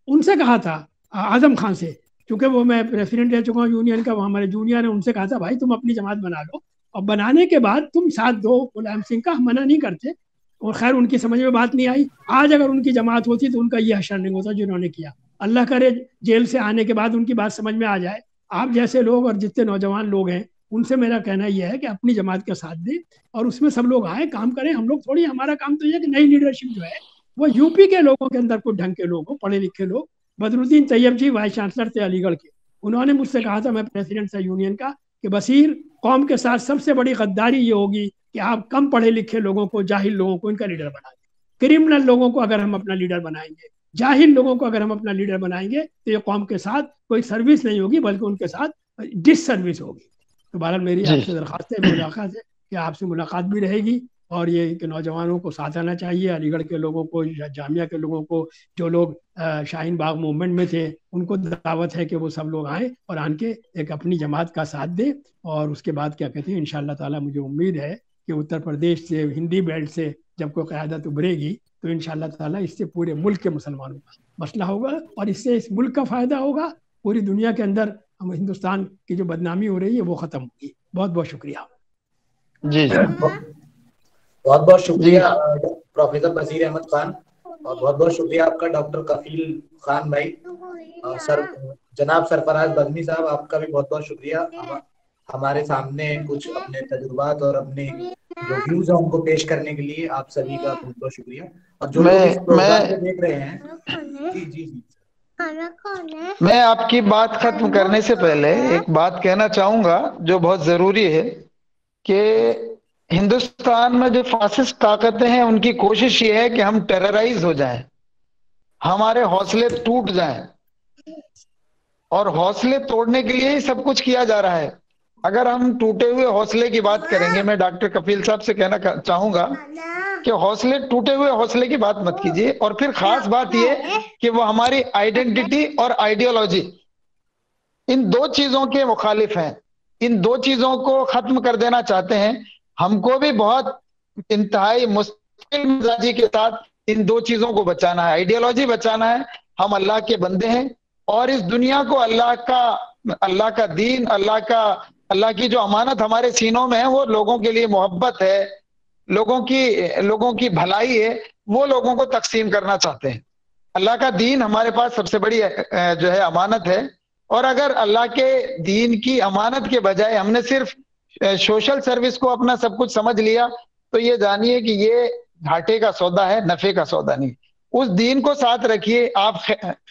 उनसे कहा था, आजम खान से, क्योंकि वो मैं प्रेसिडेंट रह चुका हूँ यूनियन का, वो हमारे जूनियर है, उनसे कहा था भाई तुम अपनी जमात बना लो, और बनाने के बाद तुम साथ दो मुलायम सिंह का, हम मना नहीं करते। और खैर उनकी समझ में बात नहीं आई। आज अगर उनकी जमात होती तो उनका ये हशर नहीं होता जिन्होंने किया। अल्लाह करे जेल से आने के बाद उनकी बात समझ में आ जाए। आप जैसे लोग और जितने नौजवान लोग हैं, उनसे मेरा कहना यह है कि अपनी जमात का साथ दें और उसमें सब लोग आए, काम करें। हम लोग थोड़ी, हमारा काम तो यह है कि नई लीडरशिप जो है वो यूपी के लोगों के अंदर कुछ ढंग के लोग हो, पढ़े लिखे लोग। बदरुद्दीन तैयब जी वाइस चांसलर थे अलीगढ़ के, उन्होंने मुझसे कहा था, मैं प्रेसिडेंट था यूनियन का, कि बशीर कौम के साथ सबसे बड़ी गद्दारी ये होगी कि आप कम पढ़े लिखे लोगों को, जाहिल लोगों को इनका लीडर बना दें। क्रिमिनल लोगों को अगर हम अपना लीडर बनाएंगे, जाहिल लोगों को अगर हम अपना लीडर बनाएंगे, तो ये कौम के साथ कोई सर्विस नहीं होगी, बल्कि उनके साथ डिस सर्विस होगी। तो बहरहाल मेरी जी आपसे दरख्वास्त है, मुलाकात है कि आपसे मुलाकात भी रहेगी, और ये कि नौजवानों को साथ आना चाहिए, अलीगढ़ के लोगों को या जामिया के लोगों को, जो लोग शाहीन बाग मूवमेंट में थे, उनको दावत है कि वो सब लोग आए और आन के एक अपनी जमात का साथ दें। और उसके बाद क्या कहते हैं, इंशाअल्लाह ताला मुझे उम्मीद है कि उत्तर प्रदेश से, हिंदी बेल्ट से जब कोई क़यादत उभरेगी, तो इंशाअल्लाह ताला इससे पूरे मुल्क के मुसलमानों का मसला होगा, और इससे इस मुल्क का फ़ायदा होगा। पूरी दुनिया के अंदर हम हिंदुस्तान की जो बदनामी हो रही है वो ख़त्म होगी। बहुत बहुत शुक्रिया। जी जी बहुत बहुत जी। शुक्रिया प्रोफेसर बशीर अहमद खान, और बहुत बहुत शुक्रिया आपका डॉक्टर कफील खान भाई। सर जनाब सरफराज बज़मी साहब, आपका भी बहुत बहुत शुक्रिया हमारे सामने कुछ अपने तजुर्बात और अपने जो व्यूज है उनको पेश करने के लिए। आप सभी का बहुत बहुत शुक्रिया। और जो लोग इस प्रोग्राम को देख रहे हैं, जी जी जी मैं आपकी बात खत्म करने से पहले एक बात कहना चाहूंगा जो बहुत जरूरी है, कि हिंदुस्तान में जो फासिस्ट ताकतें हैं उनकी कोशिश ये है कि हम टेरराइज हो जाएं, हमारे हौसले टूट जाएं, और हौसले तोड़ने के लिए ही सब कुछ किया जा रहा है। अगर हम टूटे हुए हौसले की बात करेंगे, मैं डॉक्टर कफील साहब से कहना चाहूंगा कि हौसले, टूटे हुए हौसले की बात मत कीजिए। और फिर खास बात यह कि वो हमारी आइडेंटिटी और आइडियोलॉजी, इन दो चीजों के मुखालिफ हैं, इन दो चीजों को खत्म कर देना चाहते हैं। हमको भी बहुत इंतहाई मुश्किल मिजाजी के साथ इन दो चीजों को बचाना है, आइडियोलॉजी बचाना है। हम अल्लाह के बंदे हैं, और इस दुनिया को अल्लाह का दीन, अल्लाह की जो अमानत हमारे सीनों में है, वो लोगों के लिए मोहब्बत है, लोगों की भलाई है, वो लोगों को तकसीम करना चाहते हैं। अल्लाह का दीन हमारे पास सबसे बड़ी जो है अमानत है। और अगर अल्लाह के दीन की अमानत के बजाय हमने सिर्फ सोशल सर्विस को अपना सब कुछ समझ लिया, तो ये जानिए कि ये घाटे का सौदा है, नफे का सौदा नहीं। उस दीन को साथ रखिए। आप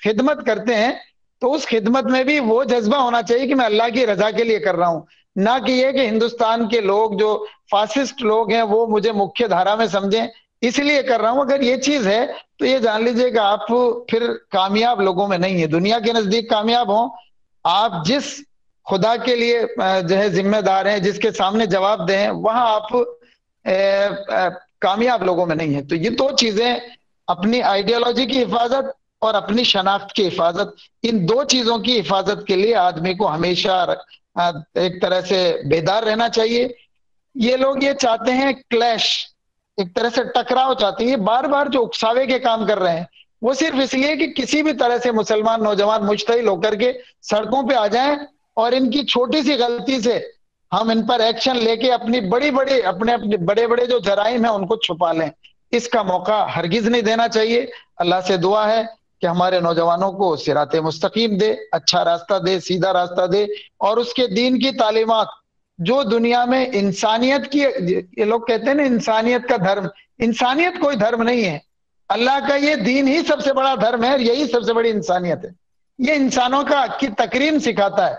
खिदमत करते हैं तो उस खिदमत में भी वो जज्बा होना चाहिए कि मैं अल्लाह की रजा के लिए कर रहा हूं, ना कि ये कि हिंदुस्तान के लोग जो फासिस्ट लोग हैं वो मुझे मुख्य धारा में समझें इसलिए कर रहा हूं। अगर ये चीज है तो ये जान लीजिए कि आप फिर कामयाब लोगों में नहीं है। दुनिया के नजदीक कामयाब हो आप, जिस खुदा के लिए जो है जिम्मेदार हैं, जिसके सामने जवाब दें, वहां आप कामयाब लोगों में नहीं है। तो ये दो चीजें अपनी आइडियोलॉजी की हिफाजत और अपनी शनाख्त की हिफाजत, इन दो चीजों की हिफाजत के लिए आदमी को हमेशा एक तरह से बेदार रहना चाहिए। ये लोग ये चाहते हैं क्लैश, एक तरह से टकराव चाहते हैं। ये बार बार जो उकसावे के काम कर रहे हैं वो सिर्फ इसलिए कि किसी भी तरह से मुसलमान नौजवान मुश्तइल होकर के सड़कों पे आ जाएं और इनकी छोटी सी गलती से हम इन पर एक्शन लेके अपनी बड़ी बड़ी अपने अपने बड़े बड़े जो जराइम है उनको छुपा लें। इसका मौका हरगिज नहीं देना चाहिए। अल्लाह से दुआ है कि हमारे नौजवानों को सिराते मुस्तकीम दे, अच्छा रास्ता दे, सीधा रास्ता दे, और उसके दीन की तालीमात जो दुनिया में इंसानियत की, ये लोग कहते हैं ना इंसानियत का धर्म, इंसानियत कोई धर्म नहीं है, अल्लाह का ये दीन ही सबसे बड़ा धर्म है और यही सबसे बड़ी इंसानियत है। ये इंसानों का की तकरीम सिखाता है,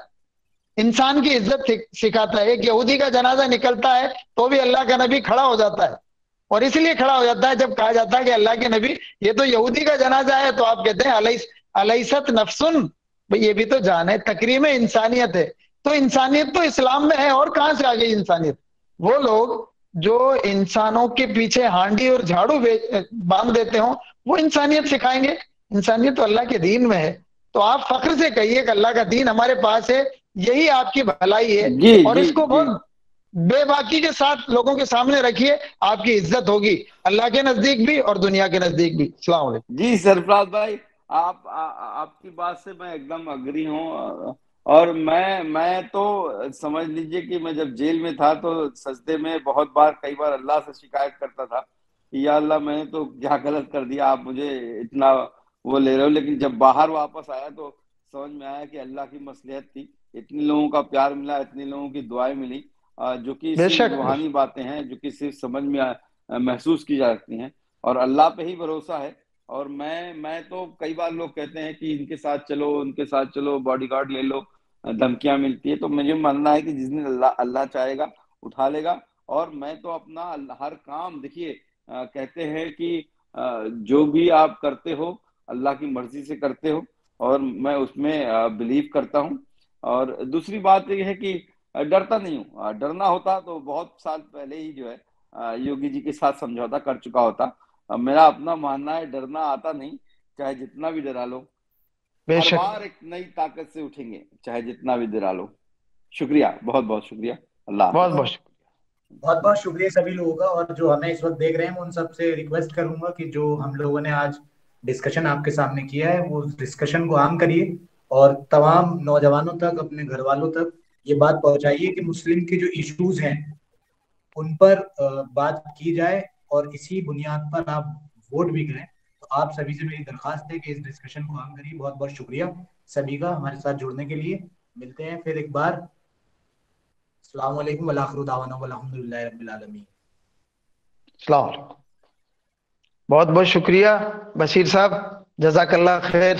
इंसान की इज्जत सिखाता है। एक यहूदी का जनाजा निकलता है तो भी अल्लाह का नबी खड़ा हो जाता है, और इसलिए खड़ा हो जाता है जब कहा जाता है कि अल्लाह के नबी ये तो यहूदी का जनाजा है, तो आप कहते हैं अलैसत नफ्सुन, भाई ये भी तो जान है, तकरीम इंसानियत है। तो इंसानियत तो इस्लाम में है, और कहां से आ गई इंसानियत? वो लोग जो इंसानों के पीछे हांडी और झाड़ू बांध देते हो वो इंसानियत सिखाएंगे? इंसानियत तो अल्लाह के दीन में है। तो आप फख्र से कहिए कि अल्लाह का दीन हमारे पास है, यही आपकी भलाई है, जी और जी इसको जी बहुत बेबाकी के साथ लोगों के सामने रखिए, आपकी इज्जत होगी अल्लाह के नजदीक भी और दुनिया के नजदीक भी। अस्सलाम वालेकुम। जी सरफराज भाई, आपकी बात से मैं एकदम अग्री हूँ। और मैं तो समझ लीजिए कि मैं जब जेल में था तो सजदे में बहुत बार, कई बार अल्लाह से शिकायत करता था कि या अल्लाह मैंने तो क्या गलत कर दिया, आप मुझे इतना वो ले रहे हो। लेकिन जब बाहर वापस आया तो समझ में आया कि अल्लाह की मसलिहत थी, इतने लोगों का प्यार मिला, इतने लोगों की दुआएं मिली, जो कि सिर्फ बेशक रूहानी बातें हैं, जो कि सिर्फ समझ में महसूस की जा सकती हैं, और अल्लाह पे ही भरोसा है। और मैं तो, कई बार लोग कहते हैं कि इनके साथ चलो, उनके साथ चलो, बॉडीगार्ड ले लो, धमकियां मिलती है, तो मुझे मानना है कि जिस दिन अल्लाह अल्लाह चाहेगा उठा लेगा। और मैं तो अपना हर काम, देखिए कहते हैं कि जो भी आप करते हो अल्लाह की मर्जी से करते हो, और मैं उसमें बिलीव करता हूँ। और दूसरी बात यह है कि डरता नहीं हूँ। डरना होता तो बहुत साल पहले ही जो है योगी जी के साथ समझौता कर चुका होता। मेरा अपना मानना है, डरना आता नहीं, चाहे जितना भी डरा लो, हर बेशक। बार एक नई ताकत से उठेंगे, चाहे जितना भी डरा लो। शुक्रिया, बहुत बहुत शुक्रिया। अल्लाह बहुत हाफिज। बहुत बहुत बहुत शुक्रिया सभी लोगों का, और जो हमें इस वक्त देख रहे हैं उन सबसे रिक्वेस्ट करूंगा कि जो हम लोगों ने आज डिस्कशन आपके सामने किया है वो डिस्कशन को आम करिए, और तमाम नौजवानों तक, अपने घर वालों तक ये बात पहुंचाइए कि मुस्लिम के जो इश्यूज हैं उन पर बात की जाए, और इसी बुनियाद पर आप वोट भी करें। तो आप सभी से मेरी दरखास्त है कि इस डिस्कशन को आम करिए। बहुत बहुत शुक्रिया सभी का हमारे साथ जुड़ने के लिए। मिलते हैं फिर एक बार। अस्सलाम वालेकुम व आखिरु दावाना व अल्हम्दुलिल्लाहि रब्बिल आलमीन। अस्सलाम वालेकुम। बहुत बहुत शुक्रिया बशीर साहब, जज़ाकल्लाह खैर।